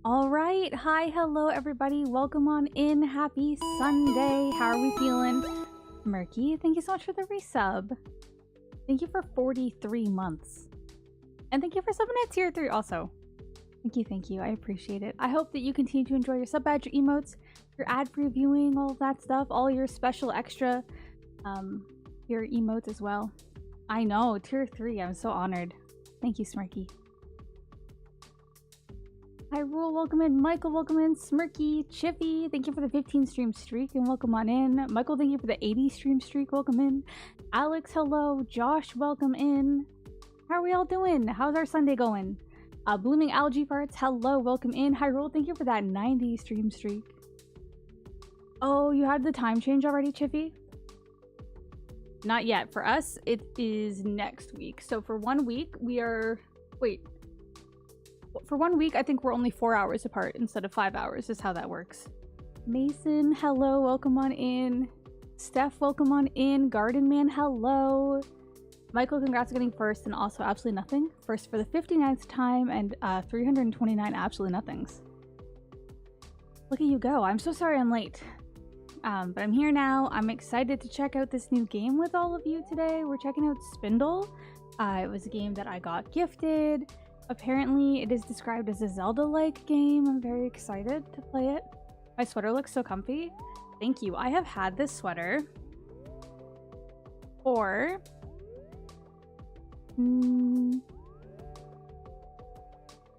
All right. Hi, hello, everybody. Welcome on in. Happy Sunday. How are we feeling? Murky, thank you so much for the resub. Thank you for 43 months. And thank you for subbing at tier 3 also. Thank you. I appreciate it. I hope that you continue to enjoy your sub badge, your emotes, your ad-free viewing, all of that stuff, all your special extra, your emotes as well. I know, tier 3. I'm so honored. Thank you, Smirky. Hi, Rule, welcome in. Michael, welcome in. Smirky, Chippy, thank you for the 15 stream streak and welcome on in. Michael, thank you for the 80 stream streak. Welcome in. Alex, hello. Josh, welcome in. How are we all doing? How's our Sunday going? Blooming Algae Parts, hello, welcome in. Hi, Rule, thank you for that 90 stream streak. Oh, you had the time change already, Chippy? Not yet. For us, it is next week. So for 1 week, we are... Wait. For 1 week, I think we're only 4 hours apart instead of 5 hours is how that works. Mason, hello, welcome on in. Steph, welcome on in. Garden Man, hello. Michael, congrats on getting first and also absolutely nothing. First for the 59th time and 329 absolutely nothings. Look at you go. I'm so sorry I'm late. But I'm here now. I'm excited to check out this new game with all of you today. We're checking out Spindle. It was a game that I got gifted. Apparently, it is described as a Zelda-like game. I'm very excited to play it. My sweater looks so comfy. Thank you. I have had this sweater for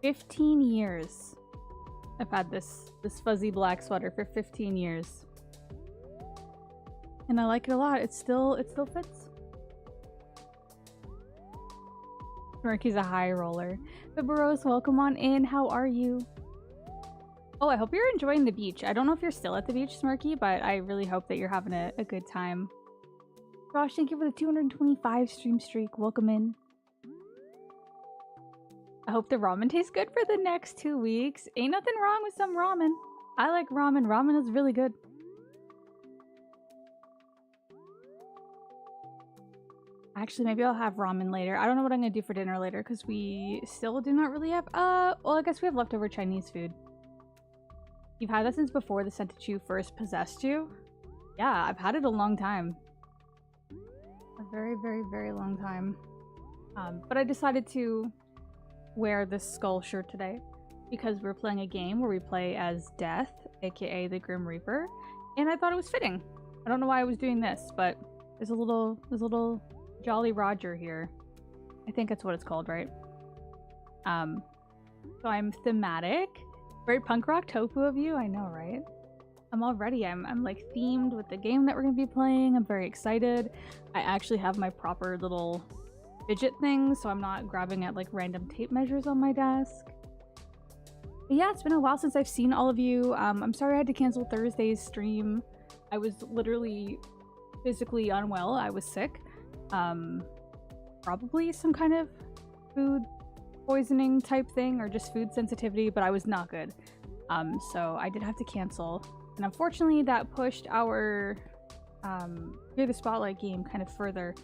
15 years. I've had this fuzzy black sweater for 15 years. And I like it a lot. It still fits. Murky's a high roller. Bibaros, welcome on in. How are you? Oh, I hope you're enjoying the beach. I don't know if you're still at the beach, Smirky, but I really hope that you're having a good time. Josh, thank you for the 225 stream streak. Welcome in. I hope the ramen tastes good for the next 2 weeks. Ain't nothing wrong with some ramen. I like ramen. Ramen is really good. Actually, maybe I'll have ramen later. I don't know what I'm gonna do for dinner later because we still do not really have... well, I guess we have leftover Chinese food. You've had that since before the Sentichu first possessed you? Yeah, I've had it a long time. A very, very, very long time. But I decided to wear this skull shirt today because we're playing a game where we play as Death, aka the Grim Reaper, and I thought it was fitting. I don't know why I was doing this, but there's a little Jolly Roger here. I think that's what it's called, right? So I'm thematic. Very punk rock tofu of you, I know, right? I'm like themed with the game that we're gonna be playing. I'm very excited. I actually have my proper little fidget thing, so I'm not grabbing at like random tape measures on my desk. But yeah, it's been a while since I've seen all of you. I'm sorry I had to cancel Thursday's stream. I was literally physically unwell. I was sick. Probably some kind of food poisoning type thing or just food sensitivity, but I was not good. So I did have to cancel. And unfortunately that pushed our Fear the Spotlight game kind of further.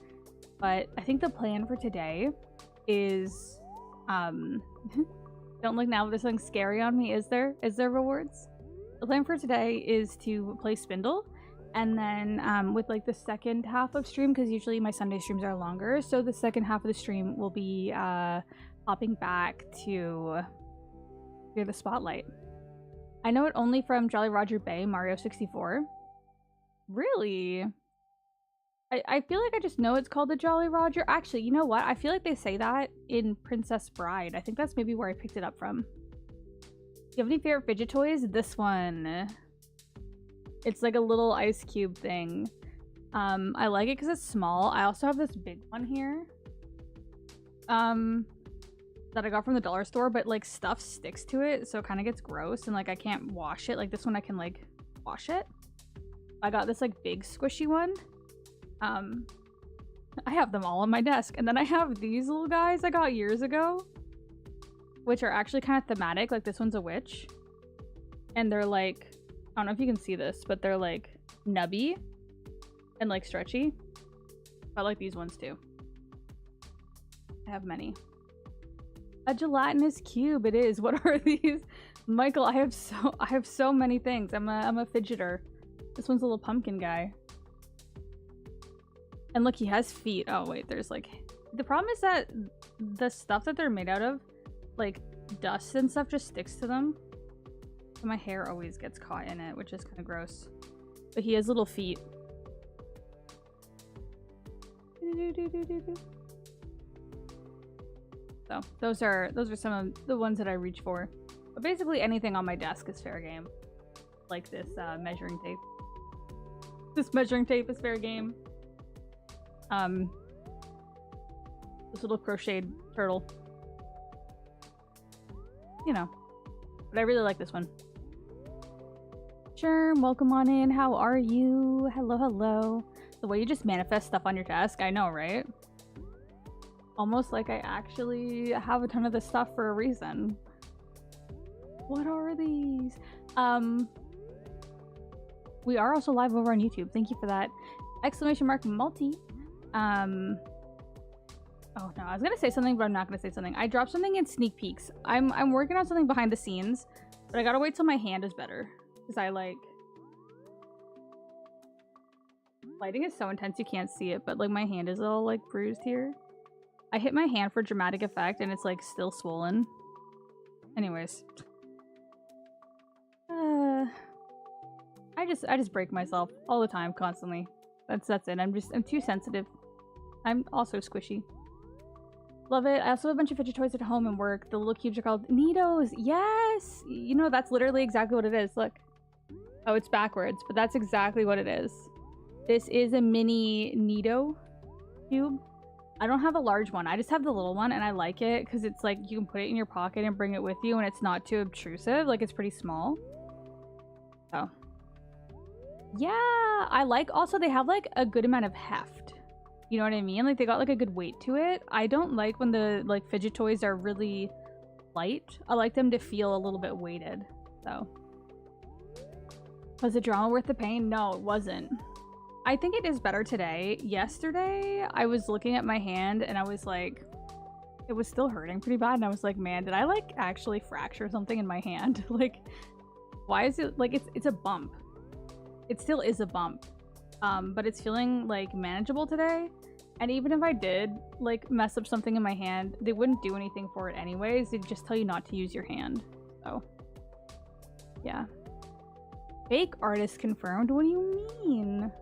But I think the plan for today is don't look now, there's something scary on me. Is there rewards? The plan for today is to play Spindle. And then with like the second half of stream, because usually my Sunday streams are longer, so the second half of the stream will be hopping back to Fear the Spotlight. I know it only from Jolly Roger Bay, Mario 64. Really? I feel like I just know it's called the Jolly Roger. Actually, you know what? I feel like they say that in Princess Bride. I think that's maybe where I picked it up from. Do you have any favorite fidget toys? This one. It's like a little ice cube thing. I like it because it's small. I also have this big one here. That I got from the dollar store, but like stuff sticks to it, so it kind of gets gross and like I can't wash it. Like this one I can like wash it. I got this like big squishy one. I have them all on my desk. And then I have these little guys I got years ago, which are actually kind of thematic. Like this one's a witch. And they're like, I don't know if you can see this, but they're like nubby and like stretchy. I like these ones too. I have many. A gelatinous cube, it is. What are these? Michael, I have so many things. I'm a fidgeter. This one's a little pumpkin guy. And look, he has feet. Oh wait, there's like... The problem is that the stuff that they're made out of, like dust and stuff, just sticks to them. So my hair always gets caught in it, which is kind of gross. But he has little feet. So those are some of the ones that I reach for. But basically anything on my desk is fair game. Like this measuring tape. This measuring tape is fair game. This little crocheted turtle. You know. But I really like this one. Sherm, welcome on in. How are you? Hello, hello. The way you just manifest stuff on your desk, I know, right? Almost like I actually have a ton of this stuff for a reason. What are these? We are also live over on YouTube. Thank you for that. Exclamation mark multi. Oh no, I was gonna say something, but I'm not gonna say something. I dropped something in sneak peeks. I'm working on something behind the scenes, but I gotta wait till my hand is better. Because I like... Lighting is so intense you can't see it, but like my hand is all like bruised here. I hit my hand for dramatic effect and it's like still swollen. Anyways. I just break myself all the time, constantly. That's it. I'm too sensitive. I'm also squishy. Love it. I also have a bunch of fidget toys at home and work. The little cubes are called Neatos. Yes! You know, that's literally exactly what it is. Look. Oh, it's backwards, but that's exactly what it is. This is a mini Neato cube. I don't have a large one. I just have the little one, and I like it because it's like you can put it in your pocket and bring it with you, and it's not too obtrusive. Like, it's pretty small. Oh. Yeah, I like... Also, they have, like, a good amount of heft. You know what I mean? Like, they got, like, a good weight to it. I don't like when the, like, fidget toys are really light. I like them to feel a little bit weighted, so. Was the drama worth the pain? No, it wasn't. I think it is better today. Yesterday, I was looking at my hand, and I was like... It was still hurting pretty bad, and I was like, man, did I, like, actually fracture something in my hand? Like, why is it... Like, it's a bump. It still is a bump. But it's feeling, like, manageable today. And even if I did, like, mess up something in my hand, they wouldn't do anything for it anyways. They'd just tell you not to use your hand. So, yeah. Fake artist confirmed? What do you mean?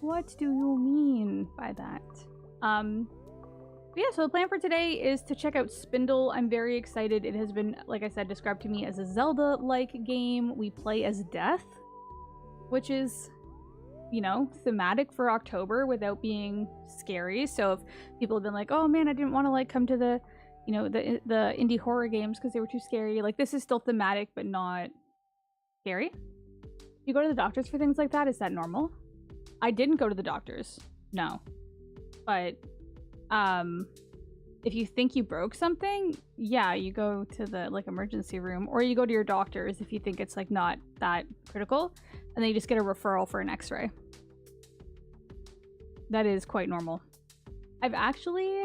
What do you mean by that? Yeah, so the plan for today is to check out Spindle. I'm very excited. It has been, like I said, described to me as a Zelda-like game. We play as Death, which is, you know, thematic for October without being scary. So if people have been like, oh man, I didn't want to like come to the, you know, the indie horror games because they were too scary. Like, this is still thematic, but not scary. You go to the doctors for things like that? Is that normal? I didn't go to the doctors. No. But, if you think you broke something, yeah, you go to the, like, emergency room. Or you go to your doctors if you think it's, like, not that critical. And then you just get a referral for an x-ray. That is quite normal. I've actually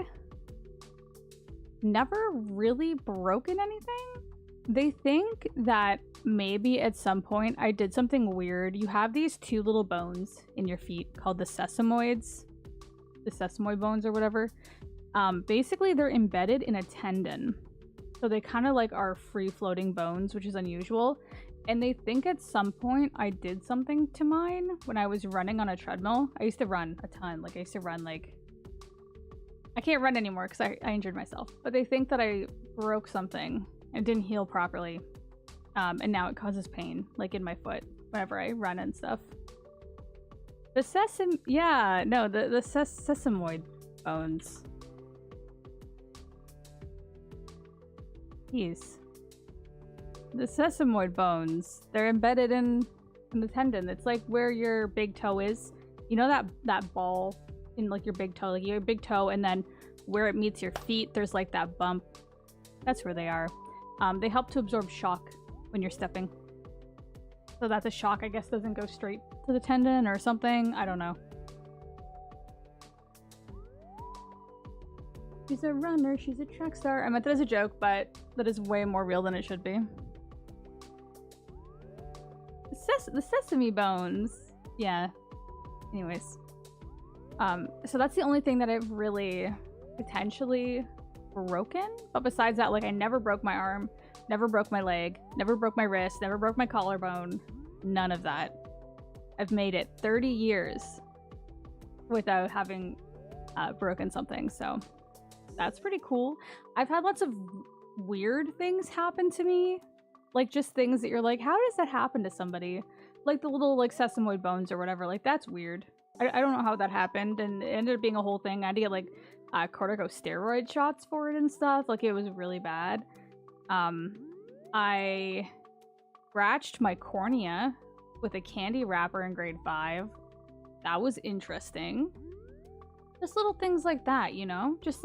never really broken anything. They think that maybe at some point I did something weird. You have these two little bones in your feet called the sesamoids. The sesamoid bones or whatever. Basically, they're embedded in a tendon. So they kind of like are free-floating bones, which is unusual. And they think at some point I did something to mine when I was running on a treadmill. I used to run a ton. Like, I used to run, like... I can't run anymore because I injured myself. But they think that I broke something and didn't heal properly. And now it causes pain, like in my foot, whenever I run and stuff. The sesamoid bones. Jeez. The sesamoid bones, they're embedded in the tendon. It's like where your big toe is. You know that ball in like your big toe? Like your big toe, and then where it meets your feet, there's like that bump. That's where they are. They help to absorb shock when you're stepping. So that the shock, I guess, doesn't go straight to the tendon or something. I don't know. She's a runner, she's a track star. I meant that as a joke, but that is way more real than it should be. The sesame bones. Yeah. Anyways. So that's the only thing that I've really potentially broken. But besides that, like, I never broke my arm, never broke my leg, never broke my wrist, never broke my collarbone. None of that. I've made it 30 years without having broken something, so that's pretty cool. I've had lots of weird things happen to me, like just things that you're like, how does that happen to somebody? Like the little like sesamoid bones or whatever, like that's weird. I don't know how that happened, and it ended up being a whole thing. I had to get like corticosteroid shots for it and stuff. Like it was really bad. I scratched my cornea with a candy wrapper in grade 5. That was interesting. Just little things like that, you know? Just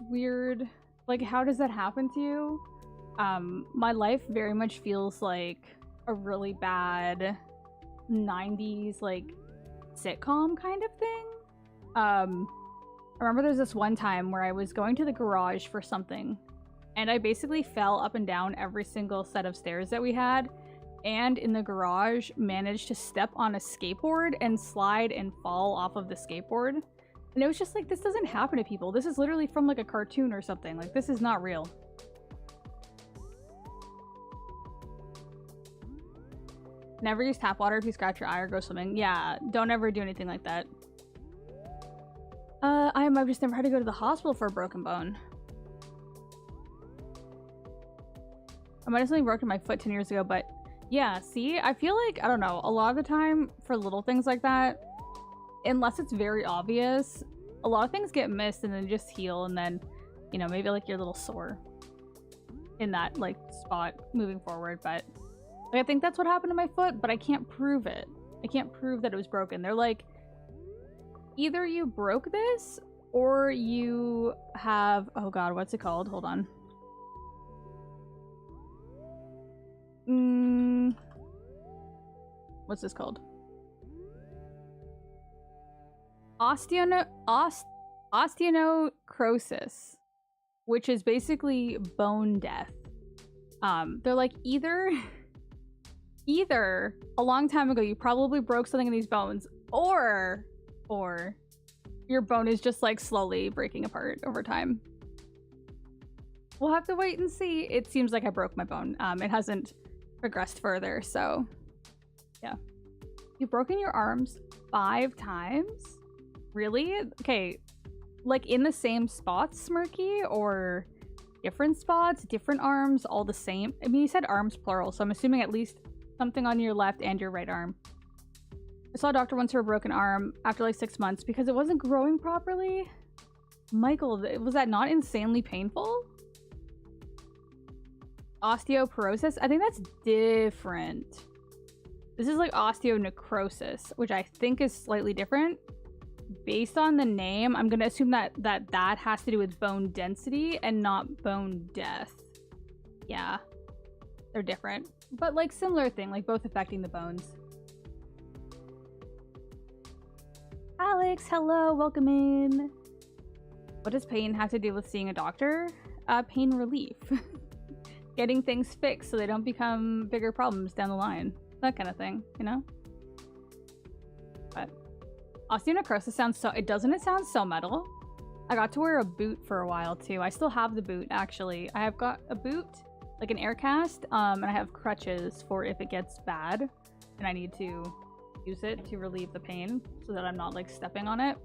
weird. Like, how does that happen to you? My life very much feels like a really bad 90s, like, sitcom kind of thing. I remember there's this one time where I was going to the garage for something, and I basically fell up and down every single set of stairs that we had, and in the garage managed to step on a skateboard and slide and fall off of the skateboard. And it was just like, this doesn't happen to people. This is literally from like a cartoon or something. Like, this is not real. Never use tap water if you scratch your eye or go swimming. Yeah, don't ever do anything like that. I've just never had to go to the hospital for a broken bone. I might have something broken my foot 10 years ago, but yeah, see, I feel like, I don't know, a lot of the time for little things like that, unless it's very obvious, a lot of things get missed and then just heal, and then, you know, maybe like you're a little sore in that like spot moving forward. But like, I think that's what happened to my foot, but I can't prove it. I can't prove that it was broken. They're like, either you broke this or you have, oh god, what's it called? Hold on. What's this called? Osteonecrosis, which is basically bone death. They're like, either a long time ago you probably broke something in these bones, or your bone is just like slowly breaking apart over time. We'll have to wait and see. It seems like I broke my bone. It hasn't progressed further, so yeah. You've broken your arms 5 times? Really? Okay, like in the same spots, Smirky, or different spots, different arms, all the same? I mean, you said arms plural, so I'm assuming at least something on your left and your right arm. I saw a doctor once for a broken arm after like 6 months because it wasn't growing properly. Michael, was that not insanely painful? Osteoporosis? I think that's different. This is like osteonecrosis, which I think is slightly different. Based on the name, I'm gonna assume that has to do with bone density and not bone death. Yeah, they're different, but like similar thing, like both affecting the bones. Alex, hello, welcome in. What does pain have to do with seeing a doctor? Pain relief. Getting things fixed so they don't become bigger problems down the line. That kind of thing, you know? But osteonecrosis sounds so... Doesn't it sound so metal? I got to wear a boot for a while too. I still have the boot, actually. I have got a boot, like an air cast, and I have crutches for if it gets bad and I need to use it to relieve the pain so that I'm not like stepping on it.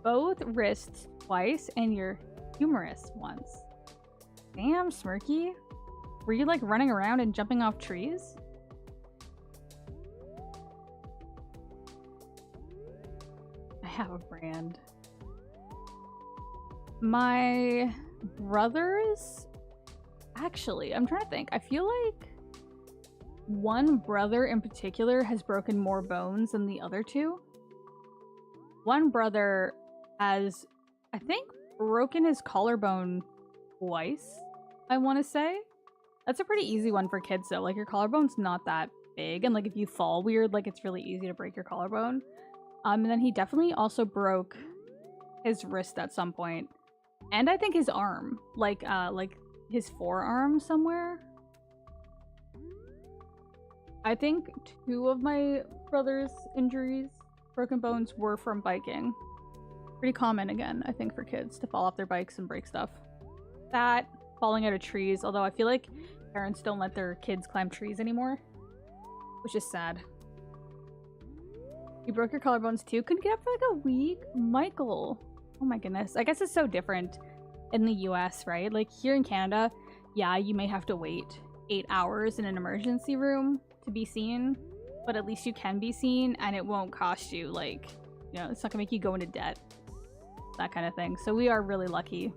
Both wrists twice and your humerus once. Damn, Smirky. Were you like running around and jumping off trees? I have a brand. My brothers... Actually, I'm trying to think. I feel like one brother in particular has broken more bones than the other two. One brother has, I think, broken his collarbone twice, I want to say. That's a pretty easy one for kids though. Like, your collarbone's not that big, and like if you fall weird, like it's really easy to break your collarbone. And then he definitely also broke his wrist at some point. And I think his arm. Like his forearm somewhere. I think 2 of my brother's injuries, broken bones, were from biking. Pretty common, again, I think, for kids to fall off their bikes and break stuff. That, falling out of trees, although I feel like parents don't let their kids climb trees anymore, which is sad. You broke your collarbones too? Couldn't get up for like a week? Michael. Oh my goodness. I guess it's so different in the US, right? Like here in Canada, yeah, you may have to wait 8 hours in an emergency room to be seen, but at least you can be seen and it won't cost you, like, you know, it's not gonna make you go into debt. That kind of thing. So we are really lucky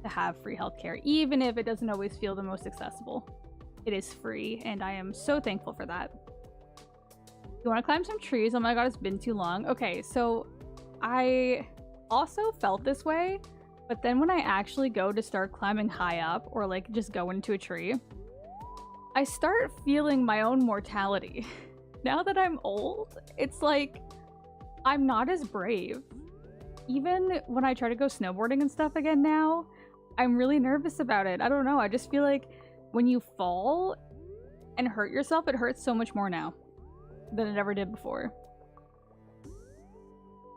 to have free healthcare, even if it doesn't always feel the most accessible. It is free, and I am so thankful for that. You want to climb some trees? Oh my god, it's been too long. Okay, so I also felt this way, but then when I actually go to start climbing high up, or like just go into a tree, I start feeling my own mortality. Now that I'm old, it's like I'm not as brave. Even when I try to go snowboarding and stuff again now, I'm really nervous about it. I don't know, I just feel like when you fall and hurt yourself, it hurts so much more now than it ever did before.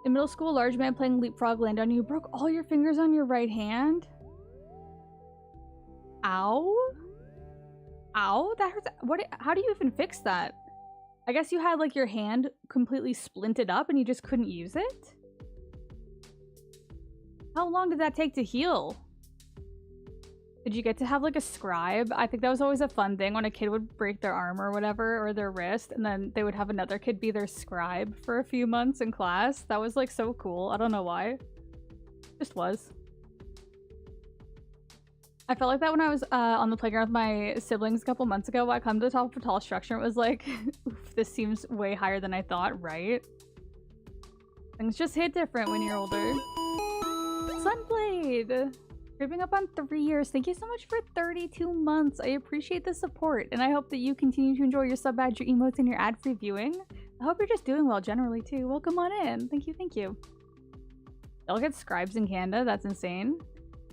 In middle school, a large man playing leapfrog landed on you. Broke all your fingers on your right hand? Ow? Ow? That hurts. What? How do you even fix that? I guess you had like your hand completely splinted up and you just couldn't use it? How long did that take to heal? Did you get to have like a scribe? I think that was always a fun thing when a kid would break their arm or whatever, or their wrist, and then they would have another kid be their scribe for a few months in class. That was like so cool. I don't know why. Just was. I felt like that when I was on the playground with my siblings a couple months ago. I climbed to the top of a tall structure and it was like, oof, this seems way higher than I thought, right? Things just hit different when you're older. Sunblade! Creeping up on 3 years. Thank you so much for 32 months. I appreciate the support, and I hope that you continue to enjoy your sub badge, your emotes, and your ad-free viewing. I hope you're just doing well generally, too. Welcome on in. Thank you, thank you. Y'all get scribes in Canada? That's insane.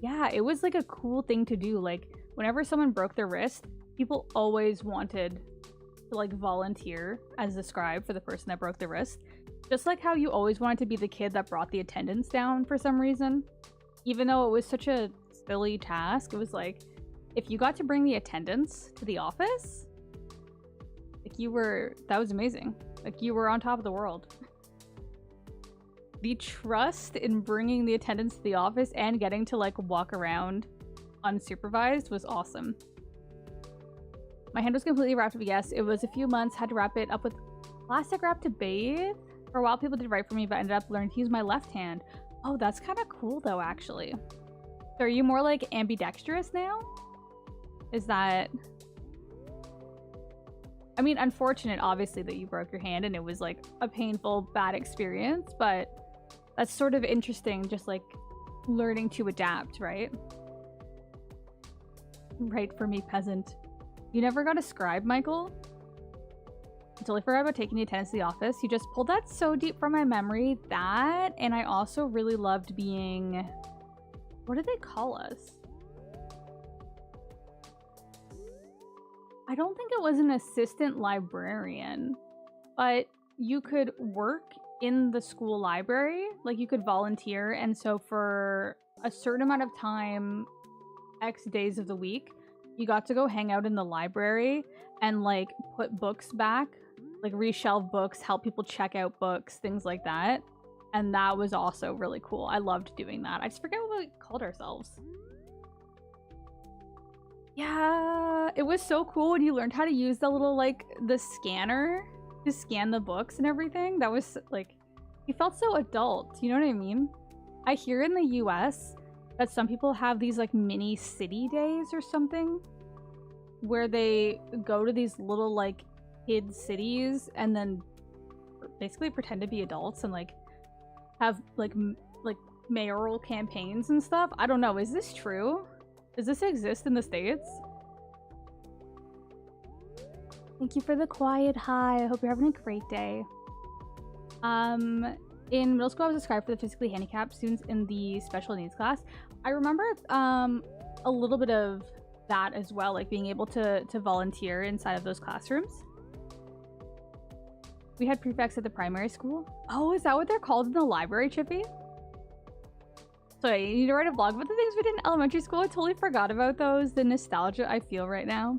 Yeah, it was like a cool thing to do. Like, whenever someone broke their wrist, people always wanted to, like, volunteer as a scribe for the person that broke their wrist. Just like how you always wanted to be the kid that brought the attendance down for some reason. Even though it was such a silly task, it was like, if you got to bring the attendance to the office, like that was amazing. Like you were on top of the world. The trust in bringing the attendance to the office and getting to like walk around unsupervised was awesome. My hand was completely wrapped up. Yes, it was a few months, had to wrap it up with plastic wrap to bathe. For a while people did right for me, but I ended up learning to use my left hand. Oh, that's kind of cool though, actually. So are you more like ambidextrous now? Is that... I mean, unfortunate obviously that you broke your hand and it was like a painful, bad experience, but that's sort of interesting, just like learning to adapt, right? Right for me, peasant. You never got a scribe, Michael? I totally forgot about taking the attendance to the office. You just pulled that so deep from my memory. That, and I also really loved being... What do they call us? I don't think it was an assistant librarian, but you could work in the school library. Like, you could volunteer, and so for a certain amount of time, X days of the week, you got to go hang out in the library and, like, put books back. Like, reshelve books, help people check out books, things like that. And that was also really cool. I loved doing that. I just forget what we called ourselves. Yeah, it was so cool when you learned how to use the little, like, the scanner to scan the books and everything. That was, like, you felt so adult. You know what I mean? I hear in the US that some people have these, like, mini city days or something where they go to these little, like, kid cities and then basically pretend to be adults and like have like mayoral campaigns and stuff. I don't know, is this true? Does this exist in the States? Thank you for the quiet hi. I hope you're having a great day. In middle school, I was described for the physically handicapped students in the special needs class. I remember a little bit of that as well, like being able to volunteer inside of those classrooms. We had prefects at the primary school. Oh, is that what they're called in the library, Chippy? So you need to write a blog about the things we did in elementary school. I totally forgot about those. The nostalgia I feel right now.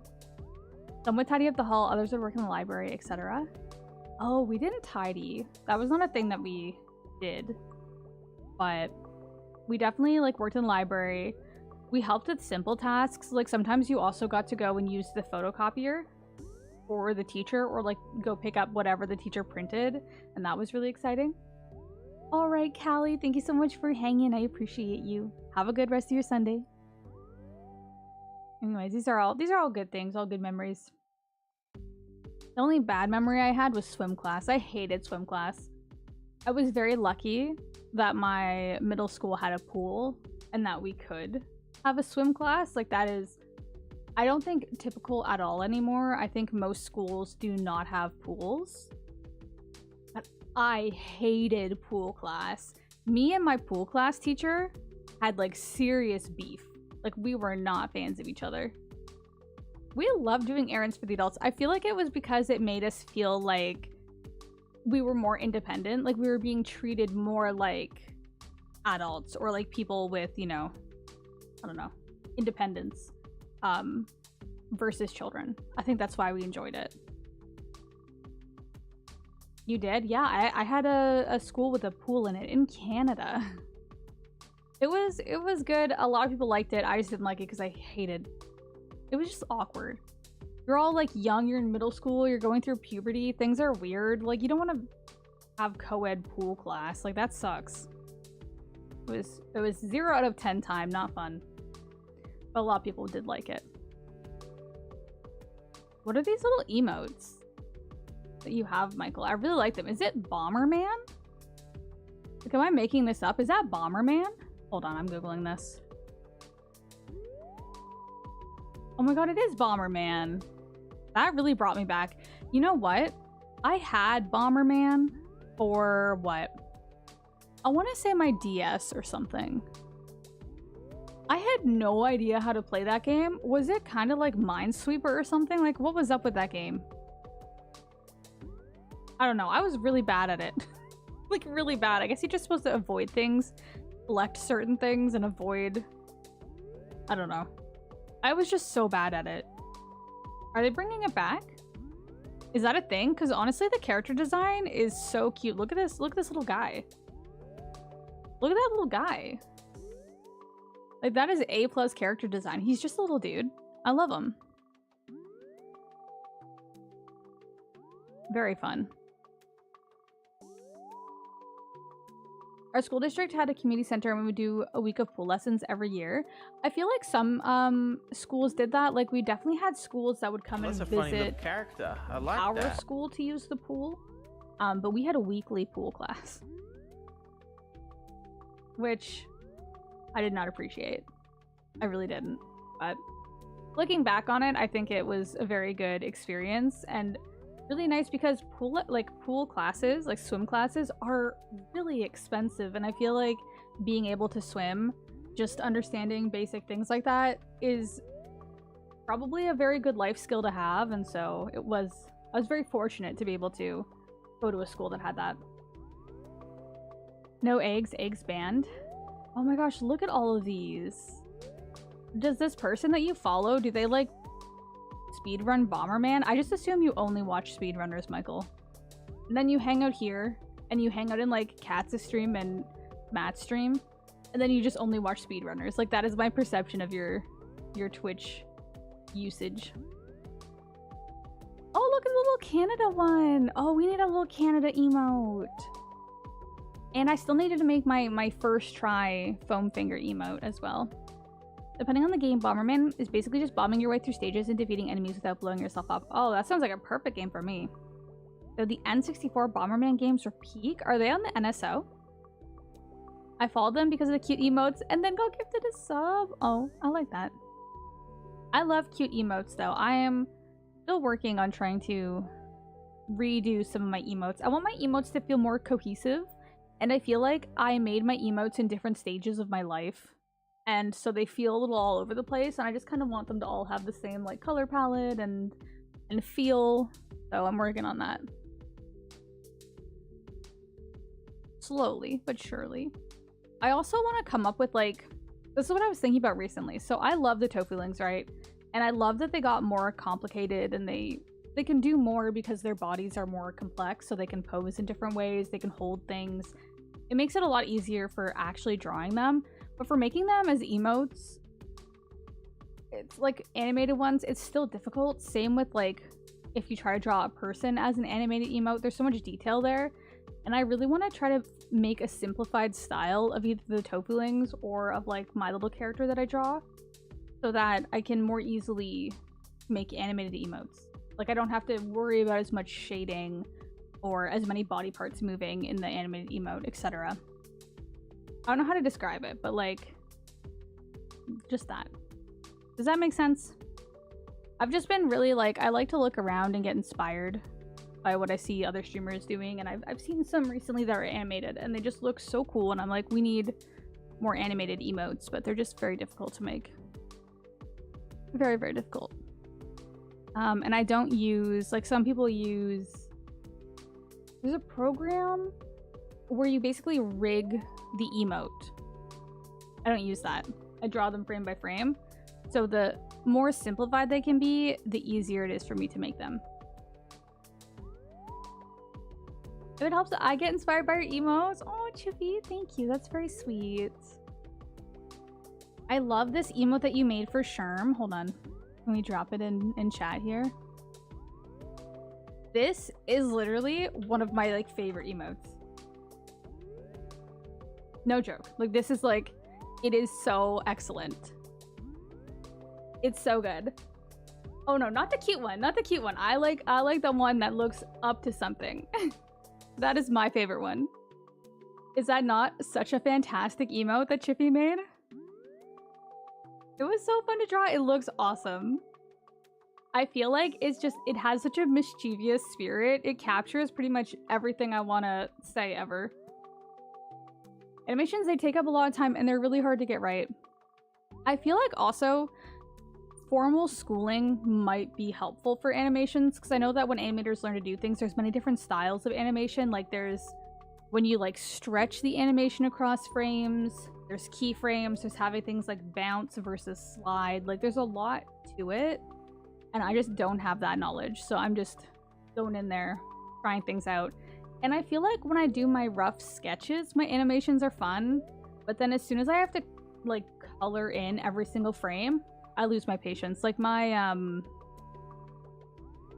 Some would tidy up the hall, others would work in the library, etc. Oh, we didn't tidy. That was not a thing that we did. But we definitely like worked in the library. We helped with simple tasks. Like sometimes you also got to go and use the photocopier for the teacher, or like go pick up whatever the teacher printed. And that was really exciting. All right, Callie, thank you so much for hanging. I appreciate you. Have a good rest of your Sunday. Anyways, these are all good things, all good memories. The only bad memory I had was swim class. I hated swim class. I was very lucky that my middle school had a pool and that we could have a swim class. Like that is, I don't think typical at all anymore. I think most schools do not have pools. But I hated pool class. Me and my pool class teacher had like serious beef. Like we were not fans of each other. We loved doing errands for the adults. I feel like it was because it made us feel like we were more independent. Like we were being treated more like adults or like people with, you know, I don't know, independence versus children. I think that's why we enjoyed it. You did? Yeah, I had a school with a pool in it in Canada. It was good. A lot of people liked it. I just didn't like it because I hated. It was just awkward. You're all like young, you're in middle school, you're going through puberty, things are weird. Like you don't want to have co-ed pool class. Like that sucks. It was 0 out of 10 time, not fun. But a lot of people did like it. What are these little emotes that you have, Michael? I really like them. Is it Bomberman? Like, am I making this up? Is that Bomberman? Hold on, I'm Googling this. Oh my god, it is Bomberman. That really brought me back. You know what? I had Bomberman for what? I want to say my DS or something. I had no idea how to play that game. Was it kind of like Minesweeper or something? Like, what was up with that game? I don't know. I was really bad at it. Like, really bad. I guess you're just supposed to avoid things, select certain things, and avoid... I don't know. I was just so bad at it. Are they bringing it back? Is that a thing? Because honestly, the character design is so cute. Look at this. Look at this little guy. Look at that little guy. Like, that is A+ character design. He's just a little dude. I love him. Very fun. Our school district had a community center and we would do a week of pool lessons every year. I feel like some schools did that. Like, we definitely had schools that would come and visit funny little character. I like our that. school to use the pool. But we had a weekly pool class, which I did not appreciate. I really didn't. But looking back on it, I think it was a very good experience and really nice because pool classes, like swim classes, are really expensive. And I feel like being able to swim, just understanding basic things like that, is probably a very good life skill to have. And so I was very fortunate to be able to go to a school that had that. No eggs banned. Oh my gosh, look at all of these. Does this person that you follow, do they like speedrun Bomberman? I just assume you only watch speedrunners, Michael. And then you hang out here, and you hang out in like Katz's stream and Matt's stream, and then you just only watch speedrunners. Like, that is my perception of your Twitch usage. Oh, look at the little Canada one. Oh, we need a little Canada emote. And I still needed to make my first try foam finger emote as well. Depending on the game, Bomberman is basically just bombing your way through stages and defeating enemies without blowing yourself up. Oh, that sounds like a perfect game for me. So the N64 Bomberman games were peak. Are they on the NSO? I followed them because of the cute emotes and then got gifted a sub. Oh, I like that. I love cute emotes though. I am still working on trying to redo some of my emotes. I want my emotes to feel more cohesive And I feel like I made my emotes in different stages of my life. And so they feel a little all over the place, and I just kind of want them to all have the same like color palette and feel. So I'm working on that. Slowly, but surely. I also want to come up with like, this is what I was thinking about recently. So I love the Tofulings, right? And I love that they got more complicated and they can do more because their bodies are more complex, so they can pose in different ways, they can hold things. It makes it a lot easier for actually drawing them. But for making them as emotes, it's like animated ones, it's still difficult. Same with like if you try to draw a person as an animated emote, there's so much detail there. And I really want to try to make a simplified style of either the Tofulings or of like my little character that I draw, so that I can more easily make animated emotes. Like I don't have to worry about as much shading or as many body parts moving in the animated emote, etc. I don't know how to describe it, but like, just that. Does that make sense? I've just been really like, I like to look around and get inspired by what I see other streamers doing, and I've seen some recently that are animated and they just look so cool, and I'm like, we need more animated emotes, but they're just very difficult to make. Very, very difficult. And I don't use, like some people use, there's a program where you basically rig the emote. I don't use that. I draw them frame by frame. So the more simplified they can be, the easier it is for me to make them. If it helps, I get inspired by your emotes. Oh, Chippy, thank you. That's very sweet. I love this emote that you made for Sherm. Hold on. Can we drop it in chat here? This is literally one of my like favorite emotes. No joke. Like this is like, it is so excellent. It's so good. Oh no, not the cute one. Not the cute one. I like the one that looks up to something. That is my favorite one. Is that not such a fantastic emote that Chippy made? It was so fun to draw. It looks awesome. I feel like it's just, it has such a mischievous spirit. It captures pretty much everything I want to say ever. Animations, they take up a lot of time and they're really hard to get right. I feel like also formal schooling might be helpful for animations, because I know that when animators learn to do things, there's many different styles of animation. Like there's when you like stretch the animation across frames, there's keyframes, there's having things like bounce versus slide. Like there's a lot to it, and I just don't have that knowledge. So I'm just going in there, trying things out. And I feel like when I do my rough sketches, my animations are fun, but then as soon as I have to like color in every single frame, I lose my patience. Like my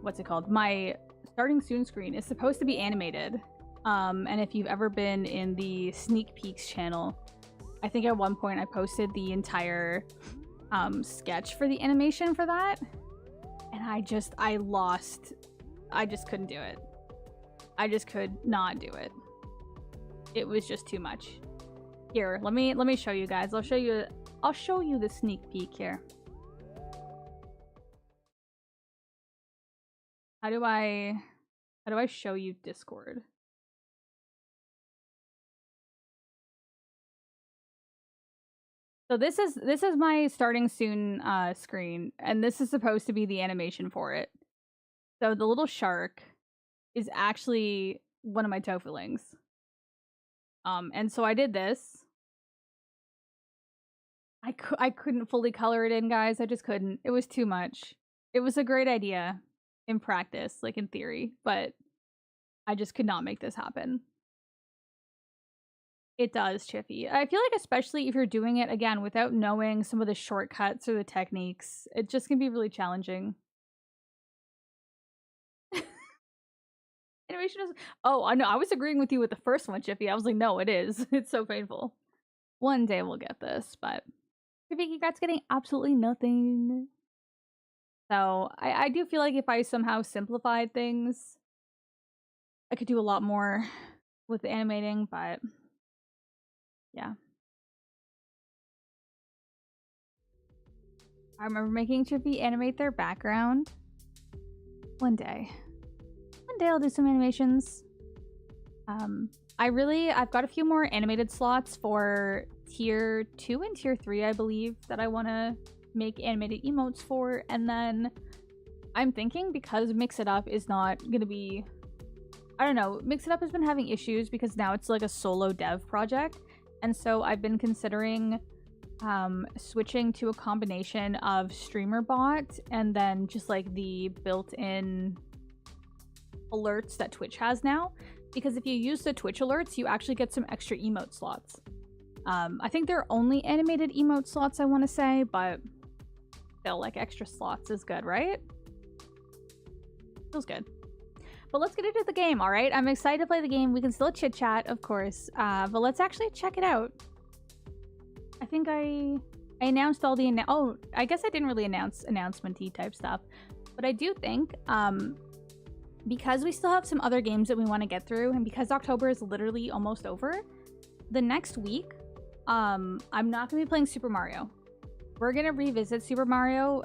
what's it called? My starting soon screen is supposed to be animated. And if you've ever been in the Sneak Peeks channel, I think at one point I posted the entire sketch for the animation for that, and I just couldn't do it. I just could not do it. It was just too much. Here, let me show you guys. I'll show you the sneak peek here. How do I show you Discord? So this is my starting soon screen, and this is supposed to be the animation for it. So the little shark is actually one of my Tofulings. And so I did this. I couldn't fully color it in, guys. I just couldn't. It was too much. It was a great idea in practice, like in theory, but I just could not make this happen. It does, Chiffy. I feel like especially if you're doing it, again, without knowing some of the shortcuts or the techniques, it just can be really challenging. Animation is... Oh, I know. I was agreeing with you with the first one, Chiffy. I was like, no, it is. It's so painful. One day we'll get this, but Chiffy Cat's getting absolutely nothing. So I do feel like if I somehow simplified things, I could do a lot more with the animating, but yeah. I remember making Chippy animate their background. One day. One day I'll do some animations. I've got a few more animated slots for tier 2 and tier 3, I believe, that I want to make animated emotes for. And then I'm thinking, because Mix It Up is not going to be... I don't know, Mix It Up has been having issues because now it's like a solo dev project. And so I've been considering switching to a combination of streamer bot and then just like the built-in alerts that Twitch has now. Because if you use the Twitch alerts, you actually get some extra emote slots. I think they're only animated emote slots, I want to say, but still, like, extra slots is good, right? Feels good. But let's get into the game, all right? I'm excited to play the game. We can still chit-chat, of course, but let's actually check it out. I think I announced all the... Oh, I guess I didn't really announce announcement-y type stuff. But I do think, because we still have some other games that we want to get through, and because October is literally almost over, the next week, I'm not going to be playing Super Mario. We're going to revisit Super Mario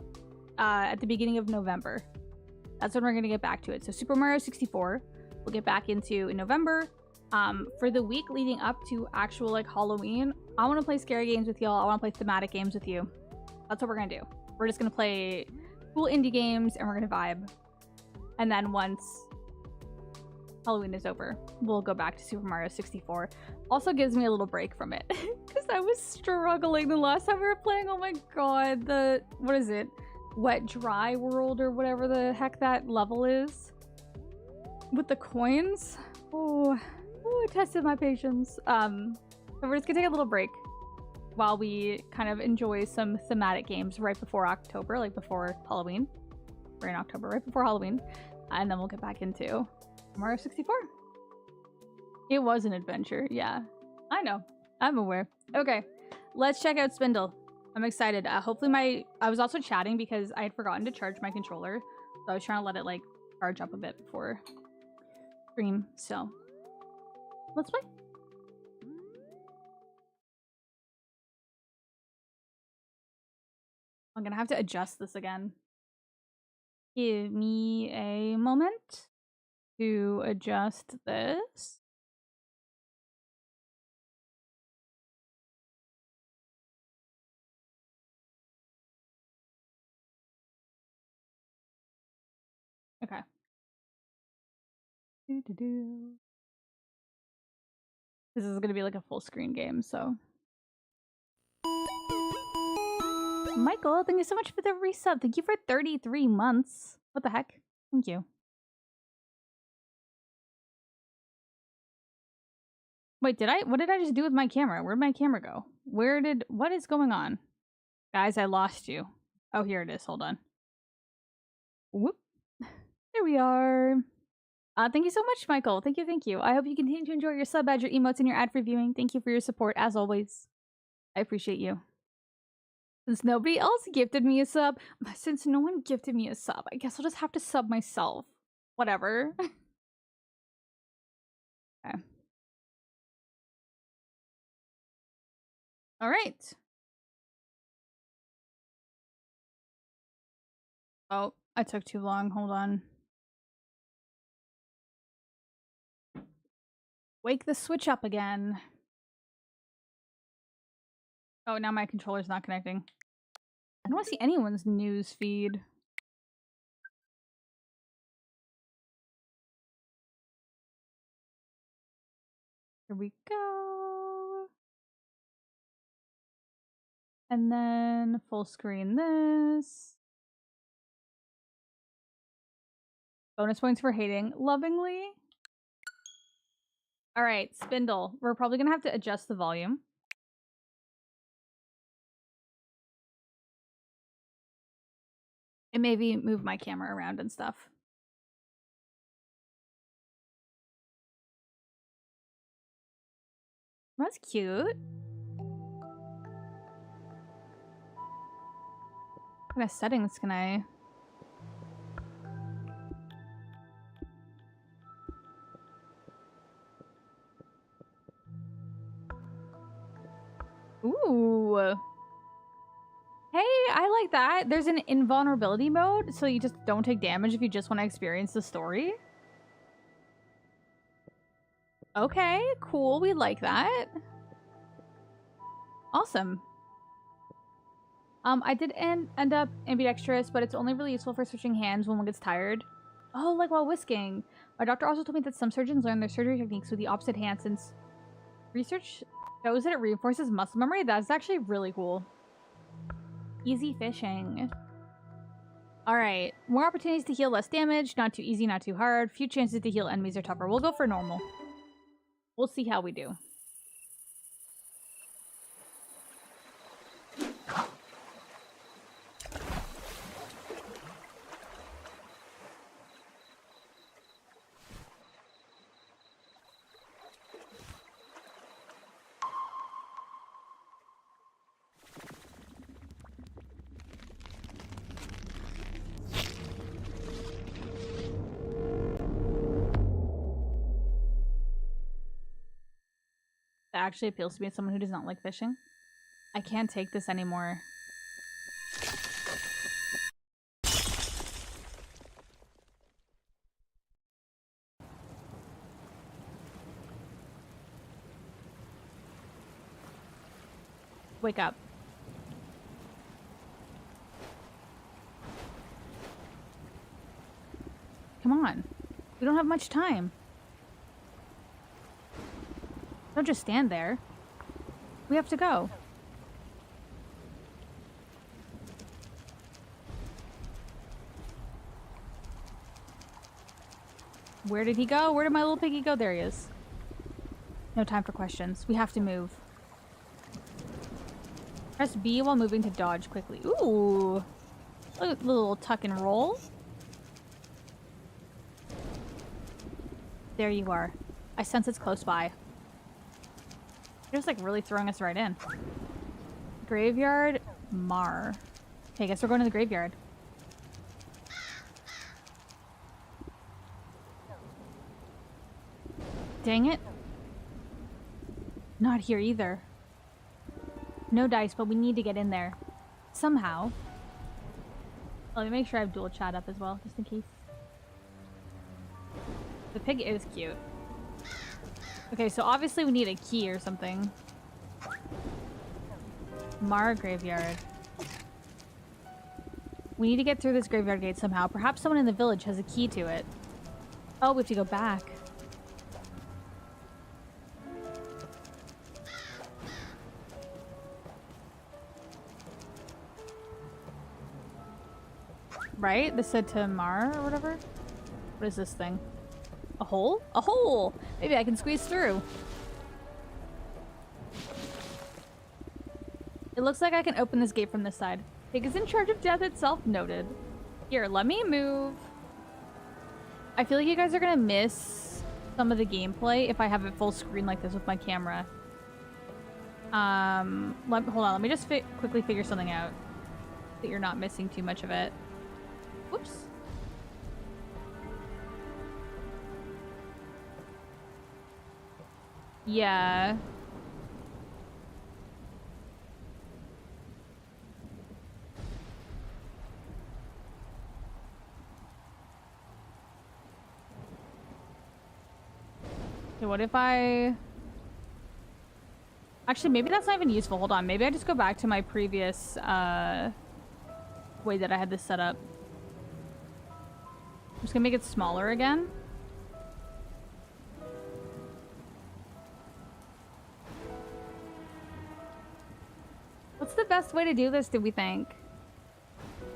at the beginning of November. That's when we're going to get back to it. So Super Mario 64, we'll get back into in November. For the week leading up to actual like Halloween, I want to play scary games with y'all. I want to play thematic games with you. That's what we're going to do. We're just going to play cool indie games and we're going to vibe. And then once Halloween is over, we'll go back to Super Mario 64. Also gives me a little break from it. Because I was struggling the last time we were playing. Oh my god. What is it? Wet Dry World or whatever the heck that level is. With the coins. Oh, it tested my patience. So we're just gonna take a little break while we kind of enjoy some thematic games right before October, like before Halloween. We're in October, right before Halloween. And then we'll get back into Mario 64. It was an adventure, yeah. I know. I'm aware. Okay, let's check out Spindle. I'm excited. Hopefully I was also chatting because I had forgotten to charge my controller. So I was trying to let it, like, charge up a bit before stream. So, let's play. I'm gonna have to adjust this again. Give me a moment to adjust this. Okay. This is gonna be like a full screen game, so. Michael, thank you so much for the resub. Thank you for 33 months. What the heck? Thank you. Wait, what did I just do with my camera? Where'd my camera go? What is going on? Guys, I lost you. Oh, here it is. Hold on. Whoop. There we are. Thank you so much, Michael. Thank you. I hope you continue to enjoy your sub badge, your emotes, and your ad for viewing. Thank you for your support, as always. I appreciate you. Since nobody else gifted me a sub, since no one gifted me a sub, I guess I'll just have to sub myself. Whatever. Okay. All right. Oh, I took too long. Hold on. Wake the switch up again. Oh, now my controller's not connecting. I don't want to see anyone's news feed. Here we go. And then full screen this. Bonus points for hating lovingly. All right, Spindle. We're probably gonna have to adjust the volume. And maybe move my camera around and stuff. That's cute. What kind of settings can I... Ooh. Hey, I like that. There's an invulnerability mode, so you just don't take damage if you just want to experience the story. Okay, cool. We like that. Awesome. I did end up ambidextrous, but it's only really useful for switching hands when one gets tired. Oh, like while whisking. My doctor also told me that some surgeons learn their surgery techniques with the opposite hand since research shows that it reinforces muscle memory. That's actually really cool. Easy fishing. Alright. More opportunities to heal, less damage. Not too easy, not too hard. Few chances to heal enemies are tougher. We'll go for normal. We'll see how we do. That actually appeals to me as someone who does not like fishing. I can't take this anymore. Wake up. Come on. We don't have much time. Don't just stand there. We have to go. Where did he go? Where did my little piggy go? There he is. No time for questions. We have to move. Press B while moving to dodge quickly. Ooh. Look at the little tuck and roll. There you are. I sense it's close by. They're just like really throwing us right in. Graveyard Mar. Okay, I guess we're going to the graveyard. Dang it. Not here either. No dice, but we need to get in there. Somehow. Let me make sure I have dual chat up as well, just in case. The pig is cute. Okay, so obviously we need a key or something. Mara Graveyard. We need to get through this graveyard gate somehow. Perhaps someone in the village has a key to it. Oh, we have to go back. Right? This said to Mar or whatever? What is this thing? A hole? A hole! Maybe I can squeeze through. It looks like I can open this gate from this side. Pig is in charge of death itself, noted. Here, let me move. I feel like you guys are gonna miss some of the gameplay if I have it full screen like this with my camera. Hold on, let me just quickly figure something out. So that you're not missing too much of it. Whoops. Yeah. Okay, what if I... Actually, maybe that's not even useful. Hold on. Maybe I just go back to my previous way that I had this set up. I'm just gonna make it smaller again. What's the best way to do this, do we think?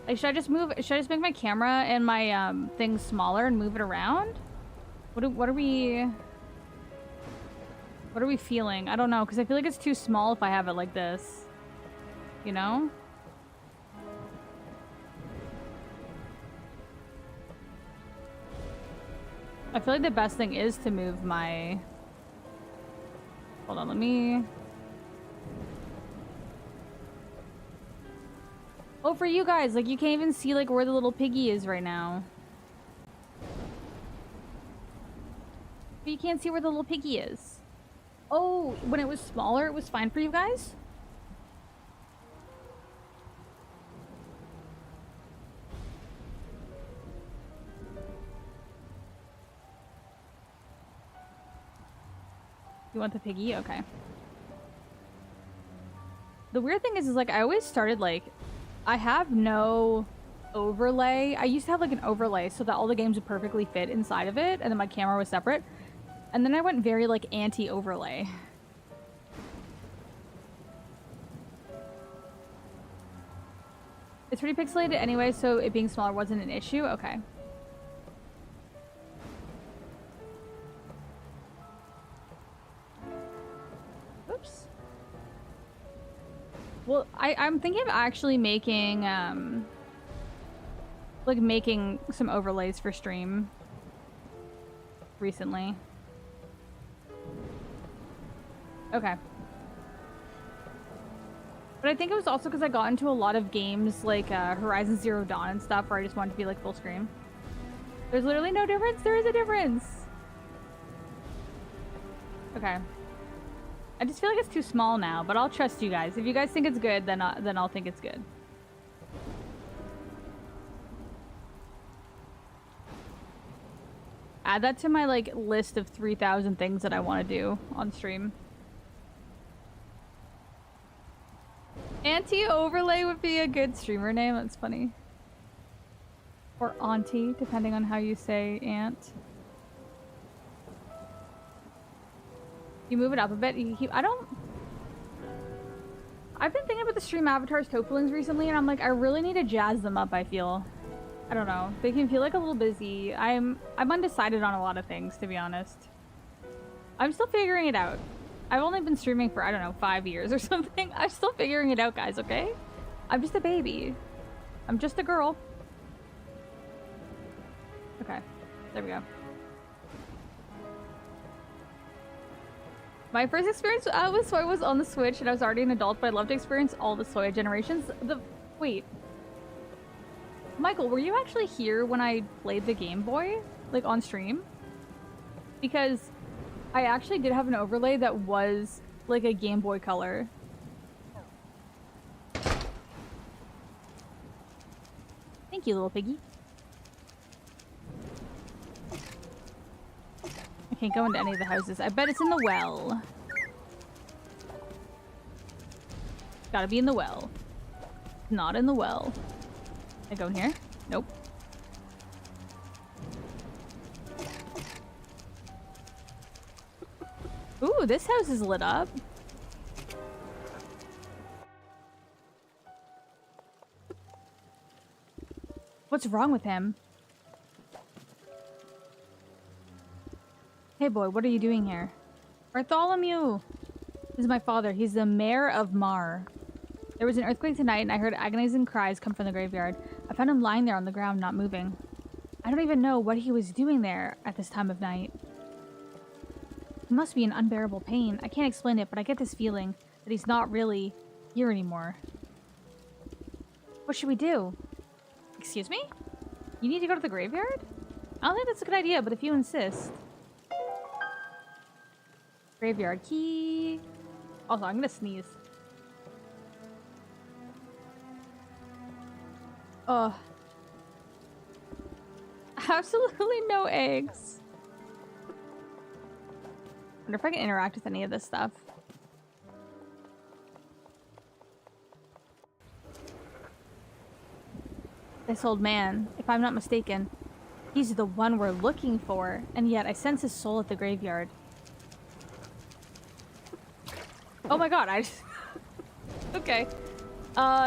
Like, should I just make my camera and my thing smaller and move it around? What are we feeling? I don't know, because I feel like it's too small if I have it like this. You know? I feel like the best thing is to move my... Hold on, let me... Oh, for you guys, like, you can't even see, like, where the little piggy is right now. But you can't see where the little piggy is. Oh, when it was smaller, it was fine for you guys? You want the piggy? Okay. The weird thing is like, I always started, like, I have no overlay. I used to have, like, an overlay so that all the games would perfectly fit inside of it, and then my camera was separate. And then I went very, like, anti-overlay. It's pretty pixelated anyway, so it being smaller wasn't an issue? Okay. Oops. Well, I'm thinking of actually making, like, making some overlays for stream recently. Okay. But I think it was also because I got into a lot of games like Horizon Zero Dawn and stuff where I just wanted to be like full screen. There's literally no difference. There is a difference. Okay. I just feel like it's too small now, but I'll trust you guys. If you guys think it's good, then I'll think it's good. Add that to my like list of 3,000 things that I want to do on stream. Anti-overlay would be a good streamer name. That's funny. Or auntie, depending on how you say aunt. You move it up a bit. I've been thinking about the stream avatars toplings recently, and I'm like, I really need to jazz them up, I feel. I don't know. They can feel like a little busy. I'm undecided on a lot of things, to be honest. I'm still figuring it out. I've only been streaming for, I don't know, 5 years or something. I'm still figuring it out, guys, okay? I'm just a baby. I'm just a girl. Okay. There we go. My first experience with Soy was on the Switch, and I was already an adult, but I loved to experience all the Soy generations. Wait. Michael, were you actually here when I played the Game Boy? Like, on stream? Because I actually did have an overlay that was like a Game Boy Color. Thank you, little piggy. I can't go into any of the houses. I bet it's in the well. Gotta be in the well. Not in the well. Can I go in here? Nope. Ooh, this house is lit up. What's wrong with him? Hey boy, what are you doing here? Bartholomew! This is my father. He's the mayor of Mar. There was an earthquake tonight and I heard agonizing cries come from the graveyard. I found him lying there on the ground, not moving. I don't even know what he was doing there at this time of night. He must be in unbearable pain. I can't explain it, but I get this feeling that he's not really here anymore. What should we do? Excuse me? You need to go to the graveyard? I don't think that's a good idea, but if you insist. Graveyard key. Also, I'm gonna sneeze. Ugh. Absolutely no eggs. Wonder if I can interact with any of this stuff. This old man, if I'm not mistaken, he's the one we're looking for, and yet I sense his soul at the graveyard. Oh my god, I just... Okay.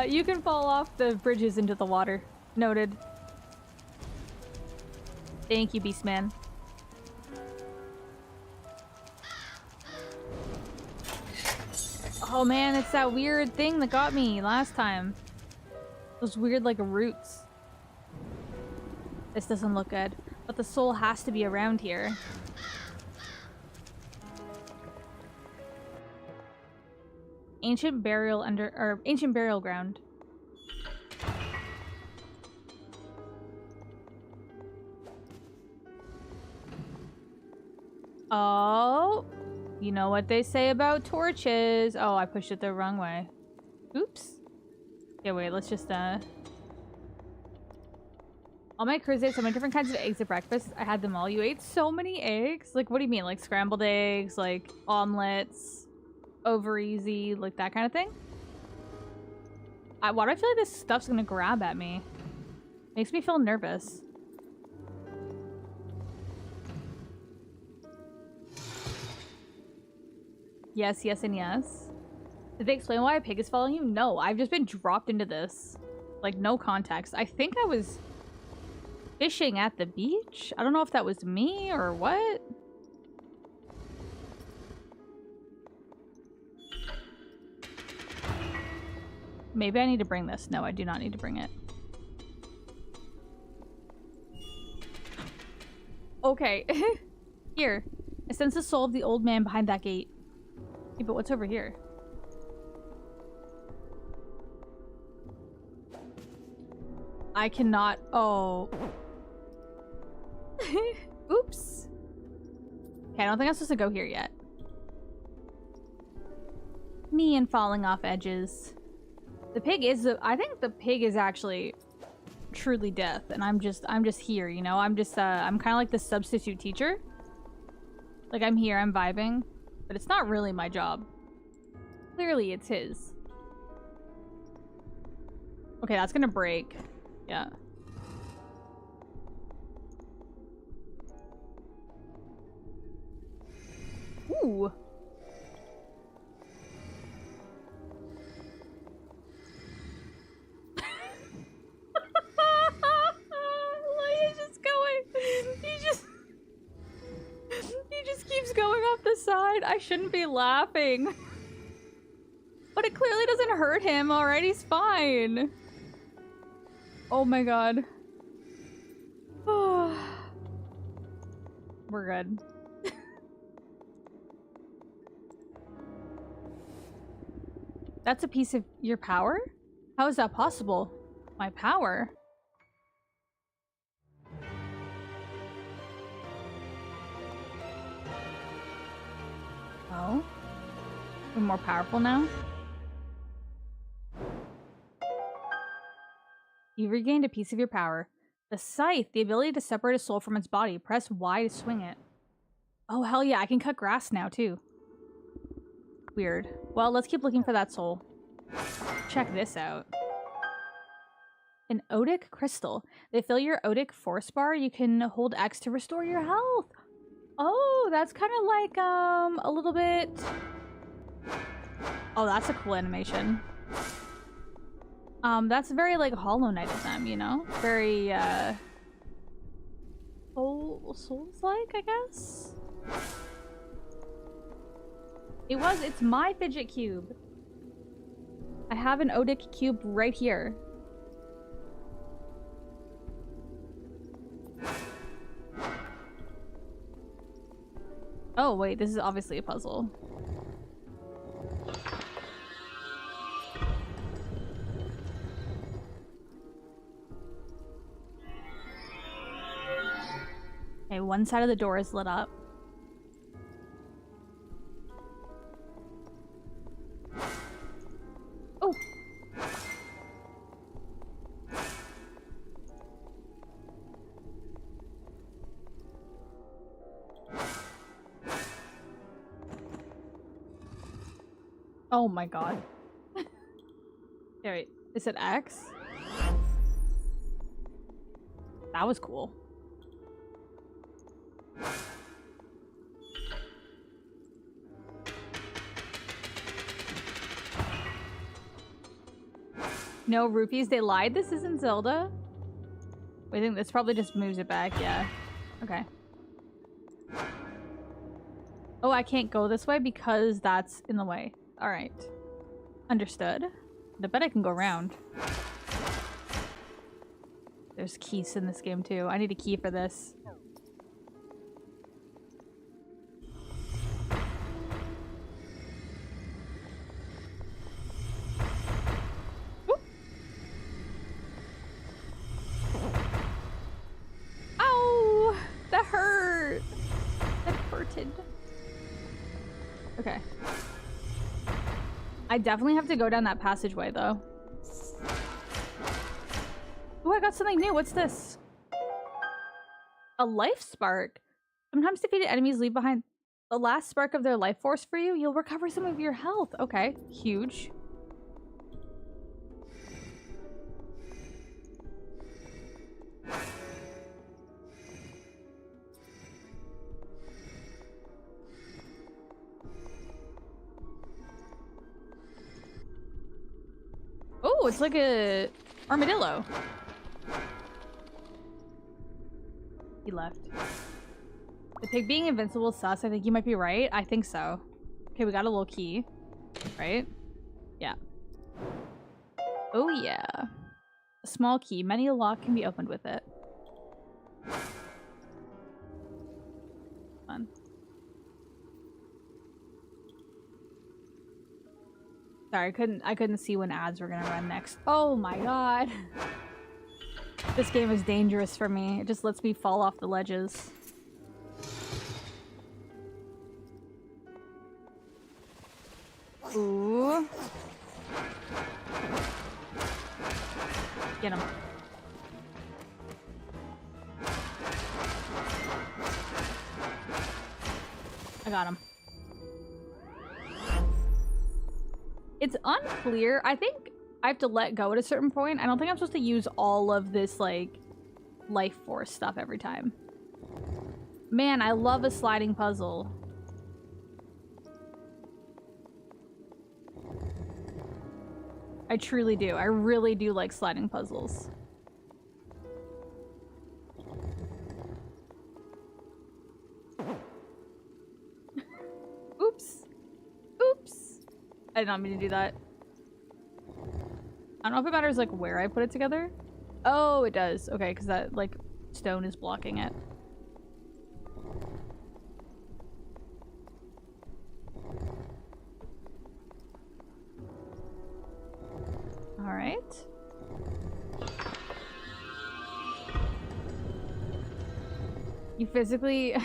You can fall off the bridges into the water. Noted. Thank you, Beastman. Oh man, it's that weird thing that got me last time. Those weird, like, roots. This doesn't look good. But the soul has to be around here. Ancient burial ancient burial ground. Oh, you know what they say about torches. Oh, I pushed it the wrong way. Oops. Okay, wait, let's just, All my crews ate so many different kinds of eggs at breakfast. I had them all. You ate so many eggs? Like, what do you mean? Like scrambled eggs, like omelets, over easy, like that kind of thing? Why do I feel like this stuff's gonna grab at me? Makes me feel nervous. Yes, yes, and yes. Did they explain why a pig is following you? No, I've just been dropped into this. Like, no context. I think I was fishing at the beach? I don't know if that was me or what. Maybe I need to bring this. No, I do not need to bring it. Okay. Here. I sense the soul of the old man behind that gate. Hey, but what's over here? I cannot... Oh. Oops. Okay, I don't think I'm supposed to go here yet. Me and falling off edges. The pig is... I think the pig is actually truly death, and I'm just here, you know? I'm just, I'm kind of like the substitute teacher. Like, I'm here, I'm vibing. But it's not really my job. Clearly, it's his. Okay, that's gonna break. Yeah. Ooh. He's just going. He just keeps going off the side. I shouldn't be laughing. But it clearly doesn't hurt him. Alright, he's fine. Oh my god. We're good. That's a piece of your power? How is that possible? My power? Oh? We're more powerful now? You've regained a piece of your power. The scythe, the ability to separate a soul from its body. Press Y to swing it. Oh, hell yeah, I can cut grass now, too. Weird. Well, let's keep looking for that soul. Check this out. An Odic crystal. They fill your Odic force bar. You can hold X to restore your health. Oh, that's kind of like, a little bit... Oh, that's a cool animation. That's very, like, Hollow Knight of them, you know? Very, Souls-like, I guess? It's my fidget cube. I have an Odic cube right here. Oh, wait, this is obviously a puzzle. Okay, one side of the door is lit up. Oh! Oh my god. Wait, is it X? That was cool. No rupees, they lied? This isn't Zelda? I think this probably just moves it back, yeah. Okay. Oh, I can't go this way because that's in the way. Alright. Understood. I bet I can go around. There's keys in this game too. I need a key for this. Oop. Ow! That hurt! That hurted. Okay. I definitely have to go down that passageway, though. Oh, I got something new. What's this? A life spark. Sometimes defeated enemies leave behind the last spark of their life force for you. You'll recover some of your health. Okay, huge. Oh, it's like a armadillo. He left. The pig being invincible is sus. I think you might be right. I think so. Okay, we got a little key. Right? Yeah. Oh, yeah. A small key. Many a lock can be opened with it. Fun. Sorry, I couldn't see when ads were gonna run next. Oh my god. This game is dangerous for me. It just lets me fall off the ledges. Ooh. Get him. I got him. It's unclear. I think I have to let go at a certain point. I don't think I'm supposed to use all of this, like, life force stuff every time. Man, I love a sliding puzzle. I truly do. I really do like sliding puzzles. Oops. Oops. I did not mean to do that. I don't know if it matters, like, where I put it together. Oh, it does. Okay, because that, like, stone is blocking it. Alright. You physically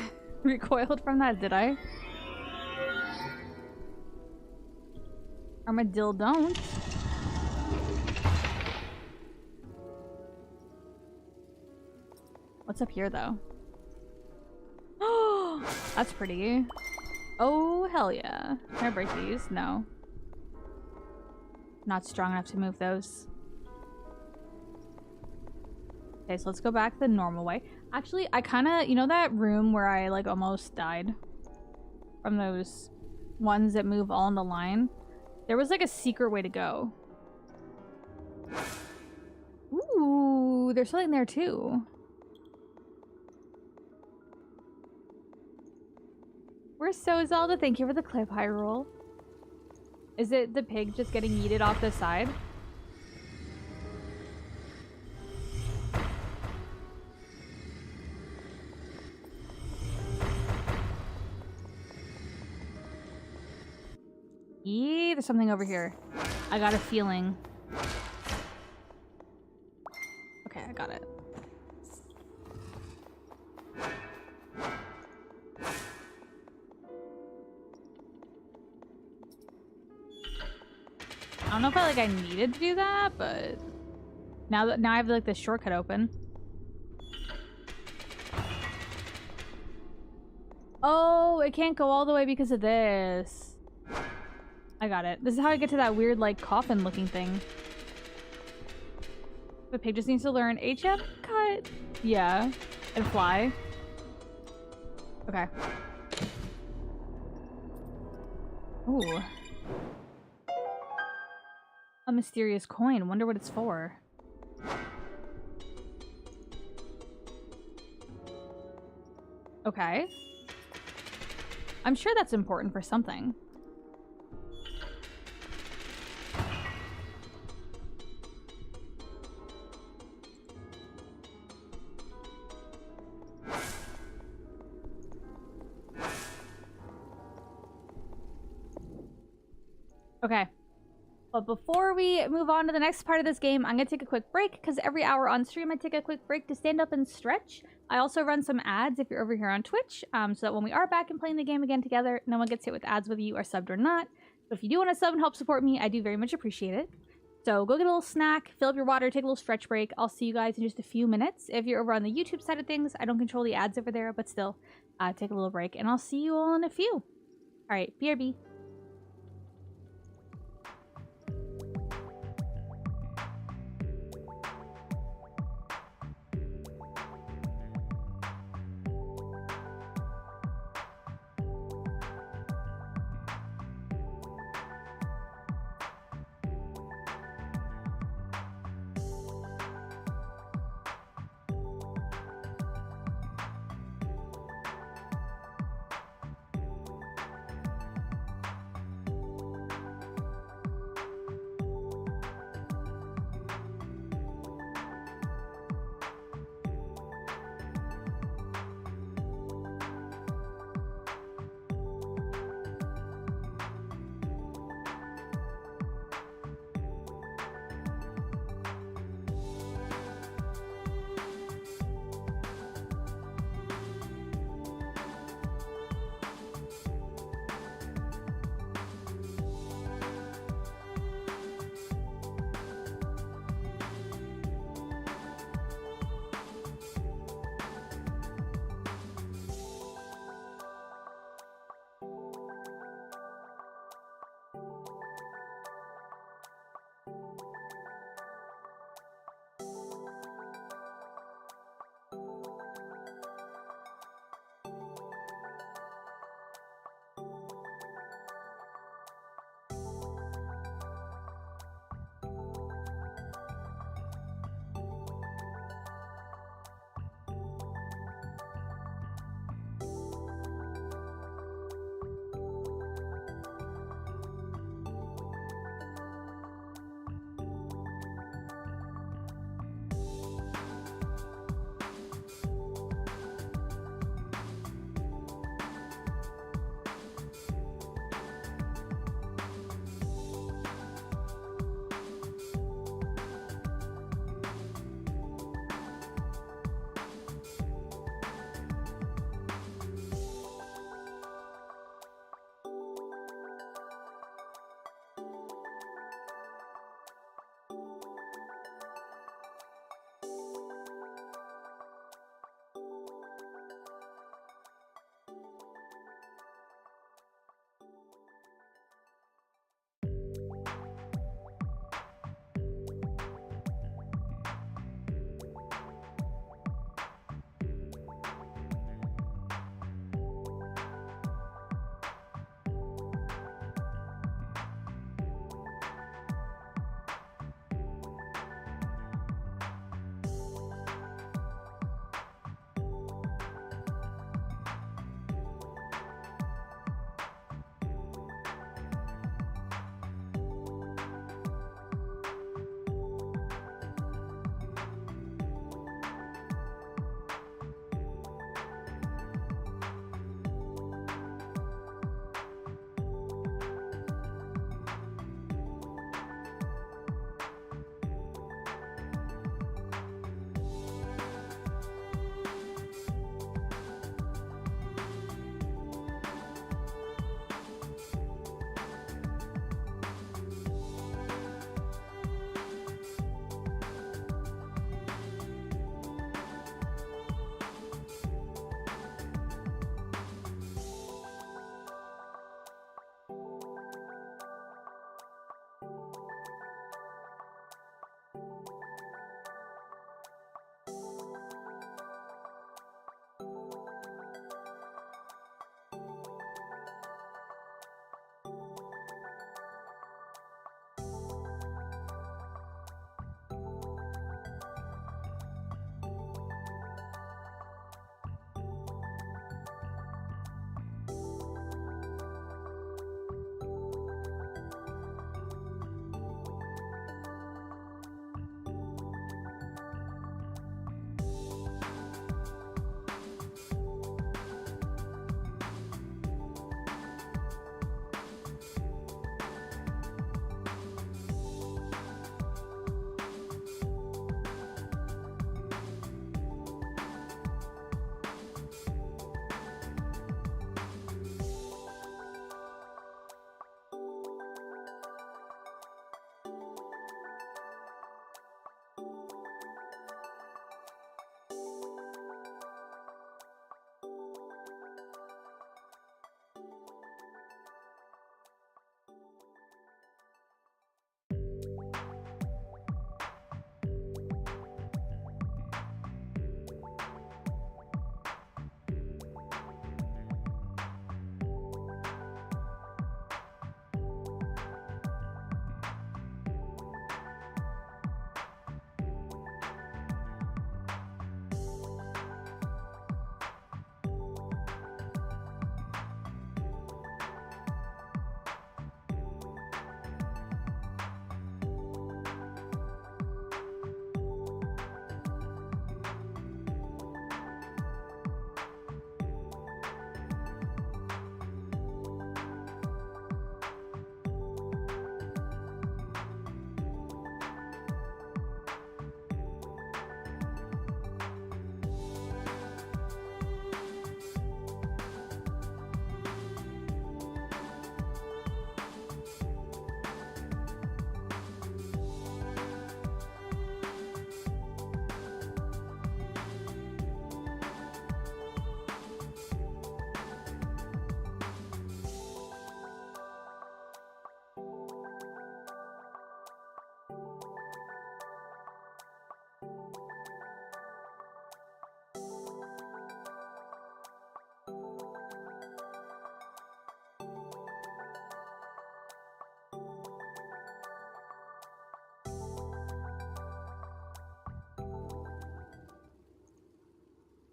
recoiled from that, did I? Armadillo don't. What's up here, though? Oh, that's pretty. Oh, hell yeah. Can I break these? No. Not strong enough to move those. Okay, so let's go back the normal way. Actually, I kind of... You know that room where I, like, almost died? From those ones that move all in the line? There was, like, a secret way to go. Ooh, there's something there, too. We're so Zelda. Thank you for the clip, Hyrule. Is it the pig just getting yeeted off the side? Yee, there's something over here. I got a feeling. Okay, I got it. I don't know if I needed to do that, but now I have like the shortcut open. Oh, it can't go all the way because of this. I got it. This is how I get to that weird like coffin looking thing. The pig just needs to learn HF cut. Yeah. And fly. Okay. Ooh. A mysterious coin. Wonder what it's for. Okay. I'm sure that's important for something. Okay. But before we move on to the next part of this game, I'm going to take a quick break because every hour on stream I take a quick break to stand up and stretch. I also run some ads if you're over here on Twitch, so that when we are back and playing the game again together, no one gets hit with ads whether you are subbed or not. But if you do want to sub and help support me, I do very much appreciate it. So go get a little snack, fill up your water, take a little stretch break. I'll see you guys in just a few minutes. If you're over on the YouTube side of things, I don't control the ads over there, but still, take a little break, and I'll see you all in a few. All right, BRB.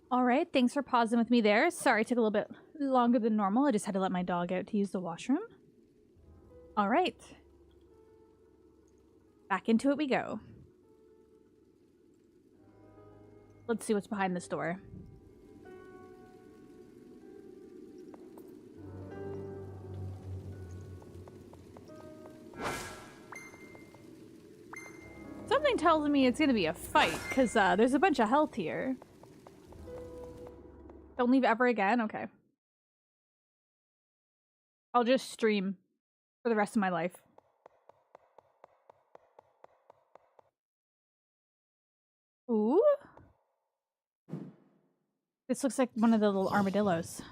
All right, thanks for pausing with me there. Sorry, it took a little bit longer than normal. I just had to let my dog out to use the washroom. All right. Back into it we go. Let's see what's behind this door. Something tells me it's gonna be a fight, because there's a bunch of health here. Don't leave ever again? Okay. I'll just stream for the rest of my life. Ooh. This looks like one of the little armadillos.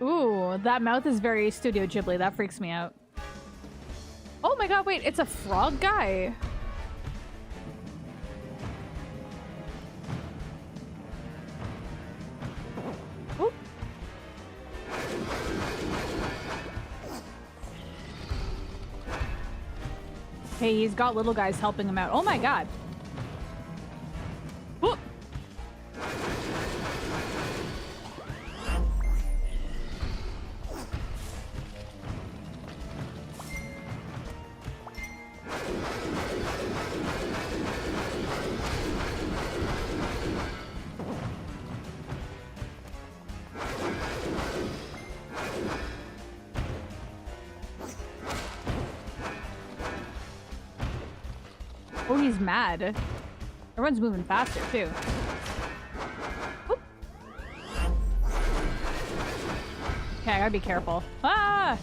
Ooh, that mouth is very Studio Ghibli. That freaks me out. Oh my god, wait, it's a frog guy. Ooh. Hey, he's got little guys helping him out. Oh my god. Ooh. Oh, he's mad. Everyone's moving faster, too. Oop. Okay, I gotta be careful. Ah!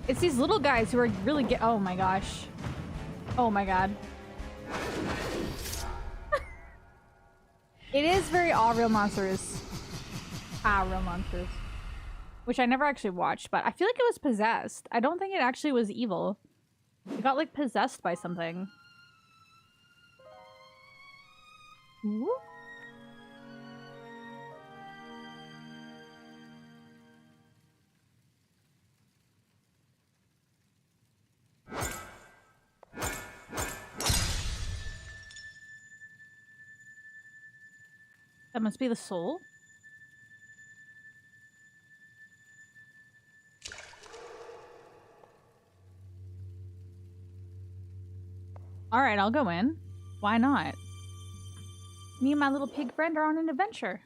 It's these little guys who are really oh my gosh. Oh my god. It is very Real Monsters. Real Monsters. Which I never actually watched, but I feel like it was possessed. I don't think it actually was evil. It got, like, possessed by something. Ooh. That must be the soul. Alright, I'll go in. Why not? Me and my little pig friend are on an adventure.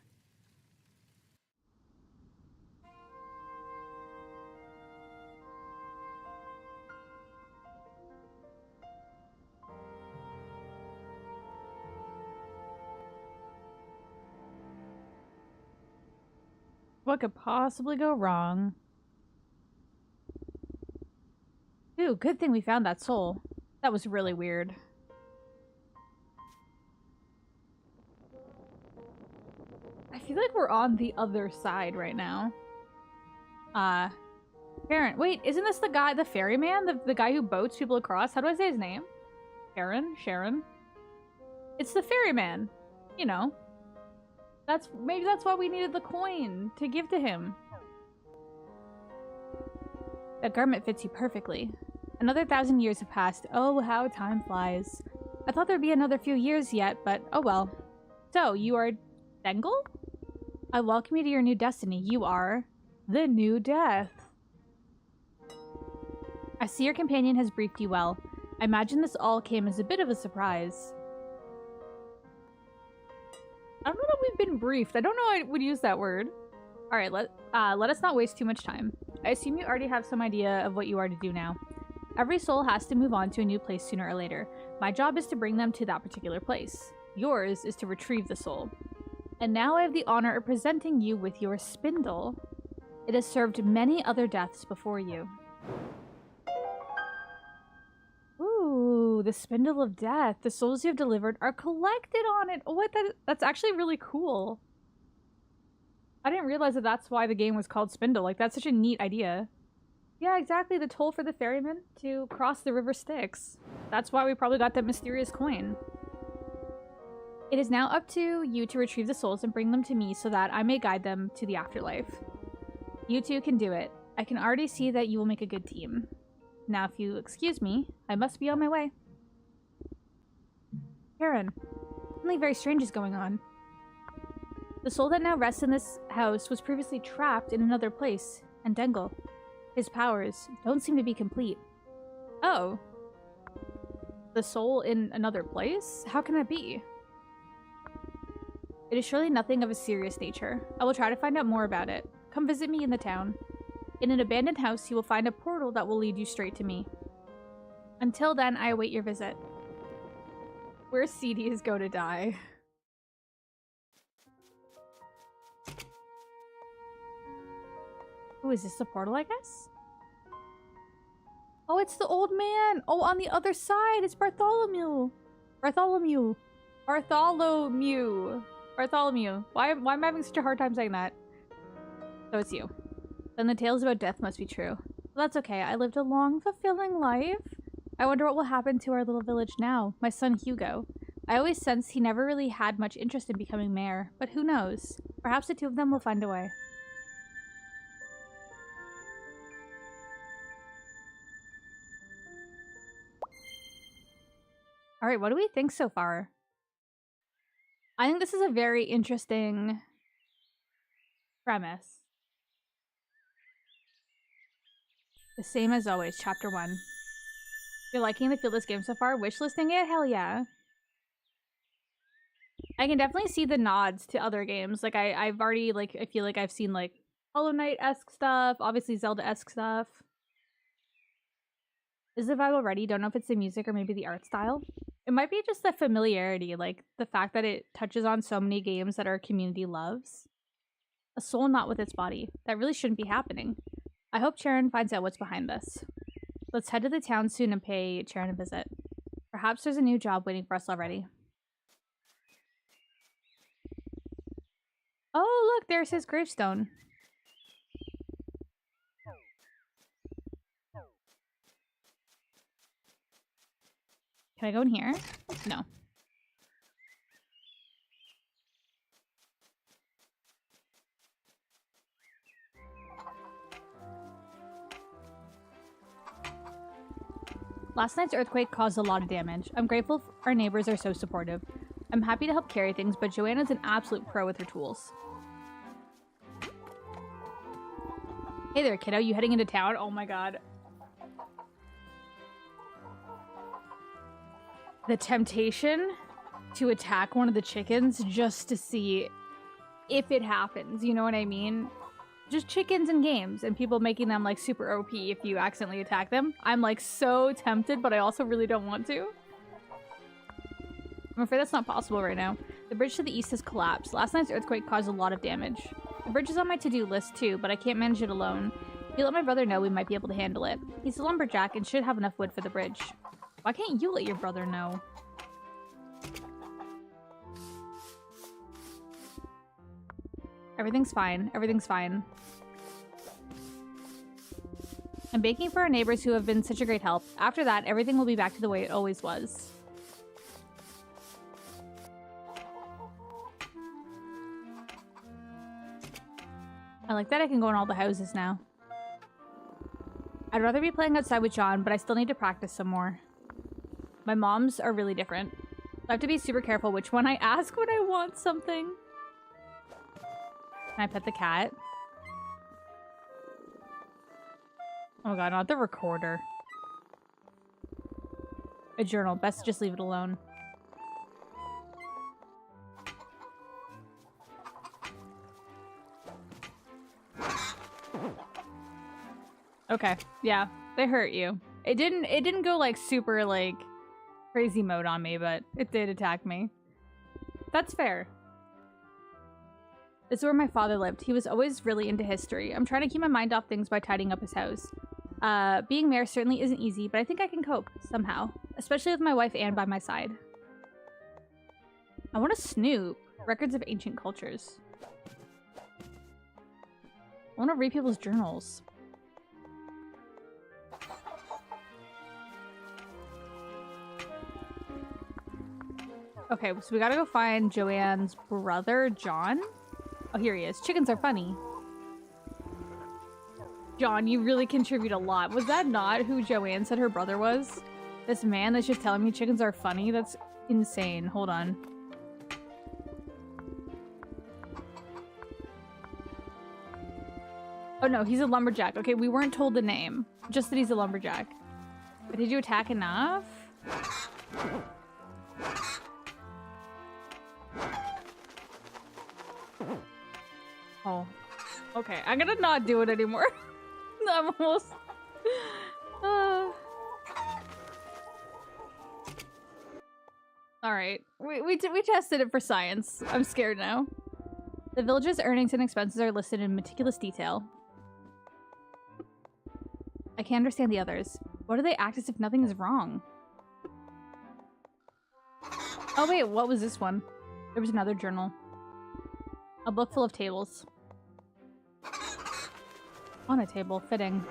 What could possibly go wrong? Ooh, good thing we found that soul. That was really weird. I feel like we're on the other side right now. Karen. Wait, isn't this the guy, the ferryman? The guy who boats people across? How do I say his name? Sharon? It's the ferryman. You know. Maybe that's why we needed the coin to give to him. That garment fits you perfectly. Another 1,000 years have passed. Oh, how time flies. I thought there'd be another few years yet, but oh well. So, you are Dengal? I welcome you to your new destiny. You are the new death. I see your companion has briefed you well. I imagine this all came as a bit of a surprise. I don't know that we've been briefed. I don't know I would use that word. Alright, let us not waste too much time. I assume you already have some idea of what you are to do now. Every soul has to move on to a new place sooner or later. My job is to bring them to that particular place. Yours is to retrieve the soul. And now I have the honor of presenting you with your spindle. It has served many other deaths before you. Ooh, the spindle of death. The souls you have delivered are collected on it. Oh, that's actually really cool. I didn't realize that that's why the game was called Spindle. Like, that's such a neat idea. Yeah, exactly. The toll for the ferryman to cross the river Styx. That's why we probably got that mysterious coin. It is now up to you to retrieve the souls and bring them to me so that I may guide them to the afterlife. You two can do it. I can already see that you will make a good team. Now, if you excuse me, I must be on my way. Karen, something very strange is going on. The soul that now rests in this house was previously trapped in another place, and Dengle. His powers don't seem to be complete. Oh. The soul in another place? How can that be? It is surely nothing of a serious nature. I will try to find out more about it. Come visit me in the town. In an abandoned house, you will find a portal that will lead you straight to me. Until then, I await your visit. Where CDs go to die. Oh, is this the portal, I guess? Oh, it's the old man! Oh, on the other side, it's Bartholomew! Bartholomew! Bartholomew! Bartholomew. Why am I having such a hard time saying that? So it's you. Then the tales about death must be true. Well, that's okay. I lived a long, fulfilling life. I wonder what will happen to our little village now. My son, Hugo. I always sensed he never really had much interest in becoming mayor. But who knows? Perhaps the two of them will find a way. Alright, what do we think so far? I think this is a very interesting premise. The same as always, chapter 1. You're liking the feel this game so far? Wishlisting it? Hell yeah. I can definitely see the nods to other games. Like, I've already, like, I feel like I've seen, like, Hollow Knight-esque stuff, obviously Zelda-esque stuff. Is the vibe already? Don't know if it's the music or maybe the art style. It might be just the familiarity, like, the fact that it touches on so many games that our community loves. A soul not with its body. That really shouldn't be happening. I hope Charon finds out what's behind this. Let's head to the town soon and pay Charon a visit. Perhaps there's a new job waiting for us already. Oh, look, there's his gravestone. Can I go in here? No. Last night's earthquake caused a lot of damage. I'm grateful our neighbors are so supportive. I'm happy to help carry things, but Joanna's an absolute pro with her tools. Hey there, kiddo. You heading into town? Oh my god. The temptation to attack one of the chickens just to see if it happens. You know what I mean? Just chickens in games and people making them like super OP if you accidentally attack them. I'm like so tempted, but I also really don't want to. I'm afraid that's not possible right now. The bridge to the east has collapsed. Last night's earthquake caused a lot of damage. The bridge is on my to-do list too, but I can't manage it alone. If you let my brother know, we might be able to handle it. He's a lumberjack and should have enough wood for the bridge. Why can't you let your brother know? Everything's fine. Everything's fine. I'm baking for our neighbors who have been such a great help. After that, everything will be back to the way it always was. I like that I can go in all the houses now. I'd rather be playing outside with John, but I still need to practice some more. My moms are really different. I have to be super careful which one I ask when I want something. Can I pet the cat? Oh god, not the recorder. A journal. Best to just leave it alone. Okay, yeah, they hurt you. It didn't go like super like crazy mode on me, but it did attack me. That's fair. This is where my father lived. He was always really into history. I'm trying to keep my mind off things by tidying up his house. Being mayor certainly isn't easy, but I think I can cope somehow, especially with my wife Anne by my side. I want to snoop records of ancient cultures. I want to read people's journals. Okay, so we gotta go find Joanne's brother, John. Oh, here he is. Chickens are funny. John, you really contribute a lot. Was that not who Joanne said her brother was? This man that's just telling me chickens are funny? That's insane. Hold on. Oh no, he's a lumberjack. Okay, we weren't told the name. Just that he's a lumberjack. But did you attack enough? Oh. Okay, I'm gonna not do it anymore. I'm almost... Alright, we tested it for science. I'm scared now. The village's earnings and expenses are listed in meticulous detail. I can't understand the others. Why do they act as if nothing is wrong? Oh wait, what was this one? There was another journal. A book full of tables. On a table, fitting.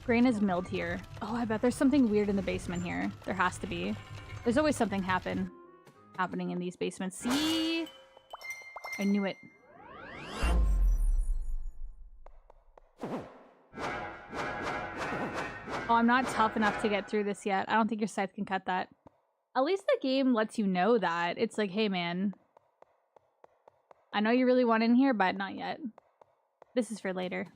Grain is milled here. Oh, I bet there's something weird in the basement here. There has to be. There's always something happening in these basements. See? I knew it. Oh, I'm not tough enough to get through this yet. I don't think your scythe can cut that. At least the game lets you know that. It's like, hey man, I know you really want in here, but not yet. This is for later.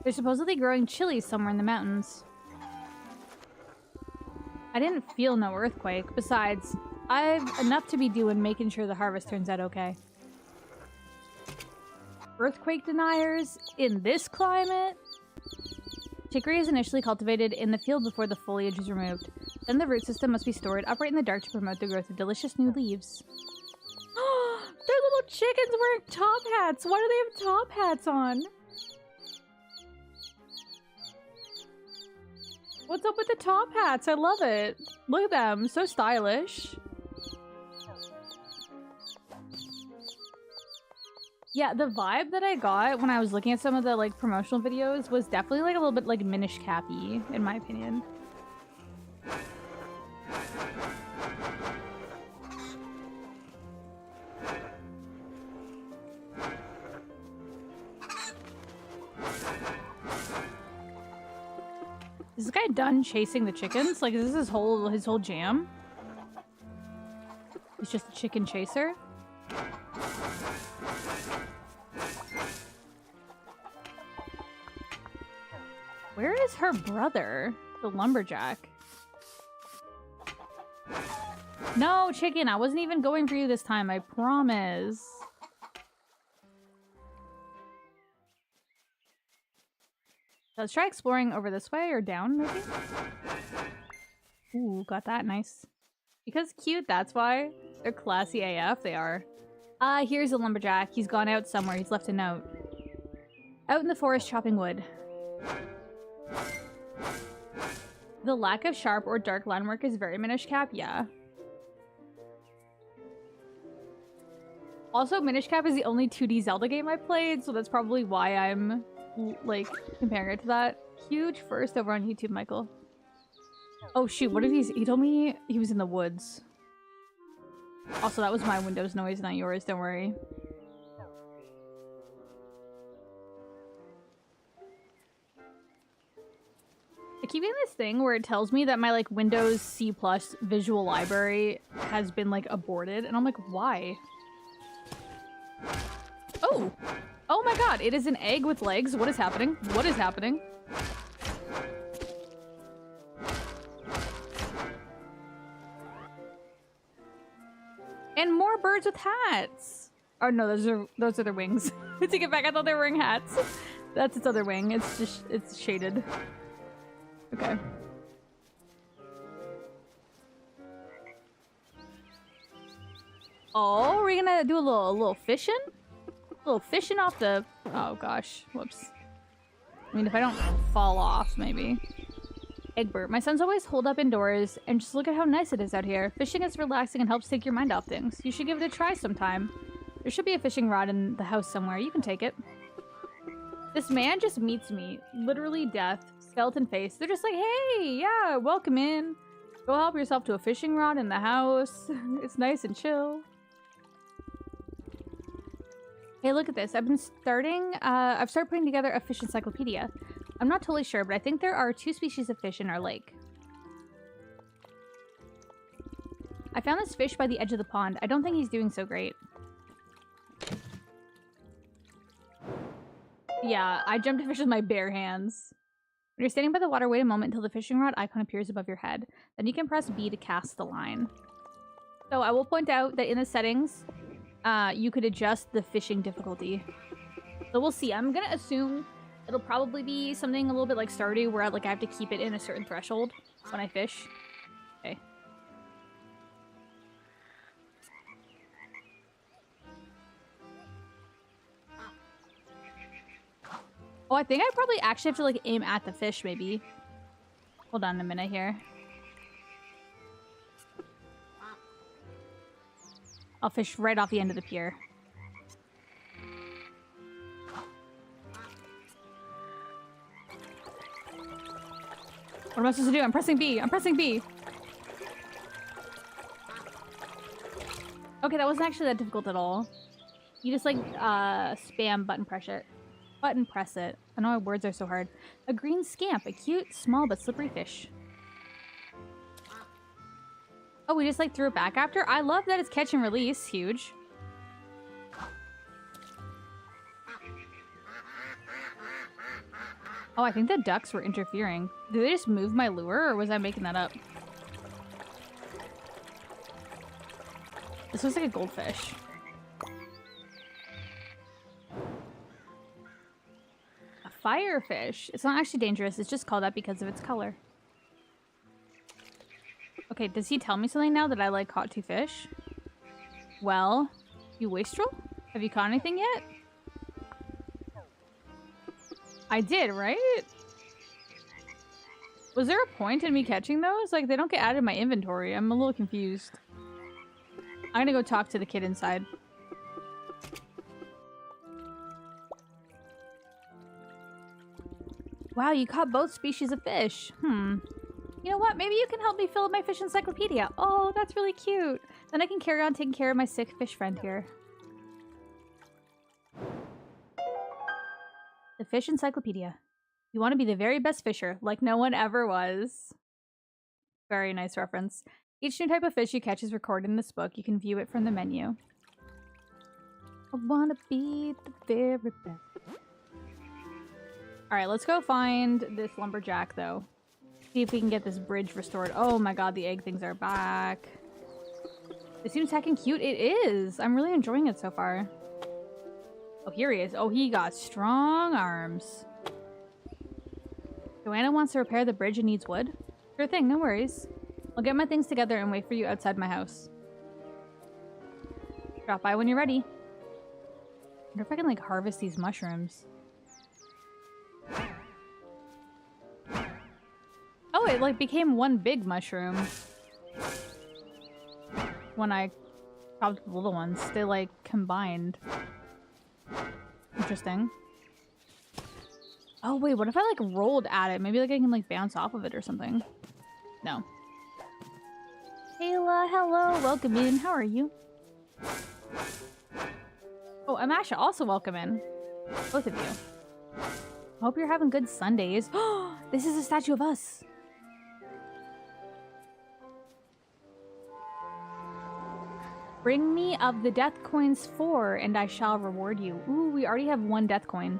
They're supposedly growing chilies somewhere in the mountains. I didn't feel no earthquake. Besides, I've enough to be doing making sure the harvest turns out okay. Earthquake deniers in this climate? Chicory is initially cultivated in the field before the foliage is removed. Then the root system must be stored upright in the dark to promote the growth of delicious new leaves. They're little chickens wearing top hats! Why do they have top hats on? What's up with the top hats? I love it. Look at them. So stylish. Yeah, the vibe that I got when I was looking at some of the like promotional videos was definitely like a little bit like Minish Cappy, in my opinion. Is this guy done chasing the chickens? Like, is this his whole jam? He's just a chicken chaser? Where is her brother? The lumberjack. No, chicken, I wasn't even going for you this time, I promise. Let's try exploring over this way or down, maybe? Ooh, got that. Nice. Because cute, that's why. They're classy AF, they are. Here's a lumberjack. He's gone out somewhere. He's left a note. Out in the forest chopping wood. The lack of sharp or dark line work is very Minish Cap, yeah. Also, Minish Cap is the only 2D Zelda game I played, so that's probably why I'm like comparing it to that. Huge first over on YouTube, Michael. Oh shoot, what if he told me he was in the woods. Also, that was my Windows noise, not yours, don't worry. I keep getting this thing where it tells me that my like Windows C+ visual library has been like aborted, and I'm like, why? Oh! Oh my god, it is an egg with legs. What is happening? What is happening? And more birds with hats! Oh no, those are their wings. Take it back, I thought they were wearing hats. That's its other wing. It's shaded. Okay. Oh, are we gonna do a little fishing? A little fishing off the... Oh gosh, whoops. I mean, if I don't fall off, maybe. Egbert, my son's always holed up indoors, and just look at how nice it is out here. Fishing is relaxing and helps take your mind off things. You should give it a try sometime. There should be a fishing rod in the house somewhere. You can take it. This man just meets me. Literally death. skeleton face. They're just like, hey, yeah, welcome in. Go help yourself to a fishing rod in the house. It's nice and chill. Hey, look at this. I've started putting together a fish encyclopedia. I'm not totally sure, but I think there are 2 species of fish in our lake. I found this fish by the edge of the pond. I don't think he's doing so great. Yeah, I jumped a fish with my bare hands. When you're standing by the water, wait a moment until the fishing rod icon appears above your head. Then you can press B to cast the line. So I will point out that in the settings, you could adjust the fishing difficulty. So we'll see. I'm gonna assume it'll probably be something a little bit like Stardew, where I have to keep it in a certain threshold when I fish. Okay. Oh, I think I probably actually have to, like, aim at the fish, maybe. Hold on a minute here. I'll fish right off the end of the pier. What am I supposed to do? I'm pressing B. I'm pressing B. Okay, that wasn't actually that difficult at all. You just, like, spam button press it. Button press it. I know my words are so hard. A green scamp. A cute, small, but slippery fish. Oh, we just, like, threw it back after? I love that it's catch and release. Huge. Oh, I think the ducks were interfering. Did they just move my lure, or was I making that up? This looks like a goldfish. Firefish. It's not actually dangerous. It's just called that because of its color. Okay, does he tell me something now that I, like, caught 2 fish? Well, you wastrel? Have you caught anything yet? I did, right? Was there a point in me catching those? Like, they don't get added in my inventory. I'm a little confused. I'm gonna go talk to the kid inside. Wow, you caught both species of fish. You know what? Maybe you can help me fill up my fish encyclopedia. Oh, that's really cute. Then I can carry on taking care of my sick fish friend here. The fish encyclopedia. You want to be the very best fisher, like no one ever was. Very nice reference. Each new type of fish you catch is recorded in this book. You can view it from the menu. I want to be the very best. Alright, let's go find this lumberjack, though. See if we can get this bridge restored. Oh my god, the egg things are back. This seems heckin' cute. It is! I'm really enjoying it so far. Oh, here he is. Oh, he got strong arms. Joanna wants to repair the bridge and needs wood. Sure thing, no worries. I'll get my things together and wait for you outside my house. Drop by when you're ready. I wonder if I can, like, harvest these mushrooms. Oh, it, like, became one big mushroom. When I chopped the little ones, they, like, combined. Interesting. Oh, wait, what if I, like, rolled at it? Maybe, like, I can, like, bounce off of it or something. No. Kayla, hello, welcome in. How are you? Oh, Amasha, also welcome in. Both of you. Hope you're having good Sundays. Oh, this is a statue of us. Bring me of the death coins 4 and I shall reward you. Ooh, we already have 1 death coin.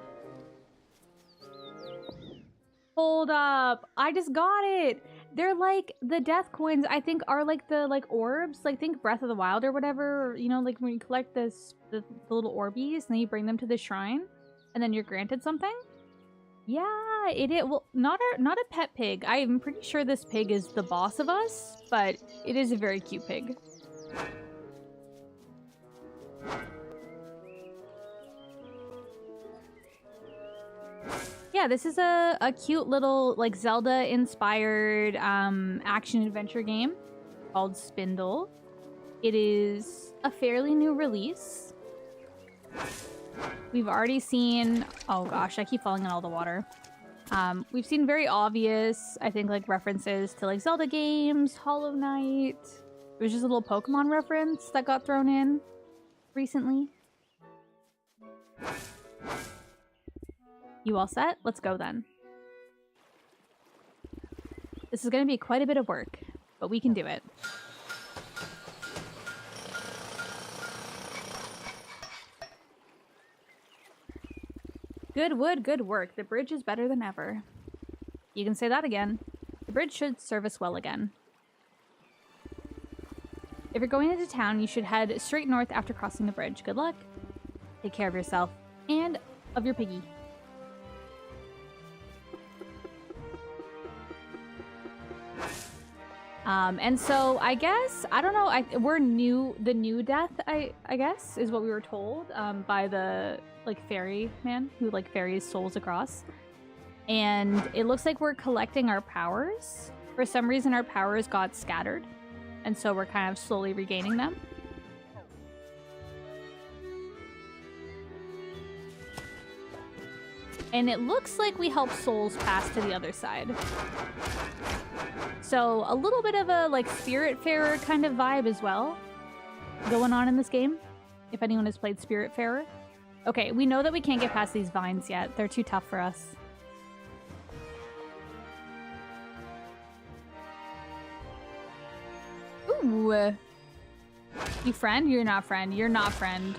Hold up. I just got it. They're like, the death coins, I think, are like the, like, orbs. Like, think Breath of the Wild or whatever. Or, you know, like when you collect the little orbies and then you bring them to the shrine and then you're granted something. Yeah, it is. Well, not a pet pig. I'm pretty sure this pig is the boss of us, but it is a very cute pig. Yeah, this is a cute little, like, Zelda-inspired action-adventure game called Spindle. It is a fairly new release. We've already seen... Oh gosh, I keep falling in all the water. We've seen very obvious, I think, like references to like Zelda games, Hollow Knight. It was just a little Pokemon reference that got thrown in recently. You all set? Let's go then. This is going to be quite a bit of work, but we can do it. Good wood, good work. The bridge is better than ever. You can say that again. The bridge should serve us well again. If you're going into town, you should head straight north after crossing the bridge. Good luck. Take care of yourself and of your piggy. And so I guess, I don't know, we're new, the new death, I guess, is what we were told, by the, like, fairy man who, like, ferries souls across. And it looks like we're collecting our powers. For some reason, our powers got scattered. And so we're kind of slowly regaining them. And it looks like we help souls pass to the other side. So a little bit of a like Spiritfarer kind of vibe as well going on in this game, if anyone has played Spiritfarer. Okay, we know that we can't get past these vines yet. They're too tough for us. Ooh. You friend? You're not friend. You're not friend.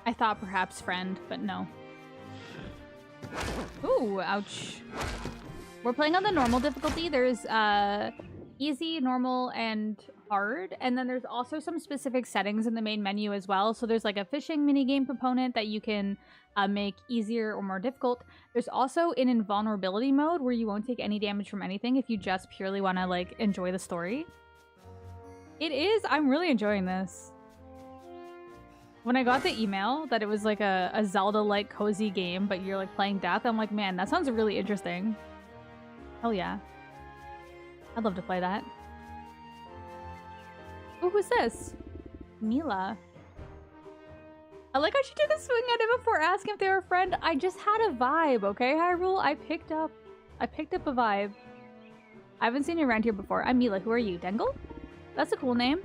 I thought perhaps friend, but no. Ooh, ouch. We're playing on the normal difficulty. There's easy, normal, and hard. And then there's also some specific settings in the main menu as well. So there's like a fishing minigame component that you can make easier or more difficult. There's also an invulnerability mode where you won't take any damage from anything if you just purely want to like enjoy the story. It is. I'm really enjoying this. When I got the email that it was like a Zelda-like cozy game, but you're like playing death, I'm like, man, that sounds really interesting. Hell yeah. I'd love to play that. Oh, who's this? Mila. I like how she took a swing at it before asking if they were a friend. I just had a vibe, okay, Hyrule? I picked up a vibe. I haven't seen you around here before. I'm Mila. Who are you? Dengle? That's a cool name.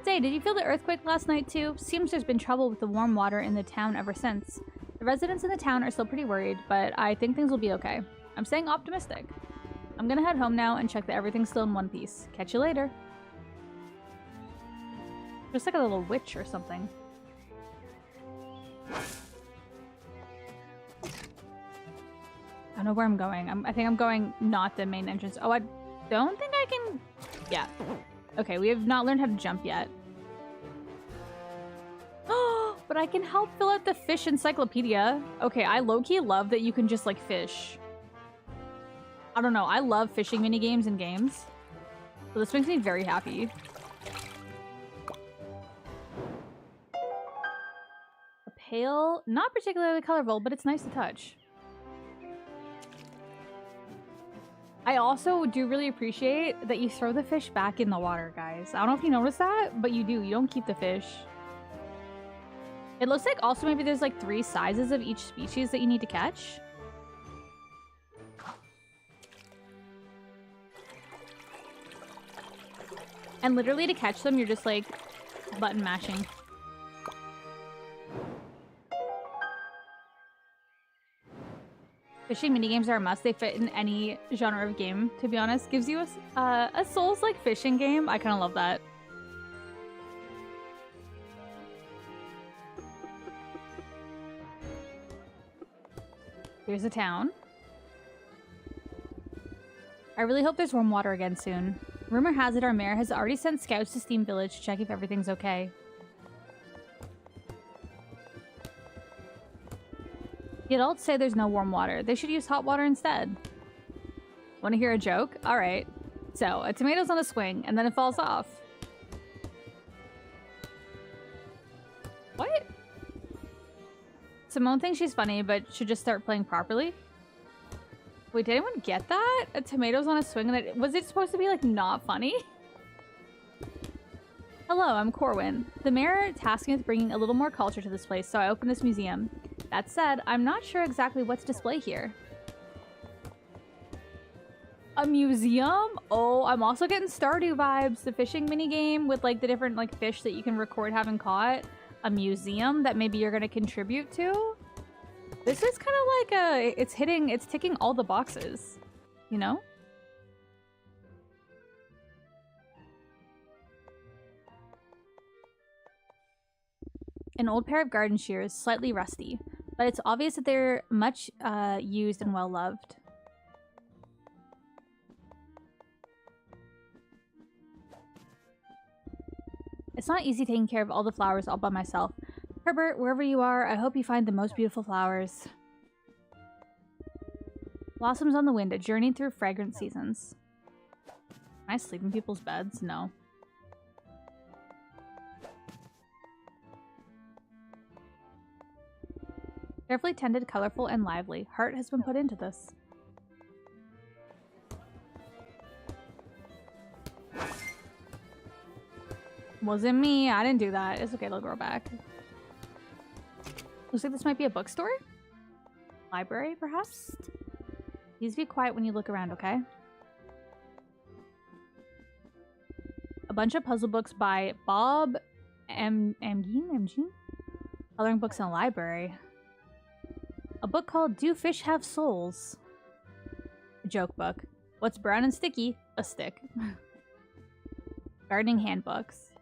Say, did you feel the earthquake last night too? Seems there's been trouble with the warm water in the town ever since. The residents in the town are still pretty worried, but I think things will be okay. I'm staying optimistic. I'm gonna head home now and check that everything's still in one piece. Catch you later. Just like a little witch or something. I don't know where I'm going. I think I'm going not the main entrance. Oh, I don't think I can... Yeah. Okay, we have not learned how to jump yet. Oh, but I can help fill out the fish encyclopedia. Okay, I low-key love that you can just, like, fish. I don't know, I love fishing minigames in games. So this makes me very happy. A pail, not particularly colorful, but it's nice to touch. I also do really appreciate that you throw the fish back in the water, guys. I don't know if you noticed that, but you do. You don't keep the fish. It looks like also maybe there's like 3 sizes of each species that you need to catch. And literally to catch them, you're just like button mashing. Fishing minigames are a must. They fit in any genre of game, to be honest. Gives you a Souls-like fishing game. I kind of love that. Here's a town. I really hope there's warm water again soon. Rumor has it our mayor has already sent scouts to Steam Village to check if everything's okay. The adults say there's no warm water. They should use hot water instead. Want to hear a joke? Alright. So, a tomato's on a swing, and then it falls off. What? Simone thinks she's funny, but should just start playing properly? Wait, did anyone get that? A tomato's on a swing, and was it supposed to be, like, not funny? Hello, I'm Corwin. The mayor tasked me with bringing a little more culture to this place, so I opened this museum. That said, I'm not sure exactly what to display here. A museum? Oh, I'm also getting Stardew vibes. The fishing minigame with like the different like fish that you can record having caught. A museum that maybe you're gonna contribute to. This is kind of like it's ticking all the boxes, you know? An old pair of garden shears, slightly rusty, but it's obvious that they're much used and well loved. It's not easy taking care of all the flowers all by myself. Herbert, wherever you are, I hope you find the most beautiful flowers. Blossoms on the wind, a journey through fragrant seasons. Can I sleep in people's beds? No. Carefully tended, colorful, and lively. Heart has been put into this. Wasn't me. I didn't do that. It's okay, it'll grow back. Looks like this might be a bookstore? Library, perhaps? Please be quiet when you look around, okay? A bunch of puzzle books by Bob Amgeen? Coloring books in a library. A book called Do Fish Have Souls? A joke book. What's brown and sticky? A stick. Gardening handbooks.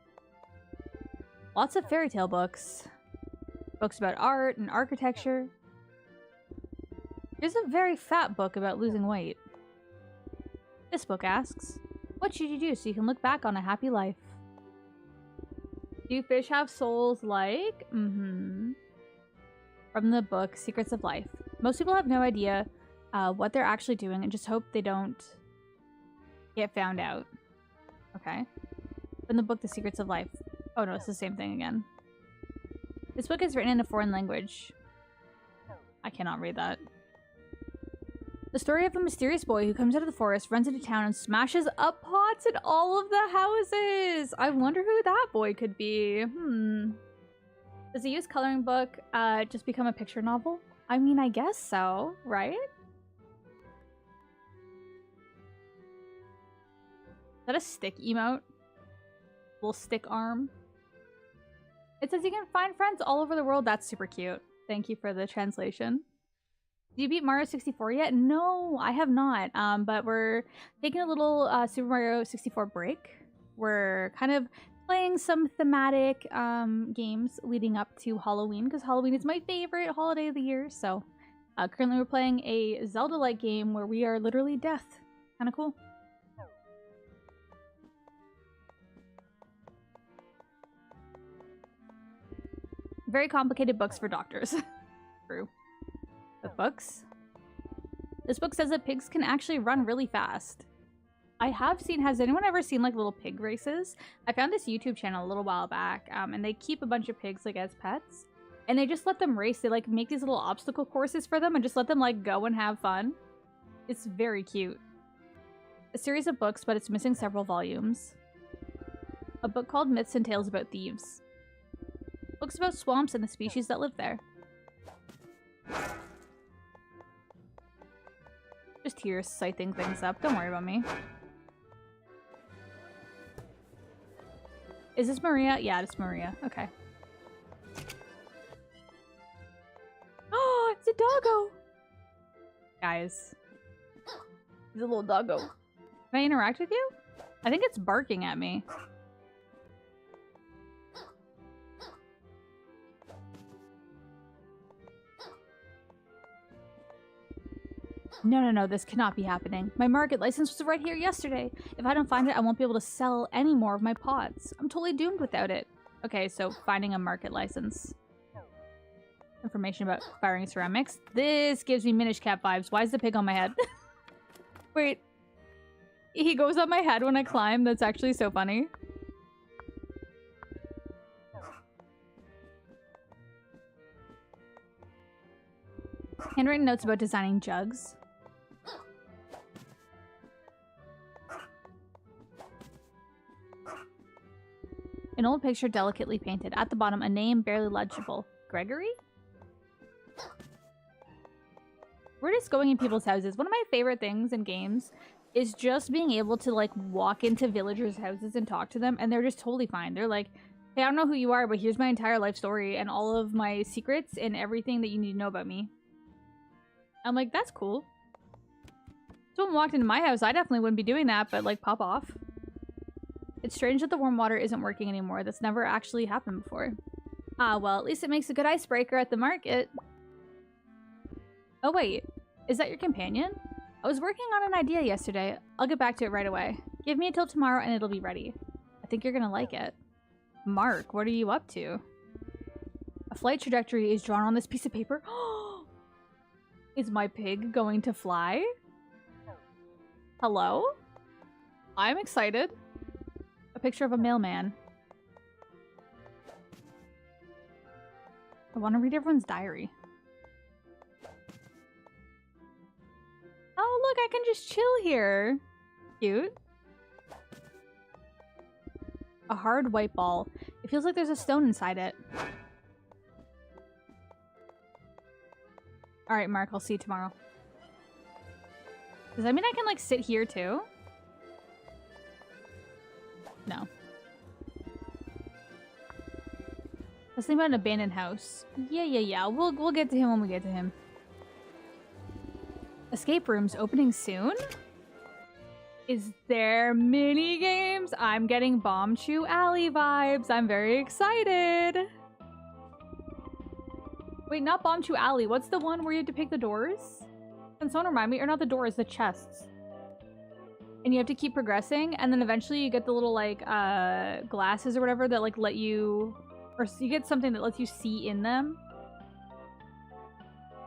Lots of fairy tale books. Books about art and architecture. There's a very fat book about losing weight. This book asks, what should you do so you can look back on a happy life? Do fish have souls like? From the book Secrets of Life. Most people have no idea what they're actually doing and just hope they don't get found out. Okay. From the book The Secrets of Life. Oh no, it's the same thing again. This book is written in a foreign language. I cannot read that. The story of a mysterious boy who comes out of the forest, runs into town, and smashes up pots in all of the houses. I wonder who that boy could be. Does the used coloring book just become a picture novel? I mean, I guess so, right? Is that a stick emote? Little stick arm. It says you can find friends all over the world. That's super cute. Thank you for the translation. Did you beat Mario 64 yet? No, I have not. But we're taking a little Super Mario 64 break. We're kind of playing some thematic games leading up to Halloween, because Halloween is my favorite holiday of the year. So currently we're playing a Zelda-like game where we are literally death. Kind of cool. Very complicated books for doctors. True. The books? This book says that pigs can actually run really fast. I have seen, has anyone ever seen like little pig races? I found this YouTube channel a little while back, and they keep a bunch of pigs like as pets. And they just let them race. They like make these little obstacle courses for them and just let them like go and have fun. It's very cute. A series of books, but it's missing several volumes. A book called Myths and Tales About Thieves. Books about swamps and the species that live there. Just here, scything things up. Don't worry about me. Is this Maria? Yeah, it's Maria. Okay. Oh, it's a doggo! Guys. He's a little doggo. Can I interact with you? I think it's barking at me. No, this cannot be happening. My market license was right here yesterday. If I don't find it, I won't be able to sell any more of my pots. I'm totally doomed without it. Okay, so finding a market license. Information about firing ceramics. This gives me Minish Cap vibes. Why is the pig on my head? Wait. He goes on my head when I climb. That's actually so funny. Handwritten notes about designing jugs. An old picture delicately painted. At the bottom, a name barely legible. Gregory? We're just going in people's houses. One of my favorite things in games is just being able to, like, walk into villagers' houses and talk to them, and they're just totally fine. They're like, hey, I don't know who you are, but here's my entire life story and all of my secrets and everything that you need to know about me. I'm like, that's cool. If someone walked into my house, I definitely wouldn't be doing that, but, like, pop off. It's strange that the warm water isn't working anymore. That's never actually happened before. Ah, well, at least it makes a good icebreaker at the market. Oh, wait. Is that your companion? I was working on an idea yesterday. I'll get back to it right away. Give me until tomorrow and it'll be ready. I think you're gonna like it. Mark, what are you up to? A flight trajectory is drawn on this piece of paper. Is my pig going to fly? Hello? I'm excited. A picture of a mailman. I want to read everyone's diary. Oh, look, I can just chill here. Cute. A hard white ball. It feels like there's a stone inside it. Alright, Mark, I'll see you tomorrow. Does that mean I can, like, sit here, too? No. Let's think about an abandoned house. Yeah. We'll get to him when we get to him. Escape rooms opening soon? Is there mini games? I'm getting Bombchu Alley vibes. I'm very excited. Wait, not Bombchu Alley. What's the one where you have to pick the doors? Can someone remind me? Or not the doors, the chests. And you have to keep progressing, and then eventually you get the little, like, glasses or whatever that, like, let you... Or you get something that lets you see in them.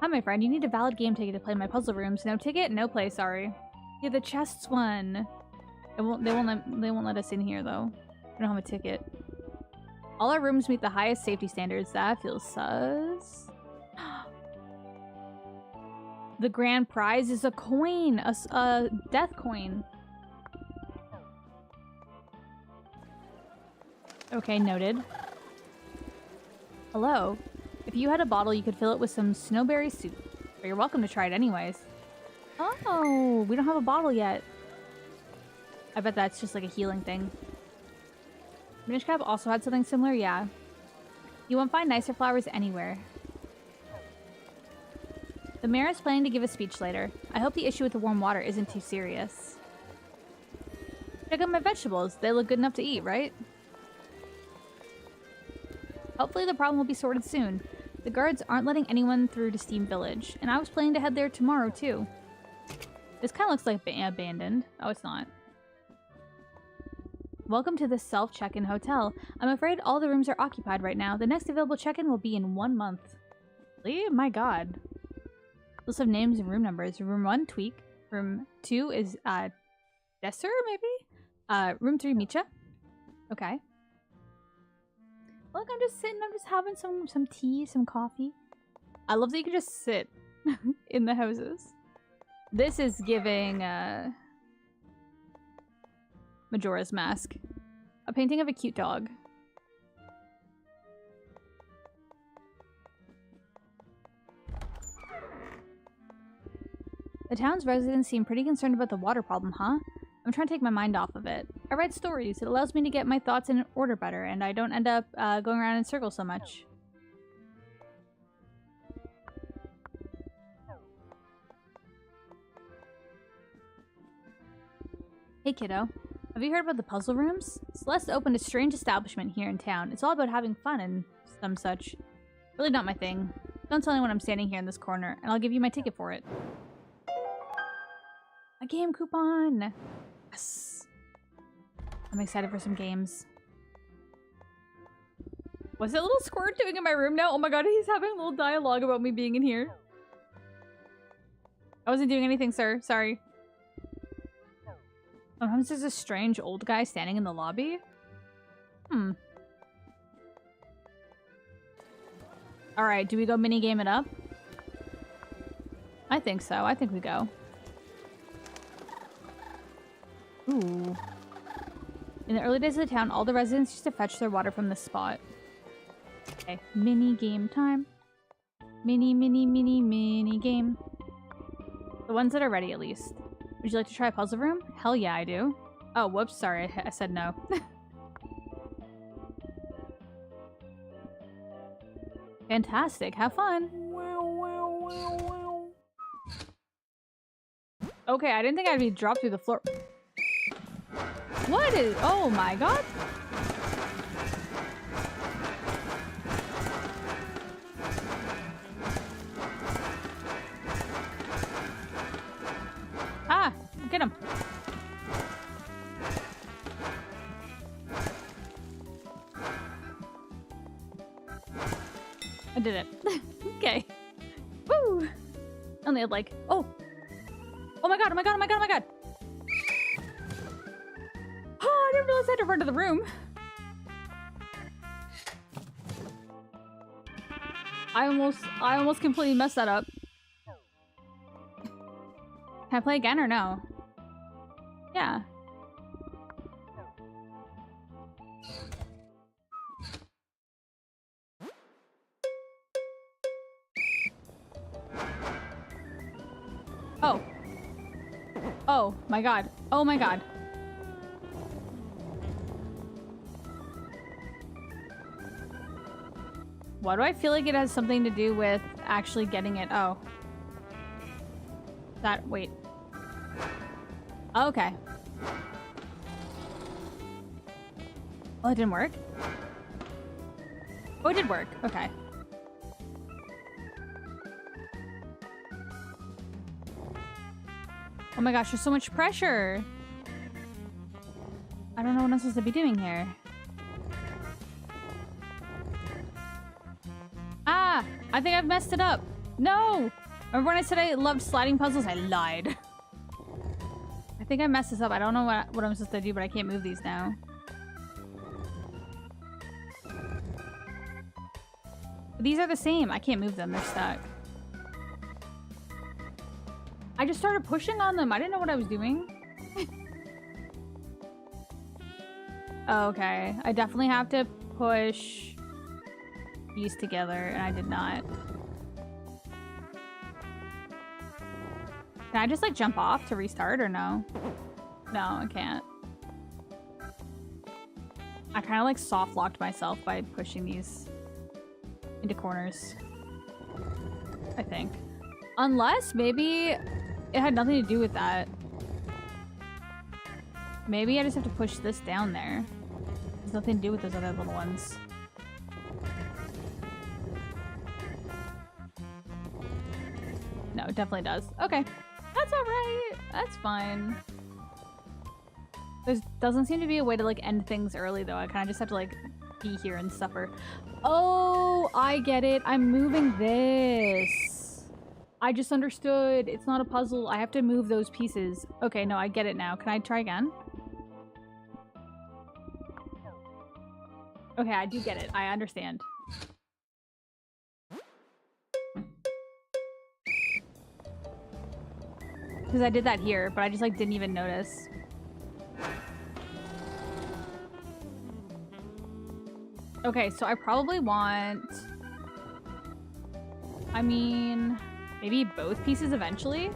Hi, my friend. You need a valid game ticket to play in my puzzle rooms. No ticket? No play, sorry. Yeah, the chests one. They won't let us in here, though. We don't have a ticket. All our rooms meet the highest safety standards. That feels sus. The grand prize is a coin. A death coin. Okay, noted. Hello. If you had a bottle, you could fill it with some snowberry soup. But you're welcome to try it anyways. Oh, we don't have a bottle yet. I bet that's just like a healing thing. Minish Cap also had something similar, yeah. You won't find nicer flowers anywhere. The mayor is planning to give a speech later. I hope the issue with the warm water isn't too serious. Check out my vegetables. They look good enough to eat, right? Hopefully the problem will be sorted soon. The guards aren't letting anyone through to Steam Village, and I was planning to head there tomorrow too. This kind of looks like abandoned. Oh, it's not. Welcome to the self-check-in hotel. I'm afraid all the rooms are occupied right now. The next available check-in will be in 1 month. Really? My god. List of names and room numbers. Room 1, Tweak. Room 2 is, Desser, maybe? Room 3, Micha. Okay. Look, I'm just sitting, I'm just having some tea, some coffee. I love that you can just sit in the houses. This is giving, Majora's Mask. A painting of a cute dog. The town's residents seem pretty concerned about the water problem, huh? I'm trying to take my mind off of it. I write stories. It allows me to get my thoughts in order better, and I don't end up going around in circles so much. Hey kiddo, have you heard about the puzzle rooms? Celeste opened a strange establishment here in town. It's all about having fun and some such. Really not my thing. Don't tell anyone I'm standing here in this corner, and I'll give you my ticket for it. A game coupon! Yes! I'm excited for some games. What's that little squirt doing in my room now? Oh my god, he's having a little dialogue about me being in here. I wasn't doing anything, sir. Sorry. Sometimes there's a strange old guy standing in the lobby. Alright, do we go minigame it up? I think so. I think we go. Ooh. In the early days of the town, all the residents used to fetch their water from this spot. Okay, mini game time. Mini game. The ones that are ready, at least. Would you like to try a puzzle room? Hell yeah, I do. Oh, whoops, sorry, I said no. Fantastic, have fun. Okay, I didn't think I'd be dropped through the floor. What is... Oh my god. Ah, get him. I did it. Okay. Woo! Only had like... Oh! Oh my god, oh my god, oh my god, oh my god! Oh, I didn't realize I had to run to the room. I almost completely messed that up. Can I play again or no? Yeah. Oh. Oh my god. Oh my god. Why do I feel like it has something to do with actually getting it? Oh. That, wait. Okay. Oh, it didn't work? Oh, it did work. Okay. Oh my gosh, there's so much pressure. I don't know what I'm supposed to be doing here. Ah! I think I've messed it up. No! Remember when I said I loved sliding puzzles? I lied. I think I messed this up. I don't know what I'm supposed to do, but I can't move these now. These are the same. I can't move them. They're stuck. I just started pushing on them. I didn't know what I was doing. Okay. I definitely have to push these together, and I did not. Can I just, like, jump off to restart, or no? No, I can't. I kind of, like, soft-locked myself by pushing these into corners. I think. Unless, maybe it had nothing to do with that. Maybe I just have to push this down there. There's nothing to do with those other little ones. No, it definitely does. Okay. That's alright. That's fine. There doesn't seem to be a way to, like, end things early, though. I kind of just have to, like, be here and suffer. Oh, I get it. I'm moving this. I just understood. It's not a puzzle. I have to move those pieces. Okay, no, I get it now. Can I try again? Okay, I do get it. I understand. Because I did that here, but I just, like, didn't even notice. Okay, so I probably want... I mean... maybe both pieces eventually?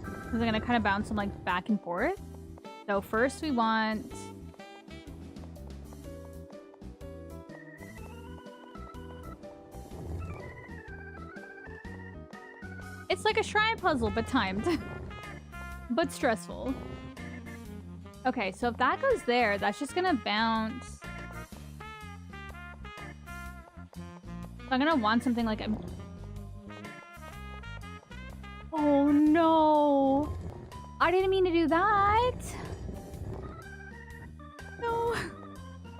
Because I'm gonna kind of bounce them, like, back and forth. So first we want... It's like a shrine puzzle, but timed. But stressful. Okay, so if that goes there, that's just gonna bounce. So I'm gonna want something like a... Oh no! I didn't mean to do that! No!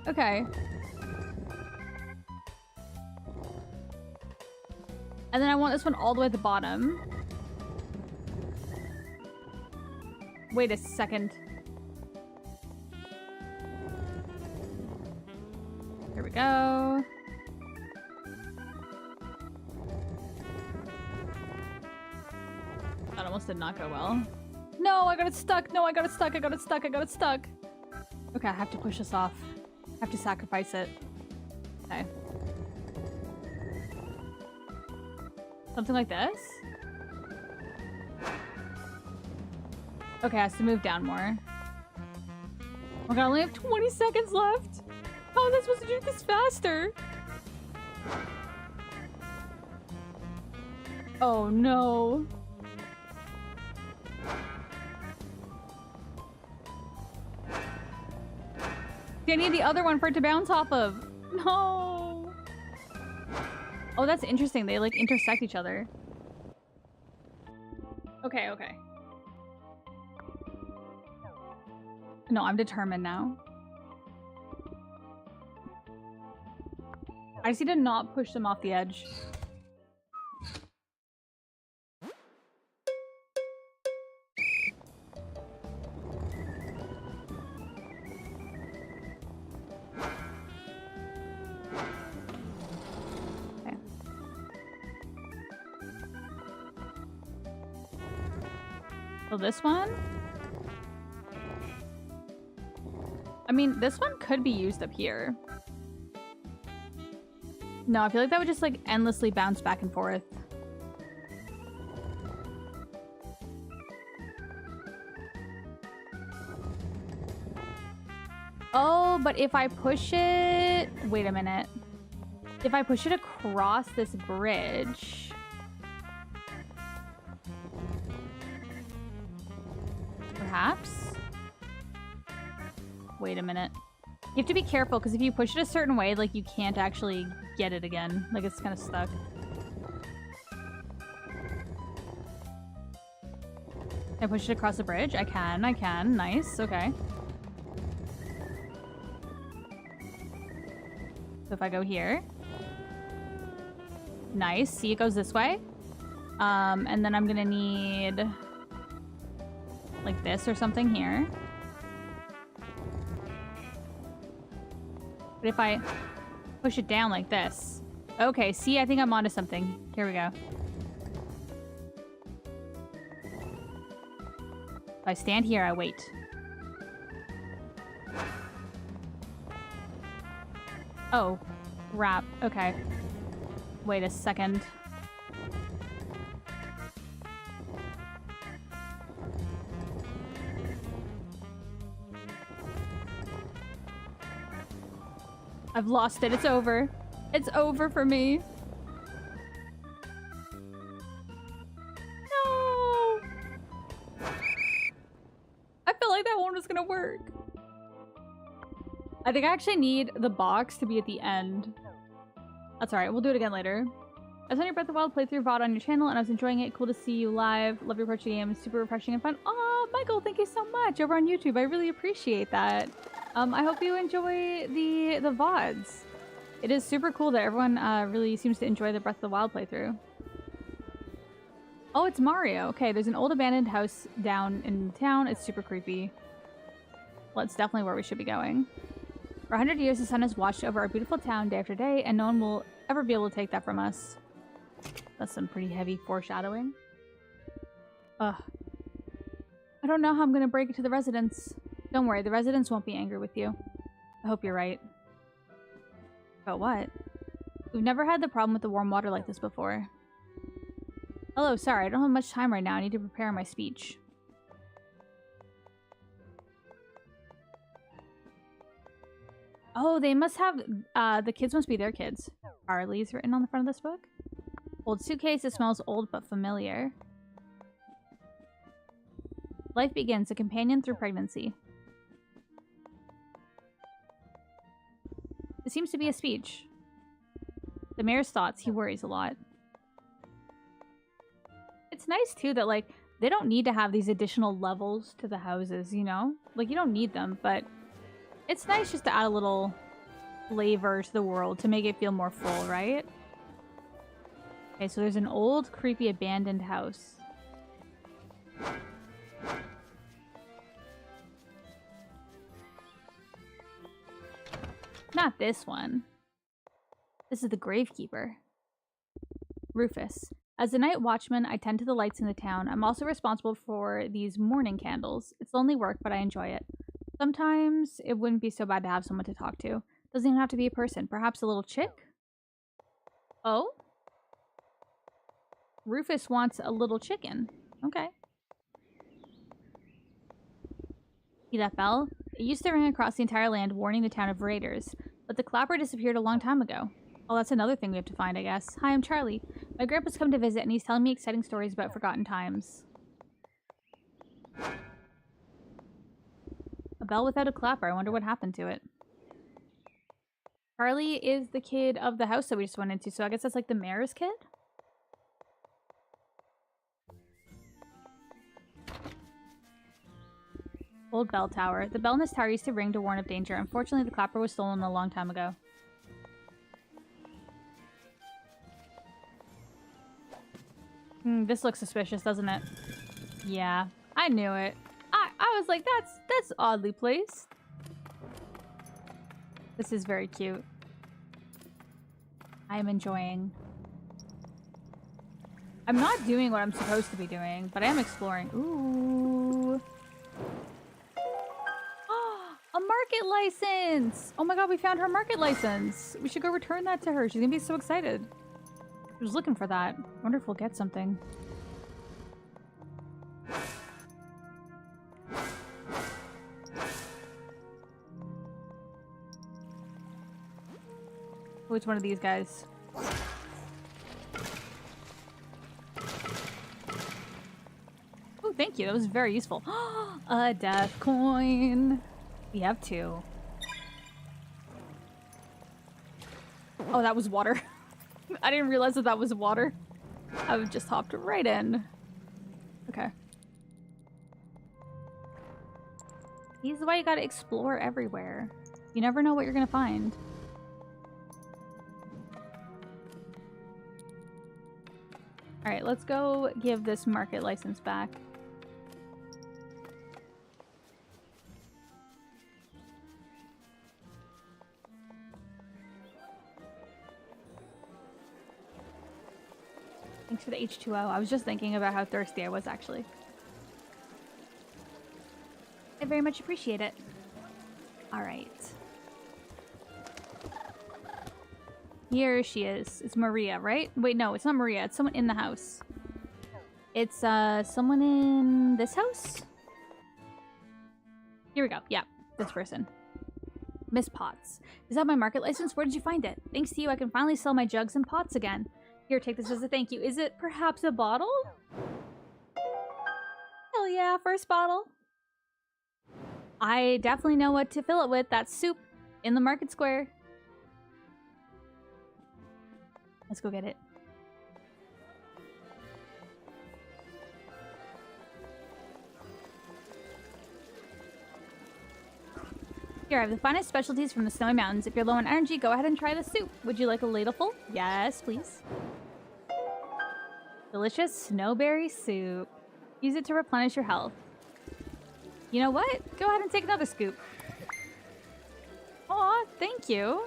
Okay. And then I want this one all the way at the bottom. Wait a second. Here we go. That almost did not go well. No, I got it stuck. No, I got it stuck. I got it stuck. I got it stuck. Okay, I have to push this off. I have to sacrifice it. Okay. Something like this? Okay, it has to move down more. Oh my god, I only have 20 seconds left. How was I supposed to do this faster? Oh no. I need the other one for it to bounce off of. No. Oh, that's interesting. They like intersect each other. Okay, okay. No, I'm determined now. I just need to not push them off the edge. Okay. So this one? I mean, this one could be used up here. No, I feel like that would just like endlessly bounce back and forth. Oh, but if I push it... Wait a minute. If I push it across this bridge... Perhaps? Wait a minute. You have to be careful, because if you push it a certain way, like, you can't actually get it again. Like, it's kind of stuck. Can I push it across the bridge? I can. Nice, okay. So if I go here. Nice. See, it goes this way. And then I'm gonna need... like this or something here. But if I push it down like this... Okay, see, I think I'm onto something. Here we go. If I stand here, I wait. Oh, crap. Okay. Wait a second. I've lost it. It's over. It's over for me. No! I felt like that one was gonna work. I think I actually need the box to be at the end. That's alright. We'll do it again later. I was on your Breath of the Wild playthrough VOD on your channel, and I was enjoying it. Cool to see you live. Love your approach to the game. Super refreshing and fun. Oh, Michael, thank you so much over on YouTube. I really appreciate that. I hope you enjoy the VODs. It is super cool that everyone really seems to enjoy the Breath of the Wild playthrough. Oh, it's Mario. Okay, there's an old abandoned house down in town. It's super creepy. Well, it's definitely where we should be going. For 100 years, the sun has watched over our beautiful town day after day, and no one will ever be able to take that from us. That's some pretty heavy foreshadowing. Ugh. I don't know how I'm gonna break it to the residents. Don't worry, the residents won't be angry with you. I hope you're right. About what? We've never had the problem with the warm water like this before. Hello, sorry, I don't have much time right now. I need to prepare my speech. Oh, they must have... the kids must be their kids. Harley's written on the front of this book. Old suitcase, it smells old but familiar. Life begins, a companion through pregnancy. It seems to be a speech. The mayor's thoughts, he worries a lot. It's nice, too, that, like, they don't need to have these additional levels to the houses, you know? Like, you don't need them, but it's nice just to add a little flavor to the world to make it feel more full, right? Okay, so there's an old, creepy, abandoned house. Not this one. This is the Gravekeeper. Rufus. As a night watchman, I tend to the lights in the town. I'm also responsible for these morning candles. It's lonely work, but I enjoy it. Sometimes it wouldn't be so bad to have someone to talk to. Doesn't even have to be a person. Perhaps a little chick? Oh? Rufus wants a little chicken. Okay. See that bell? It used to ring across the entire land, warning the town of raiders. But the clapper disappeared a long time ago. Oh, that's another thing we have to find, I guess. Hi, I'm Charlie. My grandpa's come to visit, and he's telling me exciting stories about forgotten times. A bell without a clapper. I wonder what happened to it. Charlie is the kid of the house that we just went into, so I guess that's like the mayor's kid? Old bell tower. The bell in this tower used to ring to warn of danger. Unfortunately, the clapper was stolen a long time ago. This looks suspicious, doesn't it? Yeah, I knew it. I was like, that's oddly placed. This is very cute. I am enjoying. I'm not doing what I'm supposed to be doing, but I am exploring. Ooh. A market license! Oh my god, we found her market license. We should go return that to her. She's gonna be so excited. I was looking for that. Wonder if we'll get something. Oh, it's one of these guys. Oh, thank you. That was very useful. A death coin. We have 2. Oh, that was water. I didn't realize that that was water. I just hopped right in. Okay. This is why you gotta explore everywhere. You never know what you're gonna find. Alright, let's go give this market license back. Thanks for the H2O. I was just thinking about how thirsty I was, actually. I very much appreciate it. Alright. Here she is. It's Maria, right? Wait, no, it's not Maria. It's someone in the house. It's, someone in this house? Here we go. Yeah, this person. Miss Potts. Is that my market license? Where did you find it? Thanks to you, I can finally sell my jugs and pots again. Here, take this as a thank you. Is it perhaps a bottle? Hell yeah, first bottle. I definitely know what to fill it with. That's soup in the market square. Let's go get it. Here, I have the finest specialties from the Snowy Mountains. If you're low on energy, go ahead and try the soup. Would you like a ladleful? Yes, please. Delicious snowberry soup. Use it to replenish your health. You know what? Go ahead and take another scoop. Aw, thank you.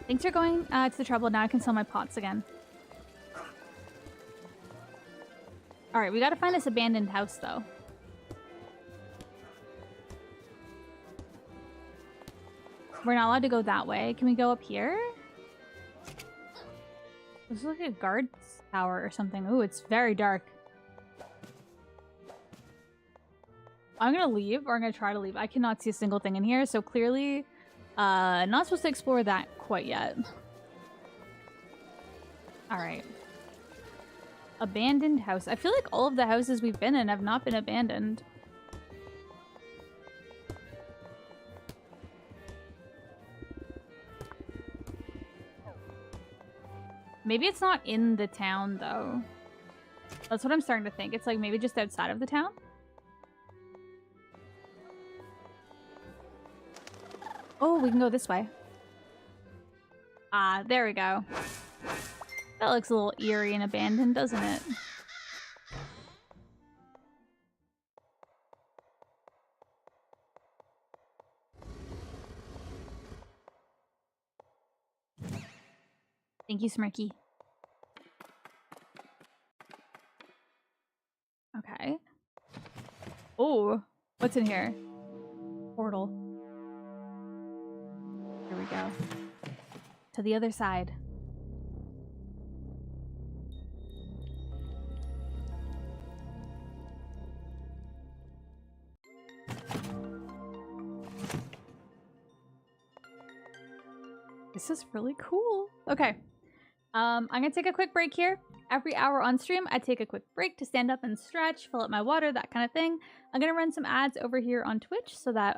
Thanks for going to the trouble. Now I can sell my pots again. Alright, we gotta find this abandoned house, though. We're not allowed to go that way. Can we go up here? This is like a guard tower or something. Ooh, it's very dark. I'm gonna leave, or I'm gonna try to leave. I cannot see a single thing in here, so clearly not supposed to explore that quite yet. Alright. Abandoned house. I feel like all of the houses we've been in have not been abandoned. Maybe it's not in the town, though. That's what I'm starting to think. It's like maybe just outside of the town? Oh, we can go this way. Ah, there we go. That looks a little eerie and abandoned, doesn't it? Thank Thank you, Smirky. Okay. Oh, what's in here? Portal. Here we go. To the other side. This is really cool. Okay. I'm gonna take a quick break here. Every hour on stream, I take a quick break to stand up and stretch, fill up my water, that kind of thing. I'm gonna run some ads over here on Twitch so that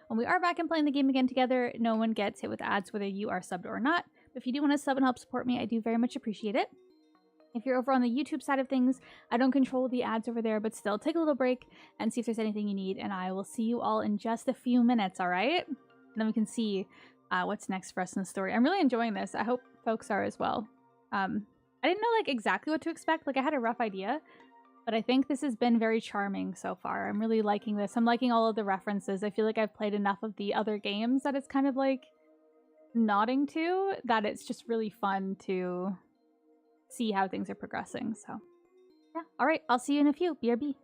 when we are back and playing the game again together, no one gets hit with ads whether you are subbed or not. But if you do want to sub and help support me, I do very much appreciate it. If you're over on the YouTube side of things, I don't control the ads over there, but still take a little break and see if there's anything you need, and I will see you all in just a few minutes, all right? And then we can see what's next for us in the story. I'm really enjoying this. I hope folks are as well. I didn't know like exactly what to expect. Like I had a rough idea, but I think this has been very charming so far. I'm really liking this. I'm liking all of the references. I feel like I've played enough of the other games that it's kind of like nodding to that it's just really fun to see how things are progressing. So yeah. All right. I'll see you in a few. BRB.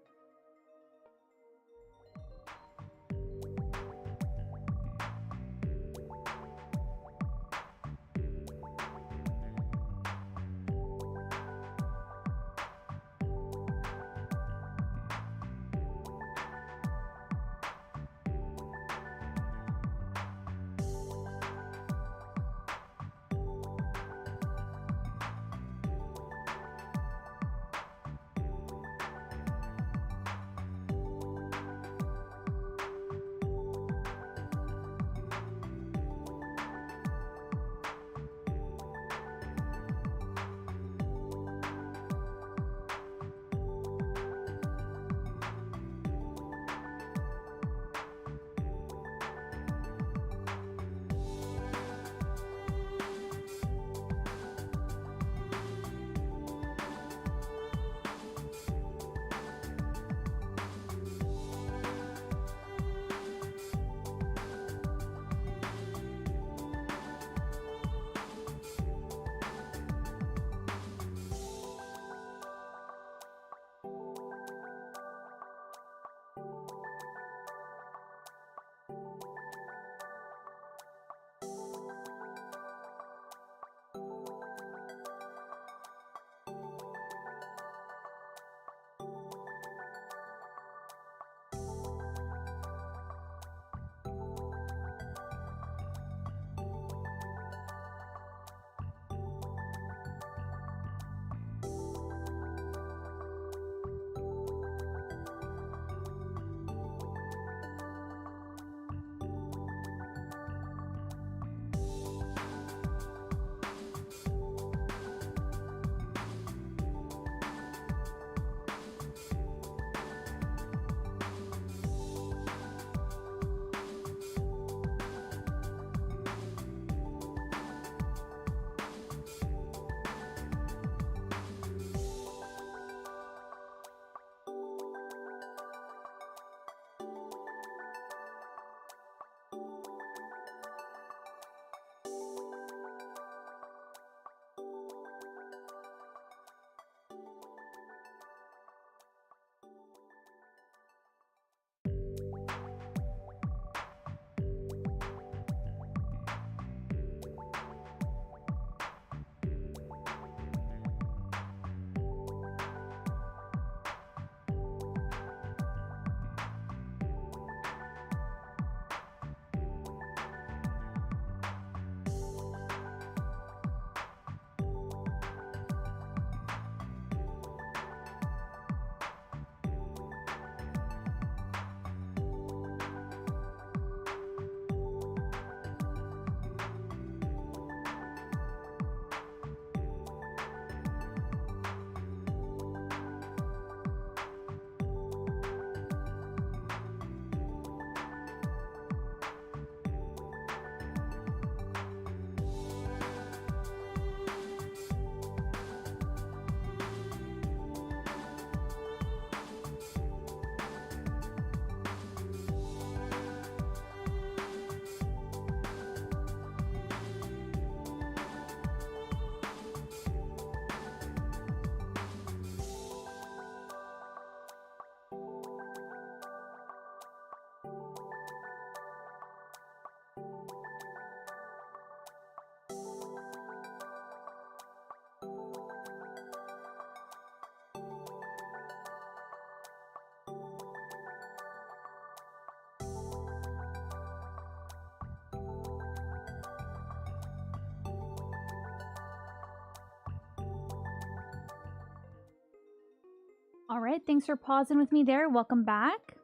Alright, thanks for pausing with me there. Welcome back.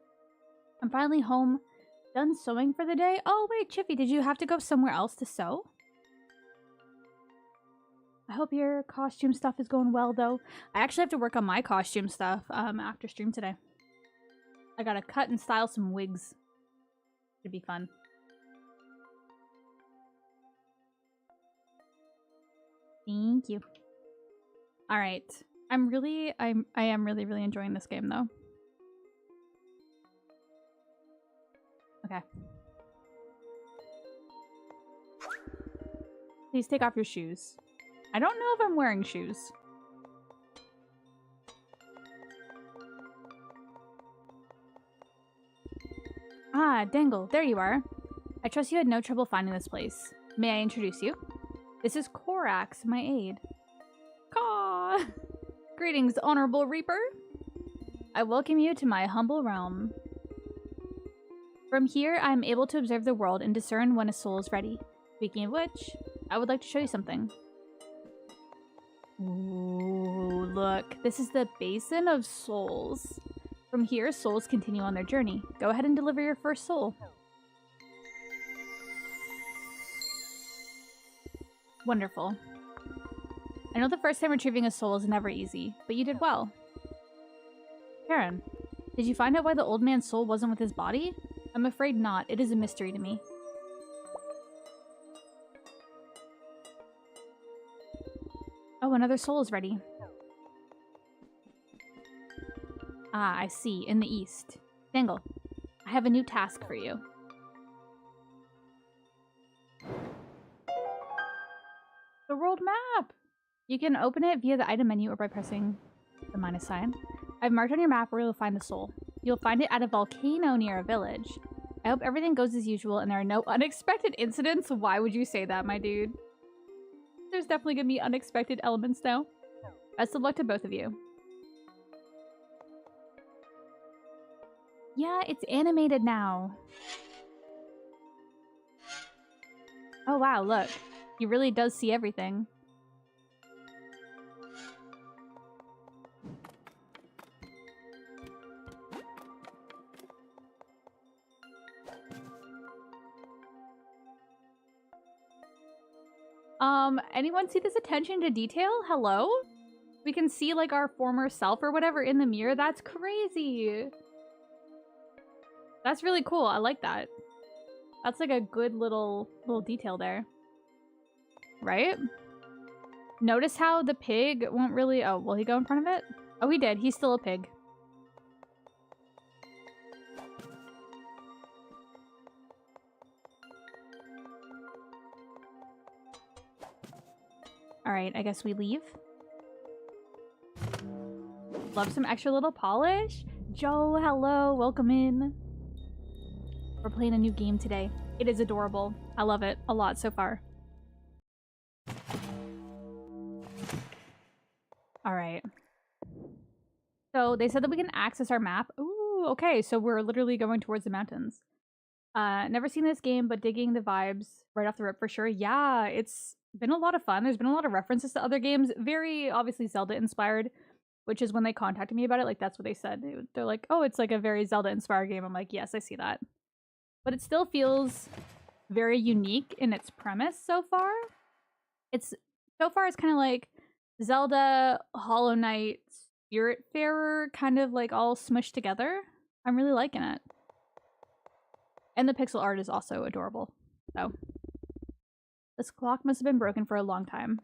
I'm finally home, done sewing for the day. Oh wait, Chiffy, did you have to go somewhere else to sew? I hope your costume stuff is going well, though. I actually have to work on my costume stuff after stream today. I gotta cut and style some wigs. Should be fun. Thank you. All right. I am really enjoying this game, though. Okay. Please take off your shoes. I don't know if I'm wearing shoes. Ah, Dangle, there you are. I trust you had no trouble finding this place. May I introduce you? This is Korax, my aide. Caw! Greetings, Honorable Reaper. I welcome you to my humble realm. From here, I am able to observe the world and discern when a soul is ready. Speaking of which, I would like to show you something. Ooh, look. This is the Basin of Souls. From here, souls continue on their journey. Go ahead and deliver your first soul. Wonderful. I know the first time retrieving a soul is never easy, but you did well. Karen, did you find out why the old man's soul wasn't with his body? I'm afraid not. It is a mystery to me. Oh, another soul is ready. Ah, I see. In the east. Dangle, I have a new task for you. The world map! You can open it via the item menu or by pressing the minus sign. I've marked on your map where you'll find the soul. You'll find it at a volcano near a village. I hope everything goes as usual and there are no unexpected incidents. Why would you say that, my dude? There's definitely gonna be unexpected elements now. Best of luck to both of you. Yeah, it's animated now. Oh wow, look. He really does see everything. Anyone see this attention to detail? Hello? We can see, like, our former self or whatever in the mirror. That's crazy. That's really cool. I like that. That's, like, a good little detail there. Right? Notice how the pig won't really... Oh, will he go in front of it? Oh, he did. He's still a pig. Alright, I guess we leave. Love some extra little polish. Joe, hello. Welcome in. We're playing a new game today. It is adorable. I love it a lot so far. Alright. So they said that we can access our map. Ooh, okay. So we're literally going towards the mountains. Never seen this game, but digging the vibes right off the rip for sure. Yeah, it's been a lot of fun. There's been a lot of references to other games. Very obviously Zelda inspired, which is when they contacted me about it. Like, that's what they said. They're like, oh, it's like a very Zelda inspired game. I'm like, yes, I see that. But it still feels very unique in its premise so far. It's kind of like Zelda, Hollow Knight, Spiritfarer, kind of like all smushed together. I'm really liking it. And the pixel art is also adorable. So this clock must have been broken for a long time.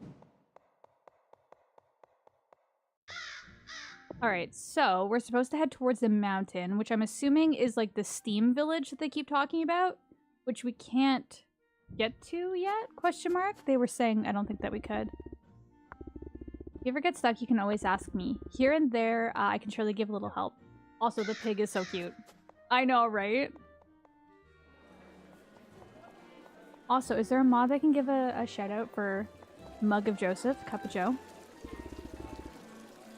Alright, so we're supposed to head towards the mountain, which I'm assuming is like the Steam Village that they keep talking about, which we can't get to yet, question mark? They were saying I don't think that we could. If you ever get stuck, you can always ask me. Here and there, I can surely give a little help. Also, the pig is so cute. I know, right? Also, is there a mod that can give a shout out for Mug of Joseph, Cup of Joe?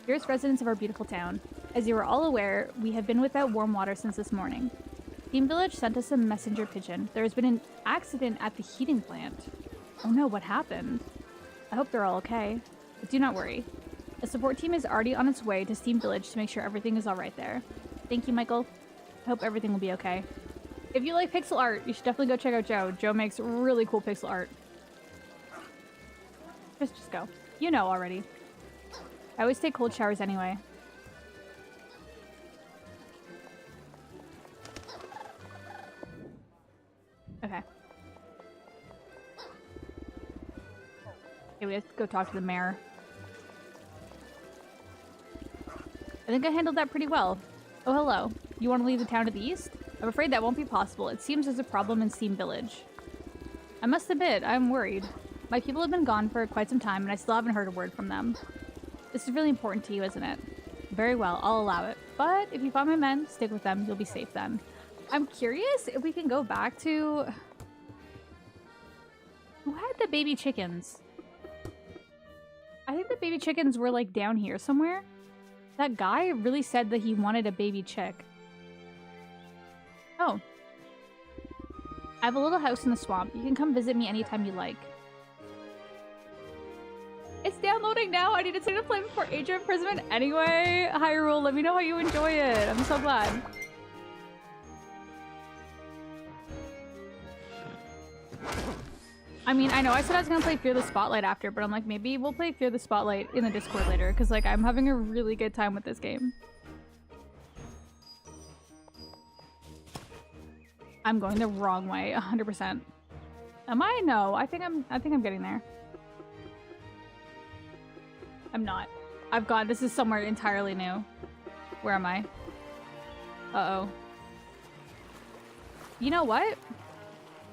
Dearest residents of our beautiful town, as you are all aware, we have been without warm water since this morning. Steam Village sent us a messenger pigeon. There has been an accident at the heating plant. Oh no, what happened? I hope they're all okay. But do not worry. A support team is already on its way to Steam Village to make sure everything is alright there. Thank you, Michael. I hope everything will be okay. If you like pixel art, you should definitely go check out Joe. Joe makes really cool pixel art. Just go. You know already. I always take cold showers anyway. Okay. Okay, we have to go talk to the mayor. I think I handled that pretty well. Oh, hello. You want to leave the town to the east? I'm afraid that won't be possible. It seems there's a problem in Steam Village. I must admit, I'm worried. My people have been gone for quite some time, and I still haven't heard a word from them. This is really important to you, isn't it? Very well, I'll allow it. But if you find my men, stick with them. You'll be safe then. I'm curious if we can go back to... Who had the baby chickens? I think the baby chickens were, like, down here somewhere. That guy really said that he wanted a baby chick. Oh. I have a little house in the swamp. You can come visit me anytime you like. It's downloading now. I need to play before Age of Imprisonment anyway. Hyrule, let me know how you enjoy it. I'm so glad. I mean, I know I said I was gonna play Fear the Spotlight after, but I'm like, maybe we'll play Fear the Spotlight in the Discord later, because, like, I'm having a really good time with this game. I'm going the wrong way, 100%. Am I? No, I think I'm getting there. I'm not. I've gone. This is somewhere entirely new. Where am I? Uh-oh. You know what?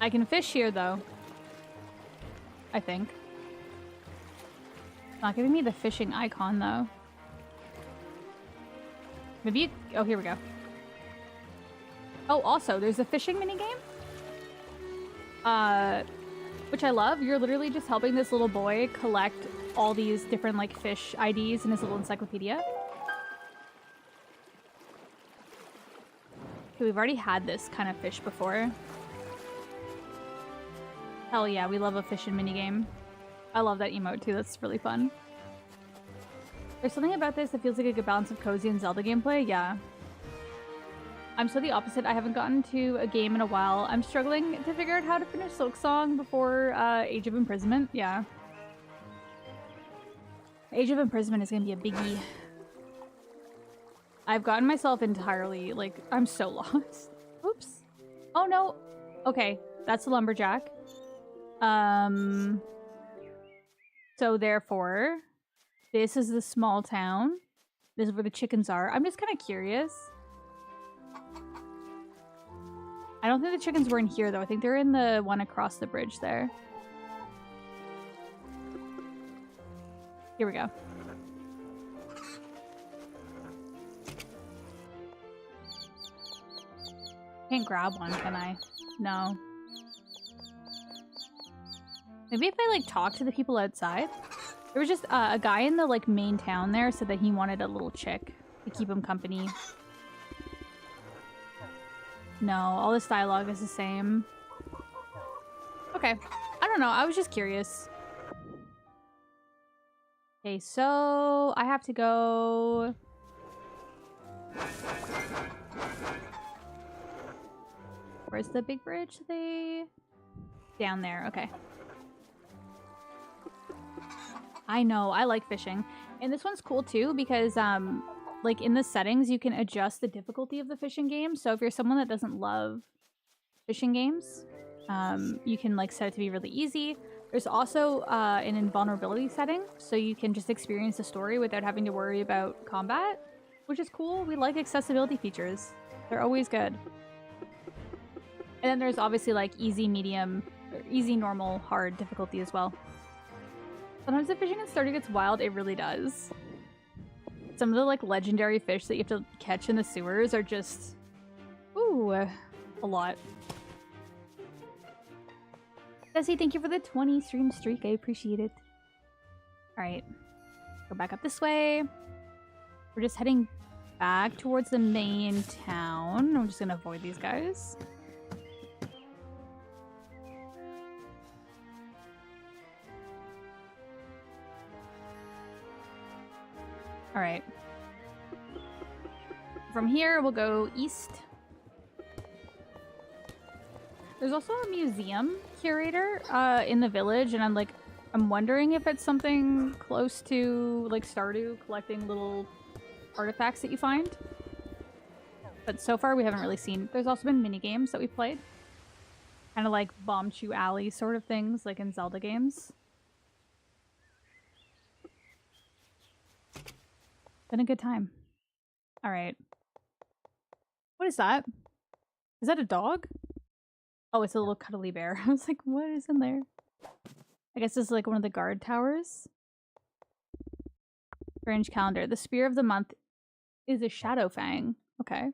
I can fish here, though. I think. It's not giving me the fishing icon, though. Maybe you... Oh, here we go. Oh, also, there's a fishing minigame. Which I love. You're literally just helping this little boy collect all these different, like, fish IDs in his little encyclopedia. Okay, we've already had this kind of fish before. Hell yeah, we love a fishing minigame. I love that emote too, that's really fun. There's something about this that feels like a good balance of cozy and Zelda gameplay, yeah. I'm so the opposite. I haven't gotten to a game in a while. I'm struggling to figure out how to finish Silksong before Age of Imprisonment, yeah. Age of Imprisonment is gonna be a biggie. I've gotten myself entirely, like, I'm so lost. Oops. Oh no. Okay, that's the lumberjack. So therefore, this is the small town. This is where the chickens are. I'm just kind of curious. I don't think the chickens were in here, though. I think they're in the one across the bridge there. Here we go. Can't grab one, can I? No. Maybe if I, like, talk to the people outside? There was just a guy in the, like, main town there said that he wanted a little chick to keep him company. No, all this dialogue is the same. Okay. I don't know. I was just curious. Okay, so I have to go... Where's the big bridge? Down there. Okay. I know, I like fishing. And this one's cool too because, like, in the settings, you can adjust the difficulty of the fishing game. So if you're someone that doesn't love fishing games, you can, like, set it to be really easy. There's also an invulnerability setting, so you can just experience the story without having to worry about combat, which is cool. We like accessibility features. They're always good. And then there's obviously, like, easy, medium, or easy, normal, hard difficulty as well. Sometimes the fishing in Stardew gets wild, it really does. Some of the, like, legendary fish that you have to catch in the sewers are just... Ooh, a lot. Jesse, thank you for the 20 stream streak, I appreciate it. Alright. Go back up this way. We're just heading back towards the main town. I'm just gonna avoid these guys. Alright. From here, we'll go east. There's also a museum curator in the village, and I'm wondering if it's something close to like Stardew, collecting little artifacts that you find. But so far we haven't really seen. There's also been mini games that we've played. Kind of like Bombchu Alley sort of things, like in Zelda games. Been a good time. Alright. What is that? Is that a dog? Oh, it's a little cuddly bear. I was like, what is in there? I guess this is like one of the guard towers. Strange calendar. The spear of the month is a shadow fang. Okay.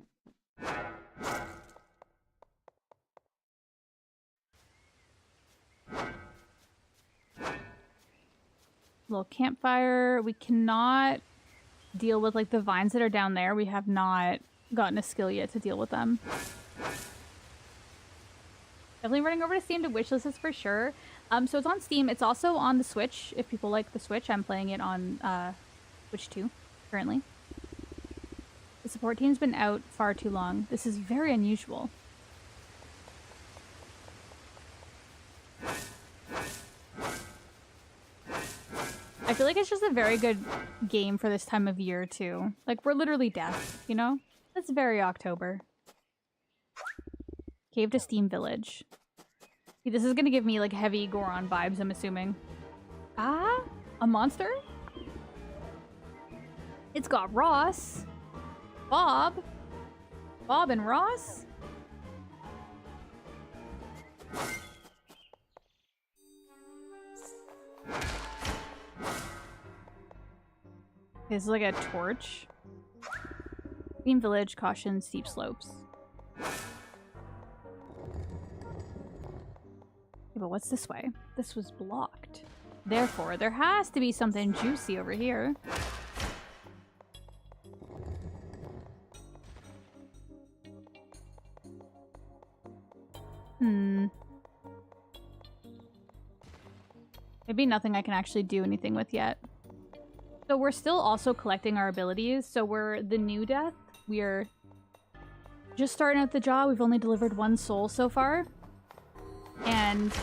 Little campfire. We cannot deal with like the vines that are down there. We have not gotten a skill yet to deal with them. Definitely running over to Steam to wishlist this for sure. So it's on Steam. It's also on the Switch. If people like the Switch, I'm playing it on Switch 2 currently. The support team's been out far too long. This is very unusual. I feel like it's just a very good game for this time of year too. Like, we're literally death, you know? That's very October. Cave to Steam Village. See, this is gonna give me like heavy Goron vibes, I'm assuming. Ah? A monster? It's got Ross. Bob. Bob and Ross? This is like a torch. Steam Village, caution, steep slopes. But what's this way? This was blocked. Therefore, there has to be something juicy over here. Maybe nothing I can actually do anything with yet. So we're still also collecting our abilities. So we're the new death. We're just starting out the job. We've only delivered 1 soul so far. And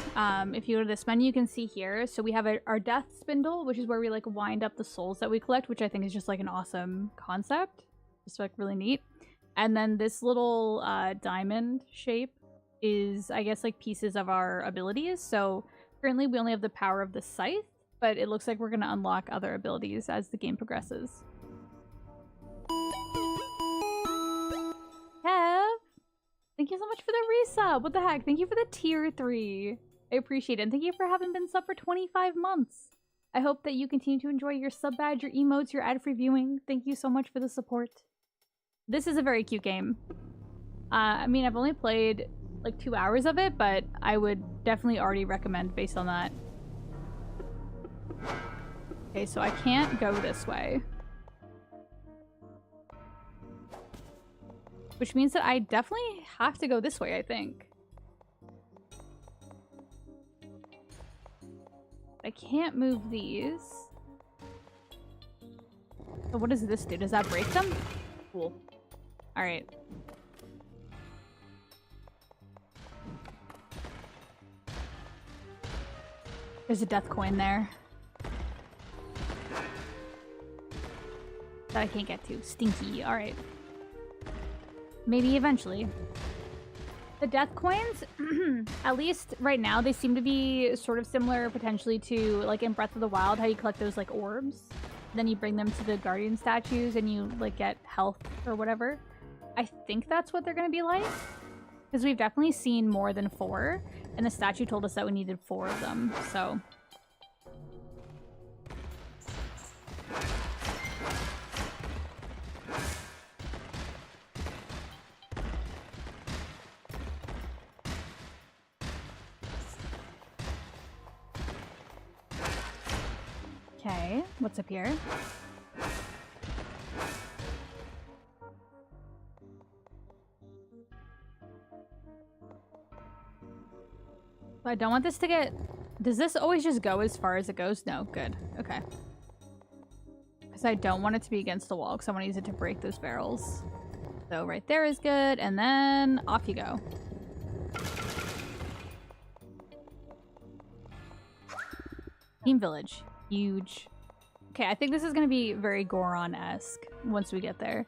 if you go to this menu, you can see here. So we have our death spindle, which is where we like wind up the souls that we collect, which I think is just like an awesome concept. Just like really neat. And then this little diamond shape is, I guess, like pieces of our abilities. So currently we only have the power of the scythe, but it looks like we're going to unlock other abilities as the game progresses. Kev! Thank you so much for the resub. What the heck? Thank you for the tier 3. I appreciate it. And thank you for having been sub for 25 months. I hope that you continue to enjoy your sub badge, your emotes, your ad-free viewing. Thank you so much for the support. This is a very cute game. I mean, I've only played like 2 hours of it, but I would definitely already recommend based on that. Okay, so I can't go this way. Which means that I definitely have to go this way, I think. I can't move these. So what does this do? Does that break them? Cool. Alright. There's a death coin there. That I can't get to. Stinky. Alright. Maybe eventually. The death coins, at least right now, they seem to be sort of similar potentially to, like, in Breath of the Wild, how you collect those, like, orbs. Then you bring them to the guardian statues and you, like, get health or whatever. I think that's what they're gonna be like. Because we've definitely seen more than 4, and the statue told us that we needed 4 of them, so... Okay, what's up here? I don't want this to get... Does this always just go as far as it goes? No, good. Okay. Because I don't want it to be against the wall, because I want to use it to break those barrels. So right there is good, and then off you go. Team Village. Huge. Okay, I think this is going to be very Goron-esque once we get there.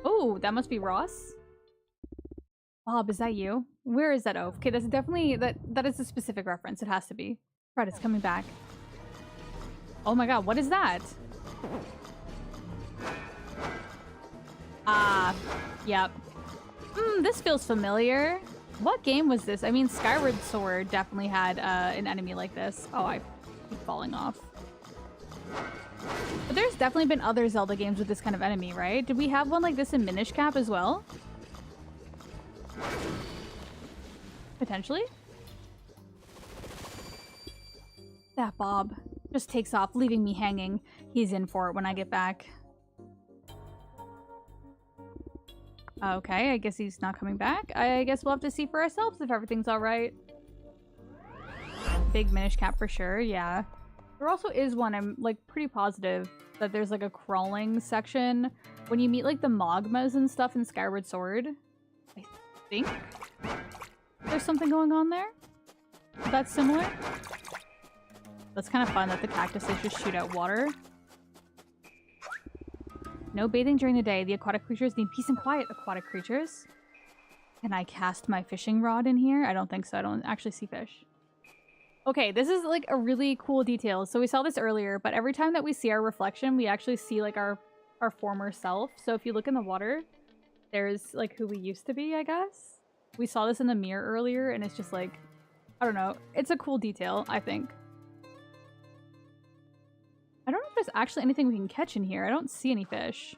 Oh, that must be Ross? Bob, is that you? Where is that oaf? Okay, that's definitely... That is a specific reference. It has to be. Right, it's coming back. Oh my god, what is that? Ah, yep. This feels familiar. What game was this? I mean, Skyward Sword definitely had an enemy like this. Oh, I keep falling off. But there's definitely been other Zelda games with this kind of enemy, right? Did we have one like this in Minish Cap as well? Potentially? That Bob just takes off, leaving me hanging. He's in for it when I get back. Okay, I guess he's not coming back. I guess we'll have to see for ourselves if everything's alright. Big Minish Cap for sure, yeah. There also is one, I'm like pretty positive that there's like a crawling section when you meet like the Mogmas and stuff in Skyward Sword. I think there's something going on there that's similar. That's kind of fun that the cactuses just shoot out water. No bathing during the day. The aquatic creatures need peace and quiet. Aquatic creatures. Can I cast my fishing rod in here? I don't think so. I don't actually see fish. Okay, this is like a really cool detail. So we saw this earlier, but every time that we see our reflection, we actually see like our former self. So if you look in the water, there's like who we used to be, I guess. We saw this in the mirror earlier, and it's just like, I don't know. It's a cool detail, I think. I don't know if there's actually anything we can catch in here. I don't see any fish.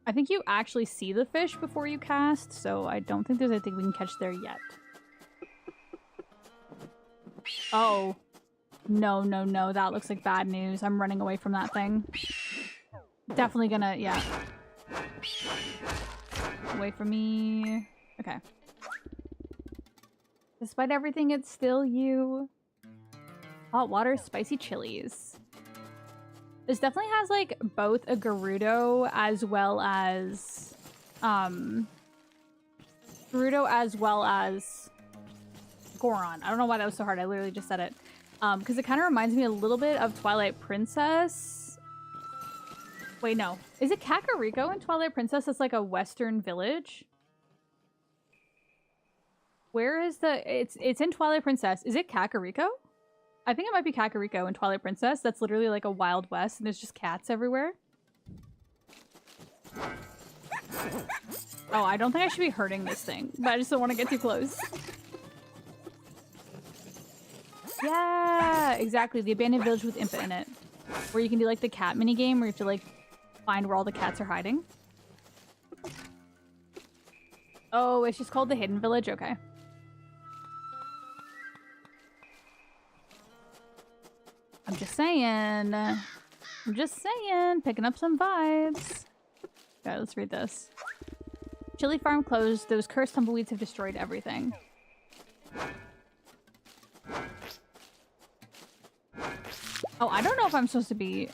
I think you actually see the fish before you cast, so I don't think there's anything we can catch there yet. Oh. No, no, no. That looks like bad news. I'm running away from that thing. Definitely gonna, yeah. Away from me. Okay. Despite everything, it's still you. Hot water, spicy chilies. This definitely has like both a Gerudo as well as Goron. I don't know why that was so hard. I literally just said it. Because it kind of reminds me a little bit of Twilight Princess. Wait, no. Is it Kakariko in Twilight Princess? It's like a western village. Where is the... It's in Twilight Princess. Is it Kakariko? I think it might be Kakariko in Twilight Princess. That's literally like a Wild West and there's just cats everywhere. Oh, I don't think I should be hurting this thing, but I just don't want to get too close. Yeah, exactly. The abandoned village with Impa in it. Where you can do like the cat minigame where you have to like find where all the cats are hiding. Oh, it's just called the Hidden Village? Okay. I'm just saying. I'm just saying. Picking up some vibes. Okay, let's read this. Chili farm closed. Those cursed tumbleweeds have destroyed everything. Oh, I don't know if I'm supposed to be...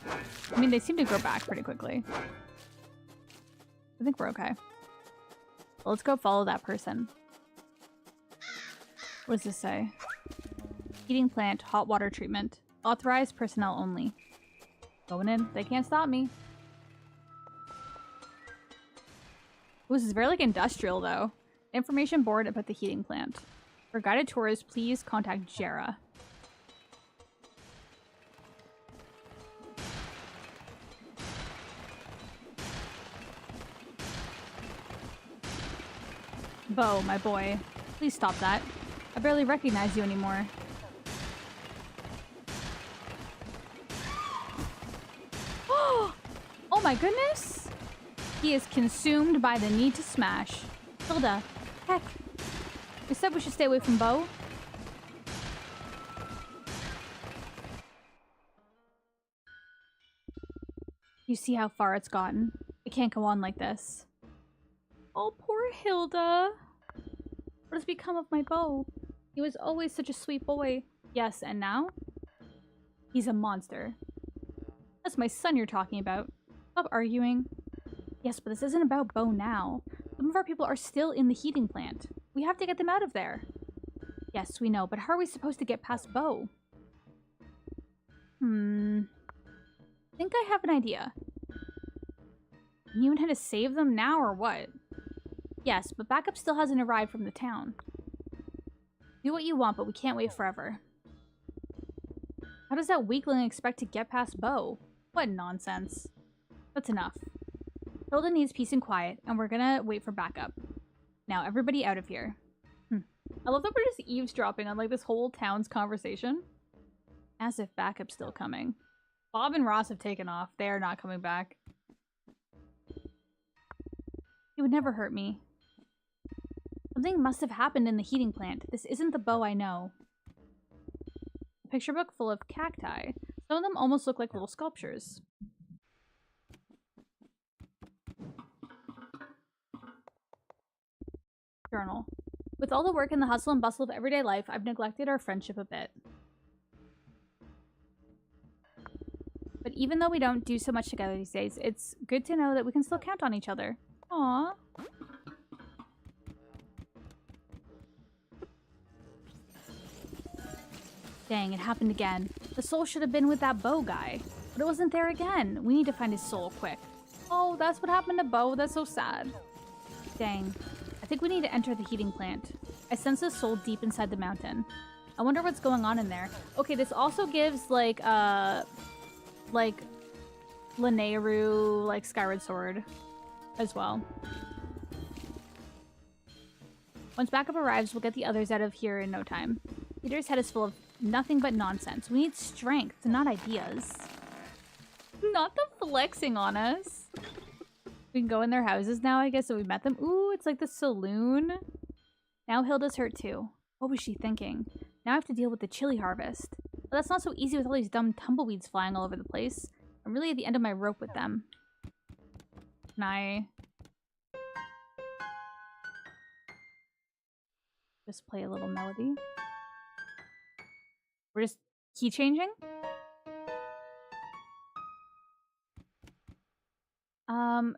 I mean, they seem to grow back pretty quickly. I think we're okay. Well, let's go follow that person. What does this say? Heating plant, hot water treatment. Authorized personnel only. Going in. They can't stop me. Ooh, this is very like industrial though. Information board about the heating plant. For guided tours, please contact Jera. Bo, my boy. Please stop that. I barely recognize you anymore. Oh my goodness! He is consumed by the need to smash. Hilda, heck. We said we should stay away from Bo. You see how far it's gotten. It can't go on like this. Oh, poor Hilda. What has become of my Bo? He was always such a sweet boy. Yes, and now? He's a monster. That's my son you're talking about. Stop arguing. Yes, but this isn't about Bo now. Some of our people are still in the heating plant. We have to get them out of there. Yes, we know, but how are we supposed to get past Bo? I think I have an idea. You intend to save them now or what? Yes, but backup still hasn't arrived from the town. Do what you want, but we can't wait forever. How does that weakling expect to get past Bo? What nonsense. That's enough. Hilda needs peace and quiet, and we're gonna wait for backup. Now, everybody out of here. I love that we're just eavesdropping on, like, this whole town's conversation. As if backup's still coming. Bob and Ross have taken off. They are not coming back. He would never hurt me. Something must have happened in the heating plant. This isn't the Bo I know. A picture book full of cacti. Some of them almost look like little sculptures. Journal. With all the work and the hustle and bustle of everyday life, I've neglected our friendship a bit. But even though we don't do so much together these days, it's good to know that we can still count on each other. Aww. Dang, it happened again. The soul should have been with that Bo guy. But it wasn't there again. We need to find his soul quick. Oh, that's what happened to Bo. That's so sad. Dang. I think we need to enter the heating plant. I sense a soul deep inside the mountain. I wonder what's going on in there. Okay, this also gives, like Lanayru, like, Skyward Sword as well. Once backup arrives, we'll get the others out of here in no time. Peter's head is full of nothing but nonsense. We need strength, not ideas. Not the flexing on us. We can go in their houses now, I guess, so we met them. Ooh, it's like the saloon. Now Hilda's hurt too. What was she thinking? Now I have to deal with the chili harvest. But that's not so easy with all these dumb tumbleweeds flying all over the place. I'm really at the end of my rope with them. Can I just play a little melody? We're just key changing?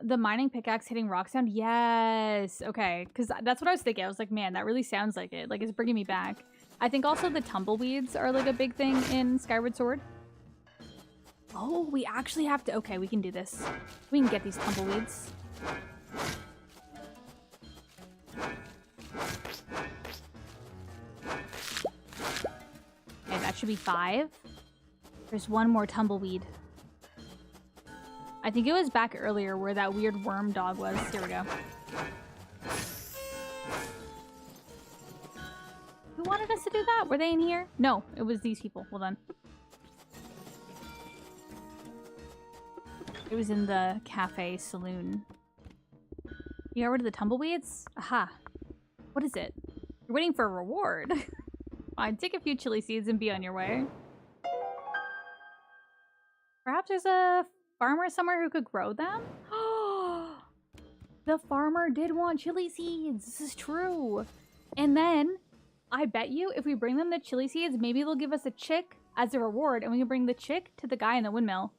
The mining pickaxe hitting rock sound? Yes! Okay, because that's what I was thinking. I was like, man, that really sounds like it. Like, it's bringing me back. I think also the tumbleweeds are, like, a big thing in Skyward Sword. Oh, we actually have to... Okay, we can do this. We can get these tumbleweeds. Okay, that should be 5. There's one more tumbleweed. I think it was back earlier where that weird worm dog was. Here we go. Who wanted us to do that? Were they in here? No, it was these people. Hold on. It was in the cafe saloon. You got rid of the tumbleweeds? Aha. What is it? You're waiting for a reward. Fine, take a few chili seeds and be on your way. Perhaps there's a farmer somewhere who could grow them? The farmer did want chili seeds. This is true. And then, I bet you, if we bring them the chili seeds, maybe they'll give us a chick as a reward, and we can bring the chick to the guy in the windmill.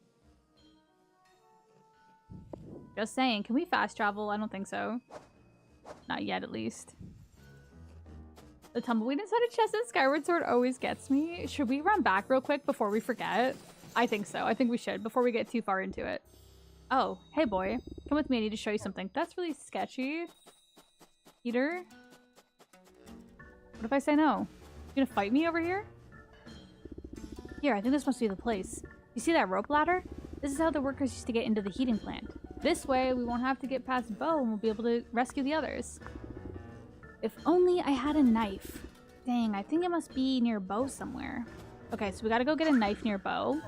Just saying. Can we fast travel? I don't think so. Not yet, at least. The tumbleweed inside a chest in Skyward Sword always gets me. Should we run back real quick before we forget? I think so. I think we should before we get too far into it. Oh, hey boy. Come with me. I need to show you something. That's really sketchy. Peter? What if I say no? You gonna fight me over here? Here, I think this must be the place. You see that rope ladder? This is how the workers used to get into the heating plant. This way, we won't have to get past Bo and we'll be able to rescue the others. If only I had a knife. Dang, I think it must be near Bo somewhere. Okay, so we gotta go get a knife near Bo.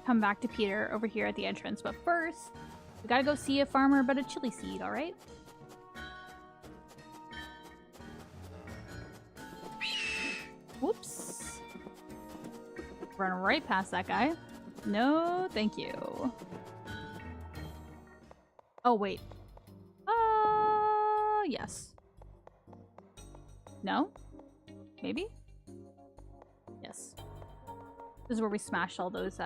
Come back to Peter over here at the entrance. But first, we gotta go see a farmer about a chili seed, alright? Whoops. Run right past that guy. No, thank you. Oh, wait. Yes. No? Maybe? Yes. This is where we smashed all those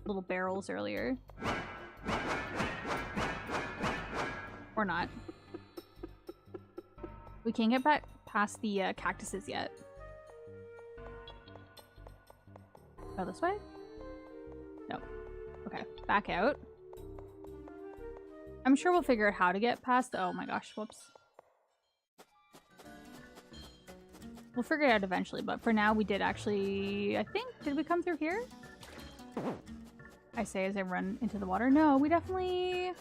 little barrels earlier. Or not. We can't get back past the cactuses yet. Go this way? No. Okay, back out. I'm sure we'll figure out how to get past. Oh my gosh, whoops. We'll figure it out eventually, but for now we did actually, I think, did we come through here? I say as I run into the water. No, we definitely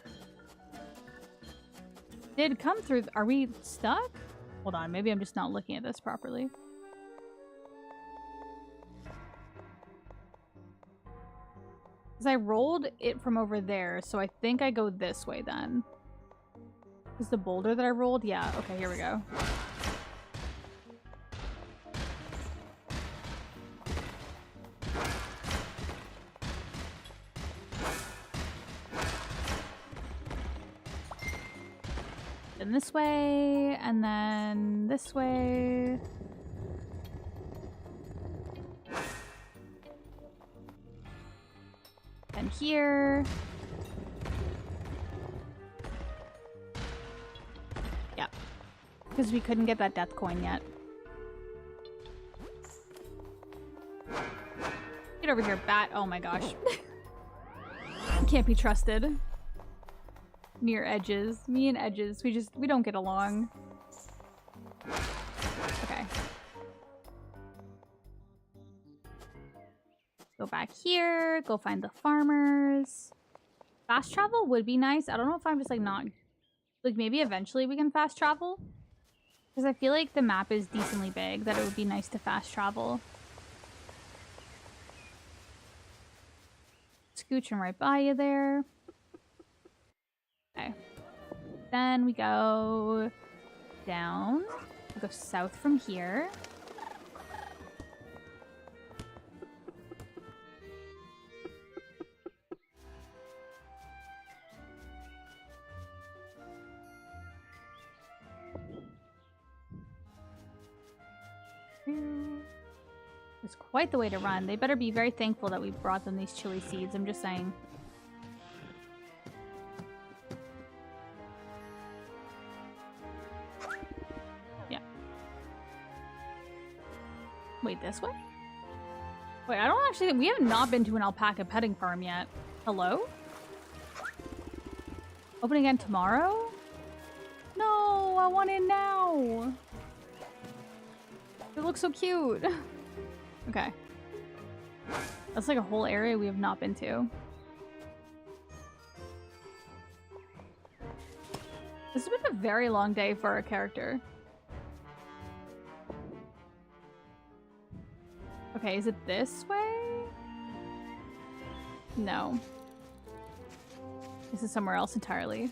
did come through. Are we stuck? Hold on, maybe I'm just not looking at this properly. Because I rolled it from over there, so I think I go this way then. Is the boulder that I rolled? Yeah, okay, here we go. Then this way, and then this way. And here. Yeah. Because we couldn't get that death coin yet. Get over here, bat. Oh my gosh. Can't be trusted. Near edges. Me and edges. We don't get along. Okay. Go back here. Go find the farmers. Fast travel would be nice. I don't know if I'm just like not... Like maybe eventually we can fast travel. Because I feel like the map is decently big. That it would be nice to fast travel. Scooching right by you there. Okay. Then we go down. We go south from here. It's quite the way to run. They better be very thankful that we brought them these chili seeds. I'm just saying. Wait, this way? Wait, I don't actually think we have not been to an alpaca petting farm yet. Hello? Open again tomorrow? No, I want in now. It looks so cute. Okay. That's like a whole area we have not been to. This has been a very long day for our character. Okay, is it this way? No. This is somewhere else entirely.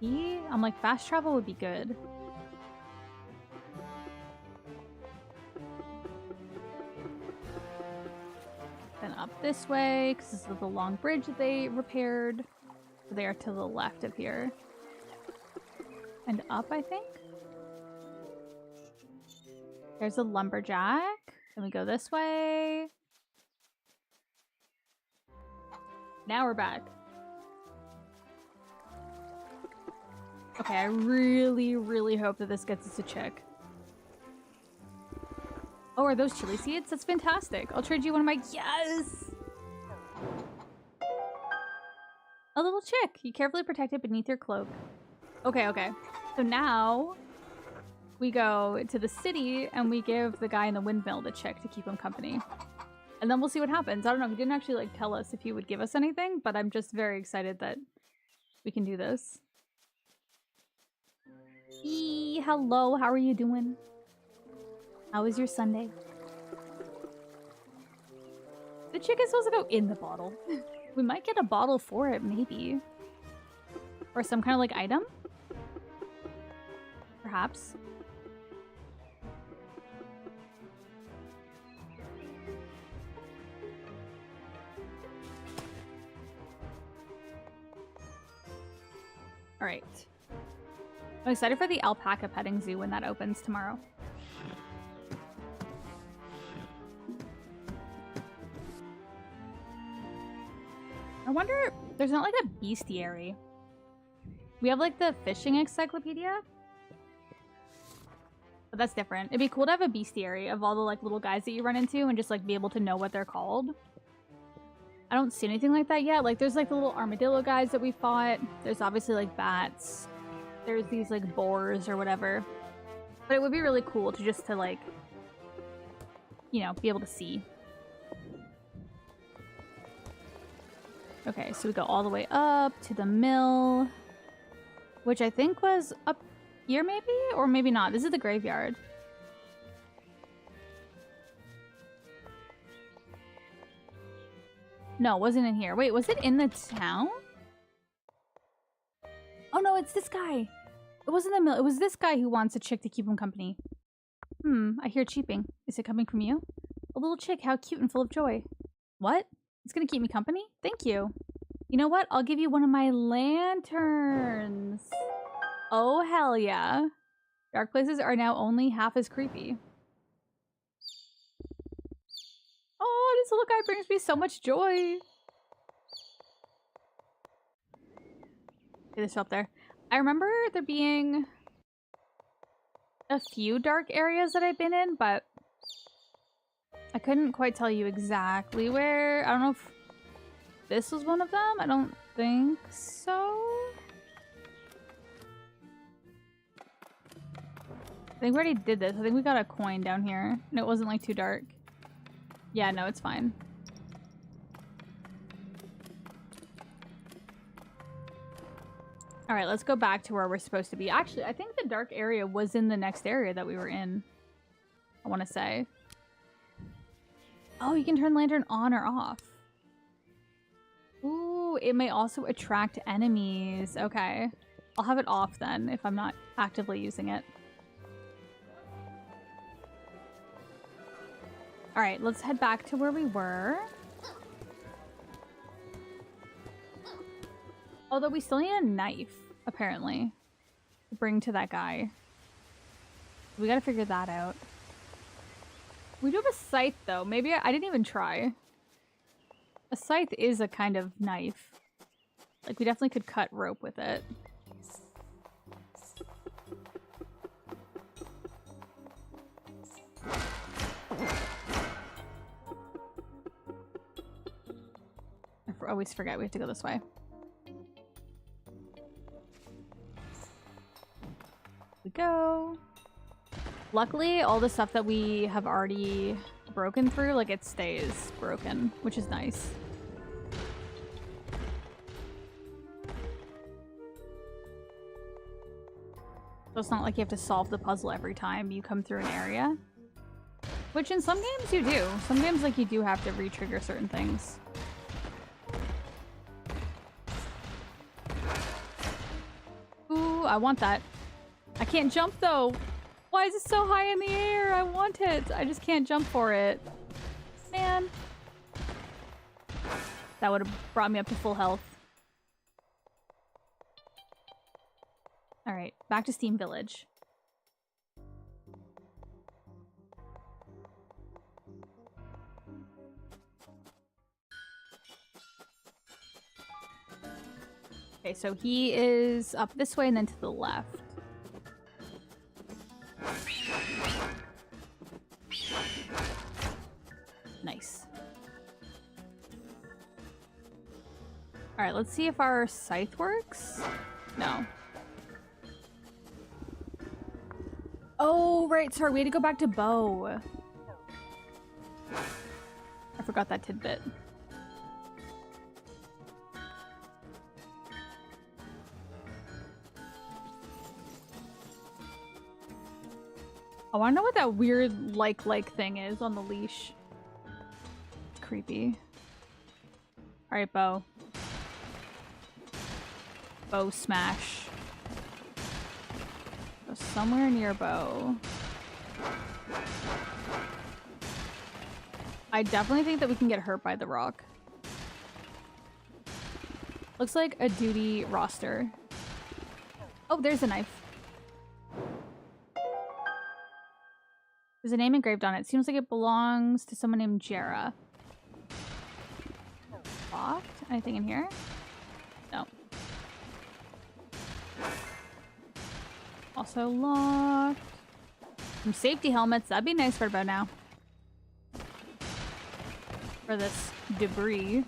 I'm like, fast travel would be good. Then up this way, because this is the long bridge that they repaired. They are to the left of here. And up, I think? There's a lumberjack. Then we go this way. Now we're back. Okay, I really, really hope that this gets us a chick. Oh, are those chili seeds? That's fantastic. I'll trade you one of my... Yes! A little chick. You carefully protect it beneath your cloak. Okay, okay. So now... we go to the city and we give the guy in the windmill the chick to keep him company. And then we'll see what happens. I don't know, he didn't actually like tell us if he would give us anything, but I'm just very excited that we can do this. Hello, how are you doing? How was your Sunday? The chick is supposed to go in the bottle. We might get a bottle for it, maybe. Or some kind of like item? Perhaps. All right. I'm excited for the alpaca petting zoo when that opens tomorrow. I wonder, there's not like a bestiary. We have like the fishing encyclopedia. But that's different. It'd be cool to have a bestiary of all the like little guys that you run into and just like be able to know what they're called. I don't see anything like that yet. Like there's like the little armadillo guys that we fought. There's obviously like bats. There's these like boars or whatever. But it would be really cool to just to like, you know, be able to see. Okay, so we go all the way up to the mill, which I think was up here maybe? Or maybe not. This is the graveyard. No, it wasn't in here. Wait, was it in the town? Oh no, it's this guy. It wasn't the mill. It was this guy who wants a chick to keep him company. I hear cheeping. Is it coming from you? A little chick, how cute and full of joy. What? It's gonna keep me company? Thank you. You know what? I'll give you one of my lanterns. Oh, hell yeah. Dark places are now only half as creepy. Oh, this little guy brings me so much joy. Okay, this up there. I remember there being a few dark areas that I've been in, but I couldn't quite tell you exactly where. I don't know if this was one of them. I don't think so. I think we already did this. I think we got a coin down here. And it wasn't like too dark. Yeah, no, it's fine. Alright, let's go back to where we're supposed to be. Actually, I think the dark area was in the next area that we were in. I want to say. Oh, you can turn lantern on or off. Ooh, it may also attract enemies. Okay. I'll have it off then if I'm not actively using it. Alright, let's head back to where we were. Although we still need a knife, apparently, to bring to that guy. We gotta figure that out. We do have a scythe, though. Maybe I didn't even try. A scythe is a kind of knife. Like, we definitely could cut rope with it. I always forget we have to go this way. We go. Luckily, all the stuff that we have already broken through, like, it stays broken, which is nice. So it's not like you have to solve the puzzle every time you come through an area. Which in some games you do. Some games, like, you do have to re-trigger certain things. Ooh, I want that. I can't jump, though. Why is it so high in the air? I want it. I just can't jump for it. Man. That would have brought me up to full health. Alright, back to Steam Village. Okay, so he is up this way and then to the left. Nice. Alright, let's see if our scythe works. No. Oh, right, sorry, we had to go back to bow. I forgot that tidbit. I wanna know what that weird like thing is on the leash. It's creepy. Alright, bow. Bow smash. Go somewhere near bow. I definitely think that we can get hurt by the rock. Looks like a duty roster. Oh, there's a knife. There's a name engraved on it. Seems like it belongs to someone named Jera. Locked? Anything in here? No. Also locked. Some safety helmets. That'd be nice for about now. For this debris.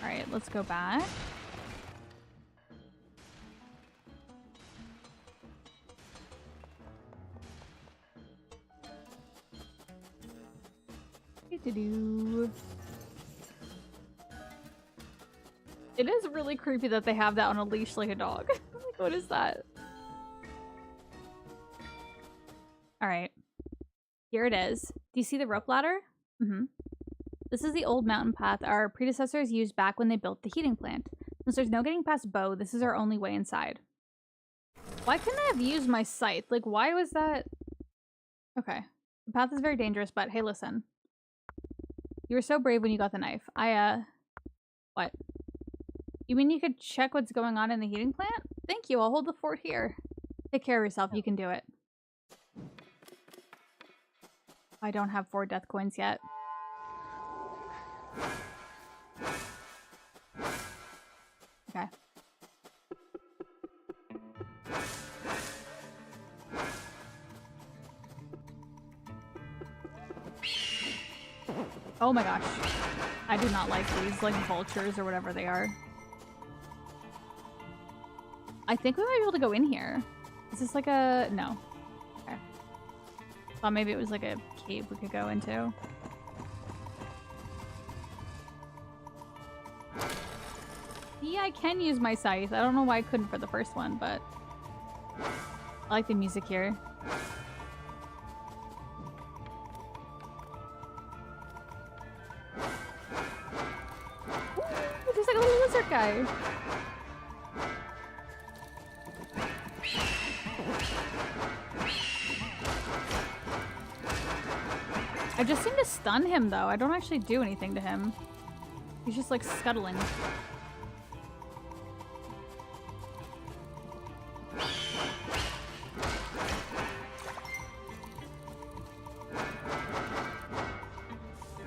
Alright, let's go back. It is really creepy that they have that on a leash like a dog. Like, what is that? Alright. Here it is. Do you see the rope ladder? Mm-hmm. This is the old mountain path our predecessors used back when they built the heating plant. Since there's no getting past Bo, this is our only way inside. Why couldn't I have used my scythe? Like, why was that? Okay. The path is very dangerous, but hey, listen. You were so brave when you got the knife. What? You mean you could check what's going on in the heating plant? Thank you, I'll hold the fort here. Take care of yourself, you can do it. I don't have 4 death coins yet. Okay. Oh my gosh. I do not like these, like, vultures or whatever they are. I think we might be able to go in here. Is this like a... No. Okay. Thought maybe it was like a cave we could go into. Yeah, I can use my scythe. I don't know why I couldn't for the first one, but... I like the music here. Ooh, there's like a little lizard guy. I just seem to stun him, though. I don't actually do anything to him. He's just, like, scuttling.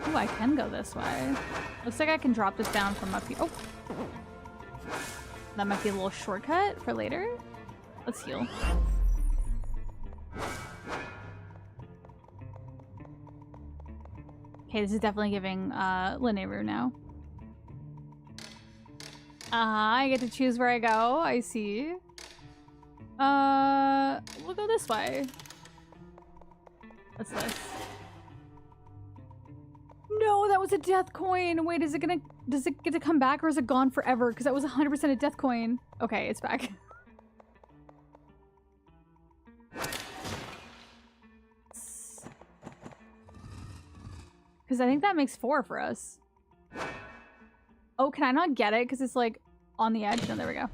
Ooh, I can go this way. Looks like I can drop this down from up here. Oh! That might be a little shortcut for later. Let's heal. Okay, this is definitely giving Lanayru now. I get to choose where I go. I see. We'll go this way. What's this? No, that was a death coin. Wait, does it get to come back or is it gone forever? Because that was 100% a death coin. Okay, it's back. Because I think that makes 4 for us. Oh, can I not get it? Because it's like on the edge. No, there we go.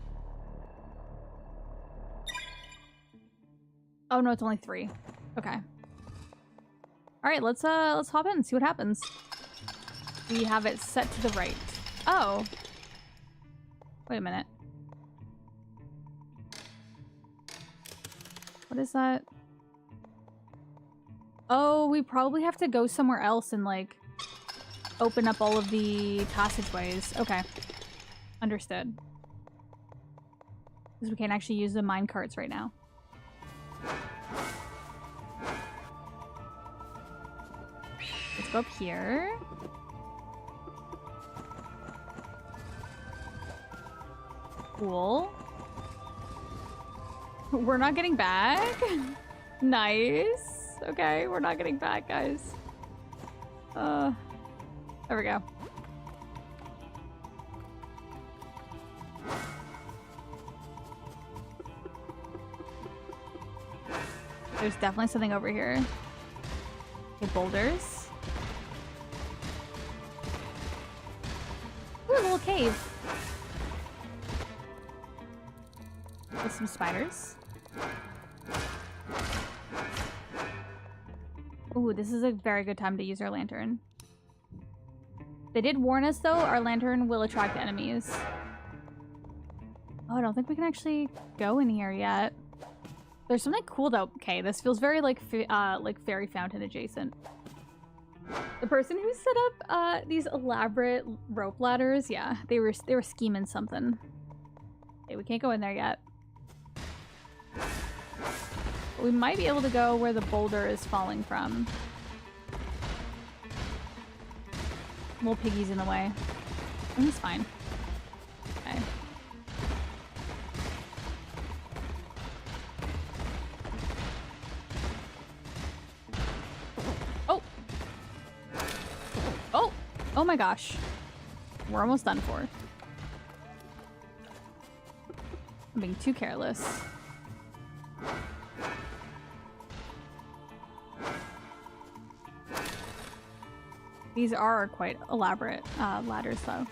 Oh no, it's only 3. Okay. All right, let's hop in and see what happens. We have it set to the right. Oh. Wait a minute. What is that? Oh, we probably have to go somewhere else and, like, open up all of the passageways. Okay. Understood. Because we can't actually use the mine carts right now. Let's go up here. Cool. We're not getting back. Nice. Okay, we're not getting back, guys. There we go. There's definitely something over here. Okay, boulders. Ooh, a little cave. With some spiders. Ooh, this is a very good time to use our lantern. They did warn us, though, our lantern will attract enemies. Oh, I don't think we can actually go in here yet. There's something cool though. Okay, this feels very like fairy fountain adjacent. The person who set up these elaborate rope ladders, yeah, they were scheming something. Okay, we can't go in there yet. But we might be able to go where the boulder is falling from. Little piggy's in the way. And he's fine. Okay. Oh! Oh! Oh my gosh. We're almost done for. I'm being too careless. These are quite elaborate ladders, though.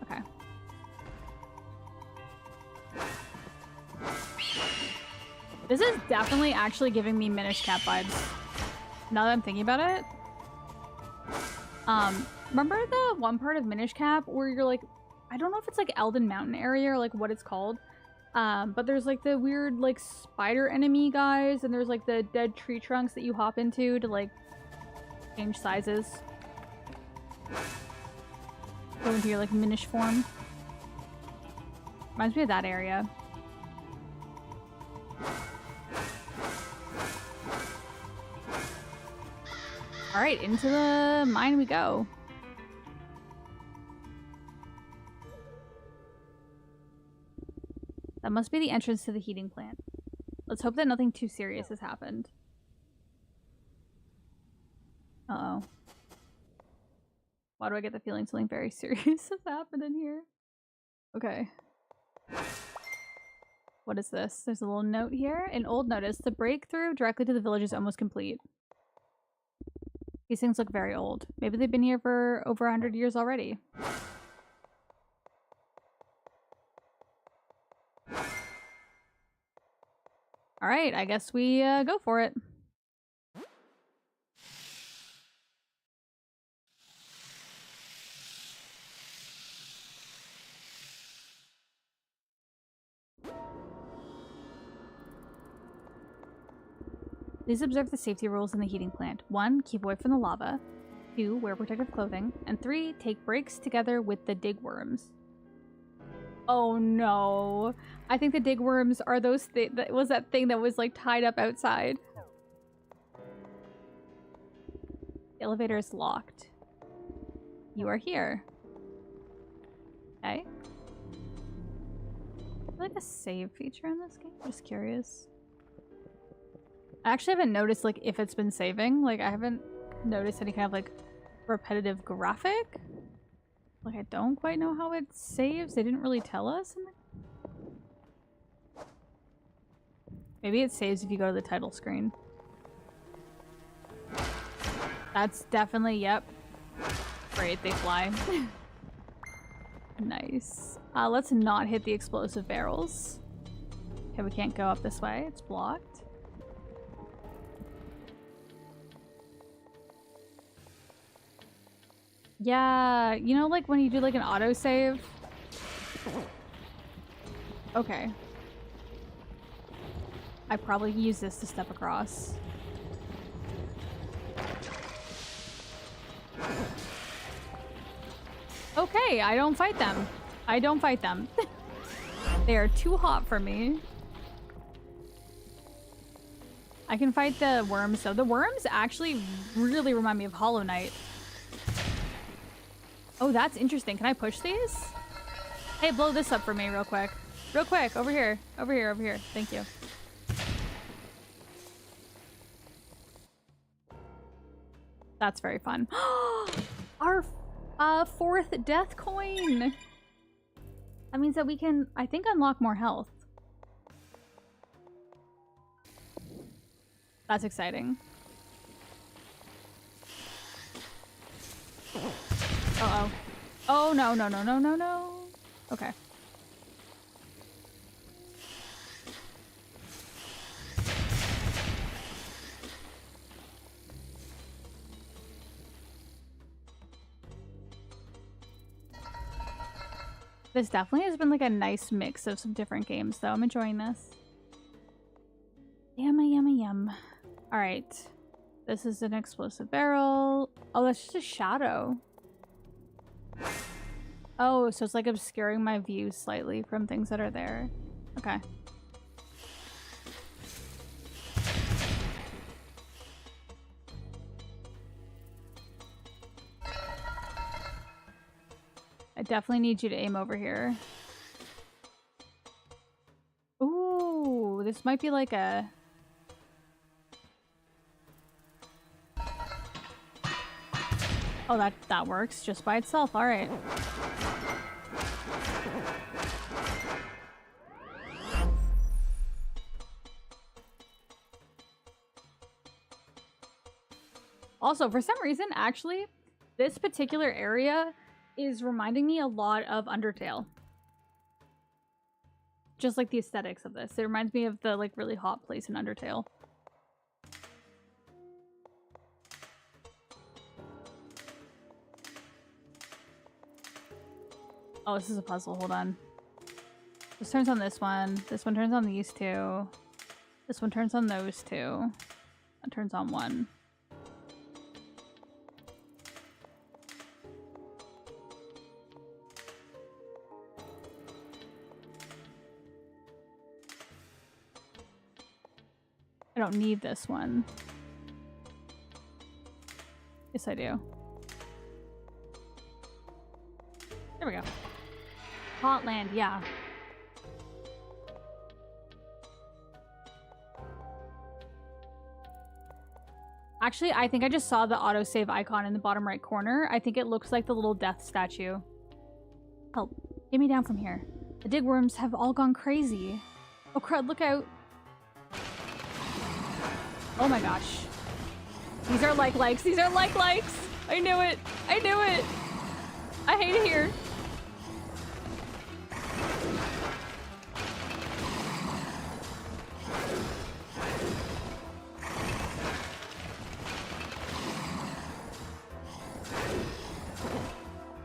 Okay. This is definitely actually giving me Minish Cap vibes. Now that I'm thinking about it. Remember the one part of Minish Cap where you're like, I don't know if it's like Elden Mountain area or like what it's called. But there's like the weird like spider enemy guys, and there's like the dead tree trunks that you hop into to like change sizes. Go into your like Minish form. Reminds me of that area. Alright, into the mine we go. That must be the entrance to the heating plant. Let's hope that nothing too serious has happened. Uh-oh. Why do I get the feeling something very serious has happened in here? Okay. What is this? There's a little note here. An old notice. The breakthrough directly to the village is almost complete. These things look very old. Maybe they've been here for over 100 years already. Alright, I guess we go for it. Please observe the safety rules in the heating plant. 1. Keep away from the lava. 2. Wear protective clothing. And 3. Take breaks together with the digworms. Oh no. I think the digworms are those that was that thing that was like tied up outside. The elevator is locked. You are here. Okay. Is there like a save feature in this game? Just curious. I actually haven't noticed like if it's been saving. Like I haven't noticed any kind of like repetitive graphic. Like I don't quite know how it saves. They didn't really tell us. Maybe it saves if you go to the title screen. That's definitely, yep. Great, they fly. Nice. Let's not hit the explosive barrels. Okay, we can't go up this way. It's blocked. Yeah, you know like when you do like an autosave? Okay. I probably use this to step across. Okay, I don't fight them. I don't fight them. They are too hot for me. I can fight the worms though. The worms actually really remind me of Hollow Knight. Oh, that's interesting. Can I push these? Hey, blow this up for me real quick. Real quick, over here. Over here, over here. Thank you. That's very fun. Our fourth death coin! That means that we can, I think, unlock more health. That's exciting. Uh-oh. Oh, no, no, no, no, no, no. Okay. This definitely has been like a nice mix of some different games, though. I'm enjoying this. Yummy, yummy, yum. Alright. This is an explosive barrel. Oh, that's just a shadow. Oh, so it's like obscuring my view slightly from things that are there. Okay. I definitely need you to aim over here. Ooh, this might be like a... Oh, that works just by itself. All right. Also, for some reason, actually, this particular area is reminding me a lot of Undertale. Just like the aesthetics of this. It reminds me of the like really hot place in Undertale. Oh, this is a puzzle. Hold on. This turns on this one. This one turns on these two. This one turns on those two. That turns on one. I don't need this one. Yes, I do. There we go. Hotland, yeah. Actually, I think I just saw the autosave icon in the bottom right corner. I think it looks like the little death statue. Help. Get me down from here. The digworms have all gone crazy. Oh crud, look out. Oh my gosh. These are like likes. These are like likes. I knew it. I knew it. I hate it here.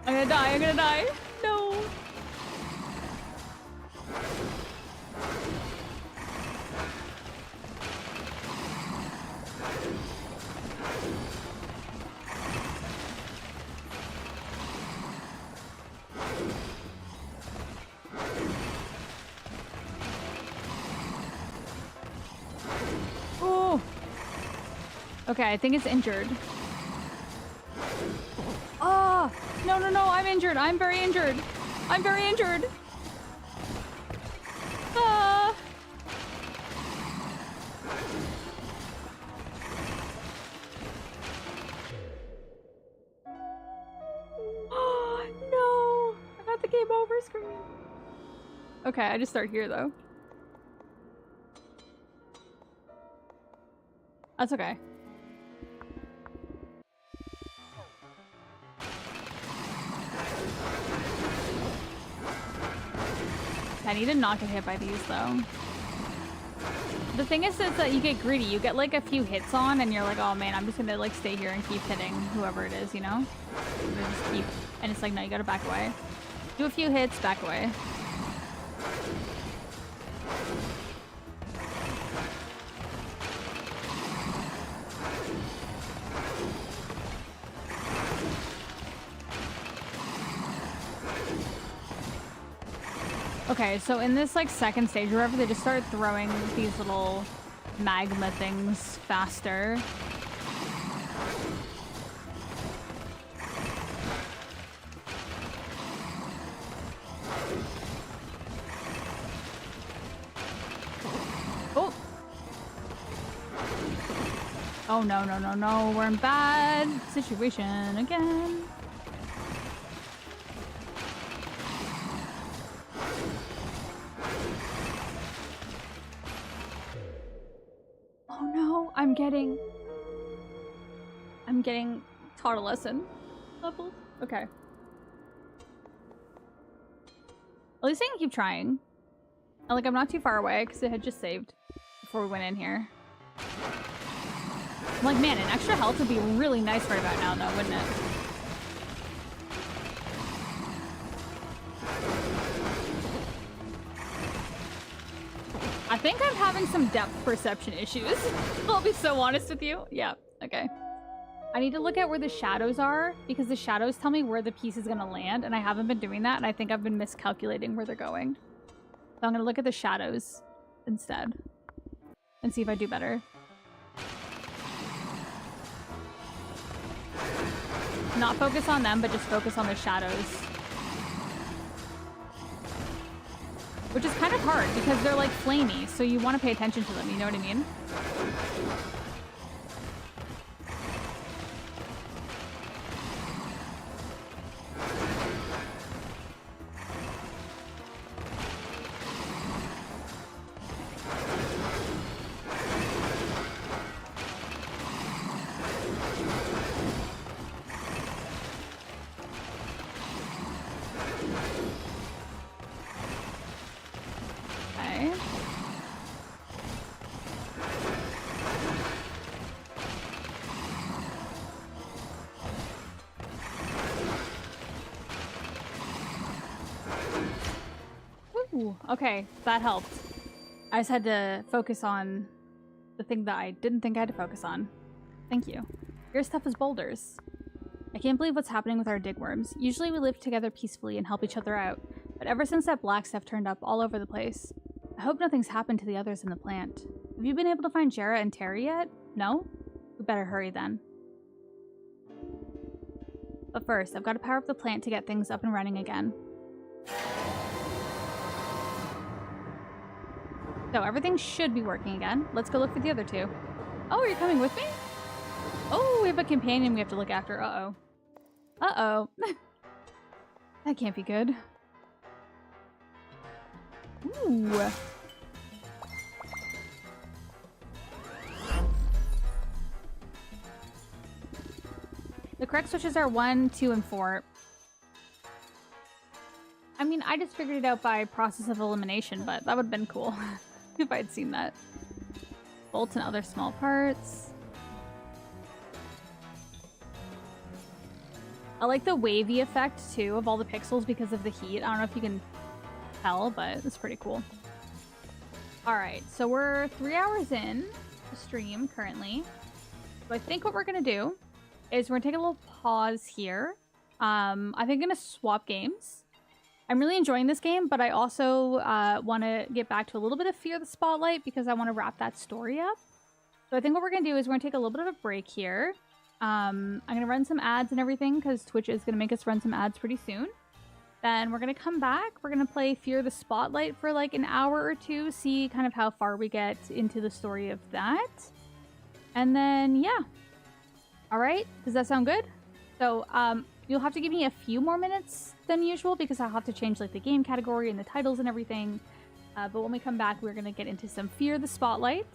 I'm gonna die. I'm gonna die. No. Oh. Okay, I think it's injured. Oh, no, no, no, I'm injured. I'm very injured. I'm very injured. Ah. Oh, no. I got the game over screen. Okay, I just start here, though. That's okay. I need to not get hit by these, though. The thing is that you get greedy. You get, like, a few hits on, and you're like, oh, man, I'm just gonna, like, stay here and keep hitting whoever it is, you know? Just keep... And it's like, no, you gotta back away. Do a few hits, back away. Okay, so in this like second stage or whatever, they just start throwing these little magma things faster. Oh! Oh no, no, no, no, we're in bad situation again. I'm getting taught a lesson levels. Okay. At least I can keep trying. Like, I'm not too far away because it had just saved before we went in here. I'm like, man, an extra health would be really nice right about now, though, wouldn't it? think I'm having some depth perception issues. I'll be so honest with you. Yeah, okay. I need to look at where the shadows are because the shadows tell me where the piece is gonna land, and I haven't been doing that, and I think I've been miscalculating where they're going. So I'm gonna look at the shadows instead and see if I do better. Not focus on them, but just focus on the shadows. Which is kind of hard because they're like flamey, so you want to pay attention to them, you know what I mean? Okay, that helped. I just had to focus on the thing that I didn't think I had to focus on. Thank you. Your stuff is boulders. I can't believe what's happening with our digworms. Usually we live together peacefully and help each other out, but ever since that black stuff turned up all over the place, I hope nothing's happened to the others in the plant. Have you been able to find Jera and Terry yet? No? We better hurry then. But first, I've got to power up the plant to get things up and running again. So everything should be working again. Let's go look for the other two. Oh, are you coming with me? Oh, we have a companion we have to look after. Uh-oh. Uh-oh. That can't be good. Ooh. The correct switches are 1, 2, and 4. I mean, I just figured it out by process of elimination, but that would have been cool if I'd seen that. Bolts and other small parts. I like the wavy effect, too, of all the pixels because of the heat. I don't know if you can tell, but it's pretty cool. Alright, so we're 3 hours in the stream currently. So I think what we're going to do is we're going to take a little pause here. I think I'm going to swap games. I'm really enjoying this game, but I also want to get back to a little bit of Fear the Spotlight because I want to wrap that story up. So I think what we're going to do is we're going to take a little bit of a break here. I'm going to run some ads and everything because Twitch is going to make us run some ads pretty soon. Then we're going to come back. We're going to play Fear the Spotlight for like an hour or two, see kind of how far we get into the story of that. And then, yeah. All right. Does that sound good? So, you'll have to give me a few more minutes than usual because I'll have to change like the game category and the titles and everything. But when we come back, we're going to get into some Fear the Spotlight.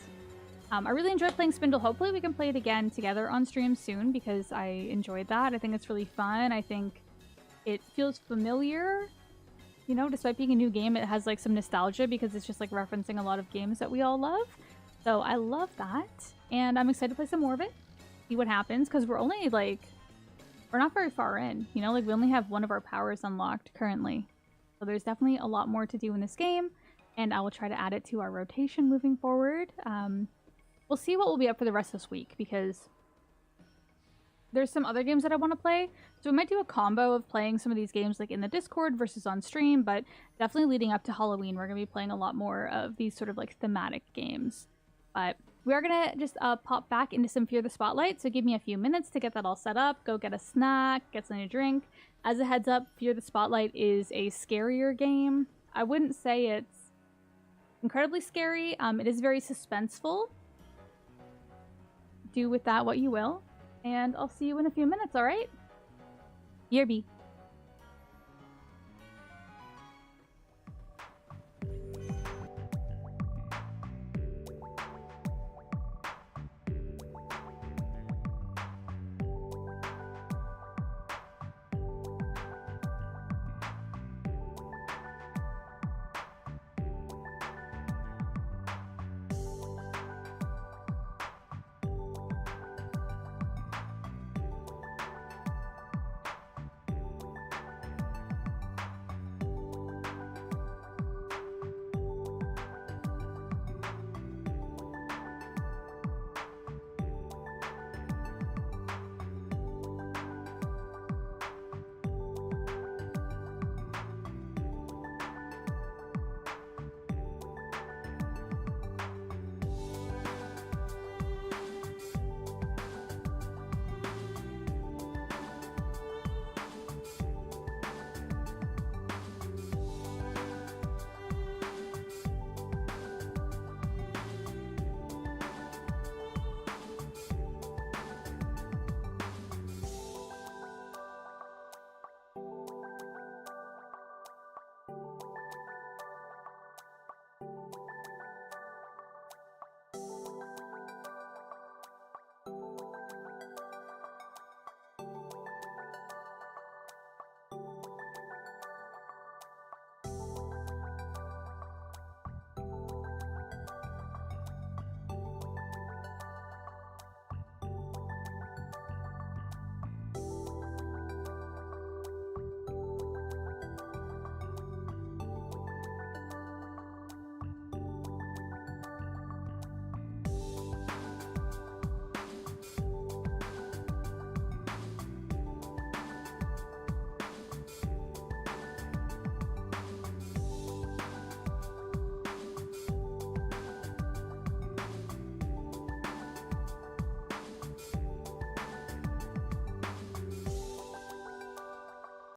I really enjoyed playing Spindle. Hopefully we can play it again together on stream soon because I enjoyed that. I think it's really fun. I think it feels familiar. You know, despite being a new game, it has like some nostalgia because it's just like referencing a lot of games that we all love. So I love that. And I'm excited to play some more of it. See what happens because we're only like... We're not very far in, you know, like we only have one of our powers unlocked currently. So there's definitely a lot more to do in this game, and I will try to add it to our rotation moving forward. We'll see what will be up for the rest of this week, because there's some other games that I want to play. So we might do a combo of playing some of these games like in the Discord versus on stream, but definitely leading up to Halloween, we're going to be playing a lot more of these sort of like thematic games. But we are going to just pop back into some Fear the Spotlight, so give me a few minutes to get that all set up, go get a snack, get something to drink. As a heads up, Fear the Spotlight is a scarier game. I wouldn't say it's incredibly scary. It is very suspenseful. Do with that what you will, and I'll see you in a few minutes, alright? BRB.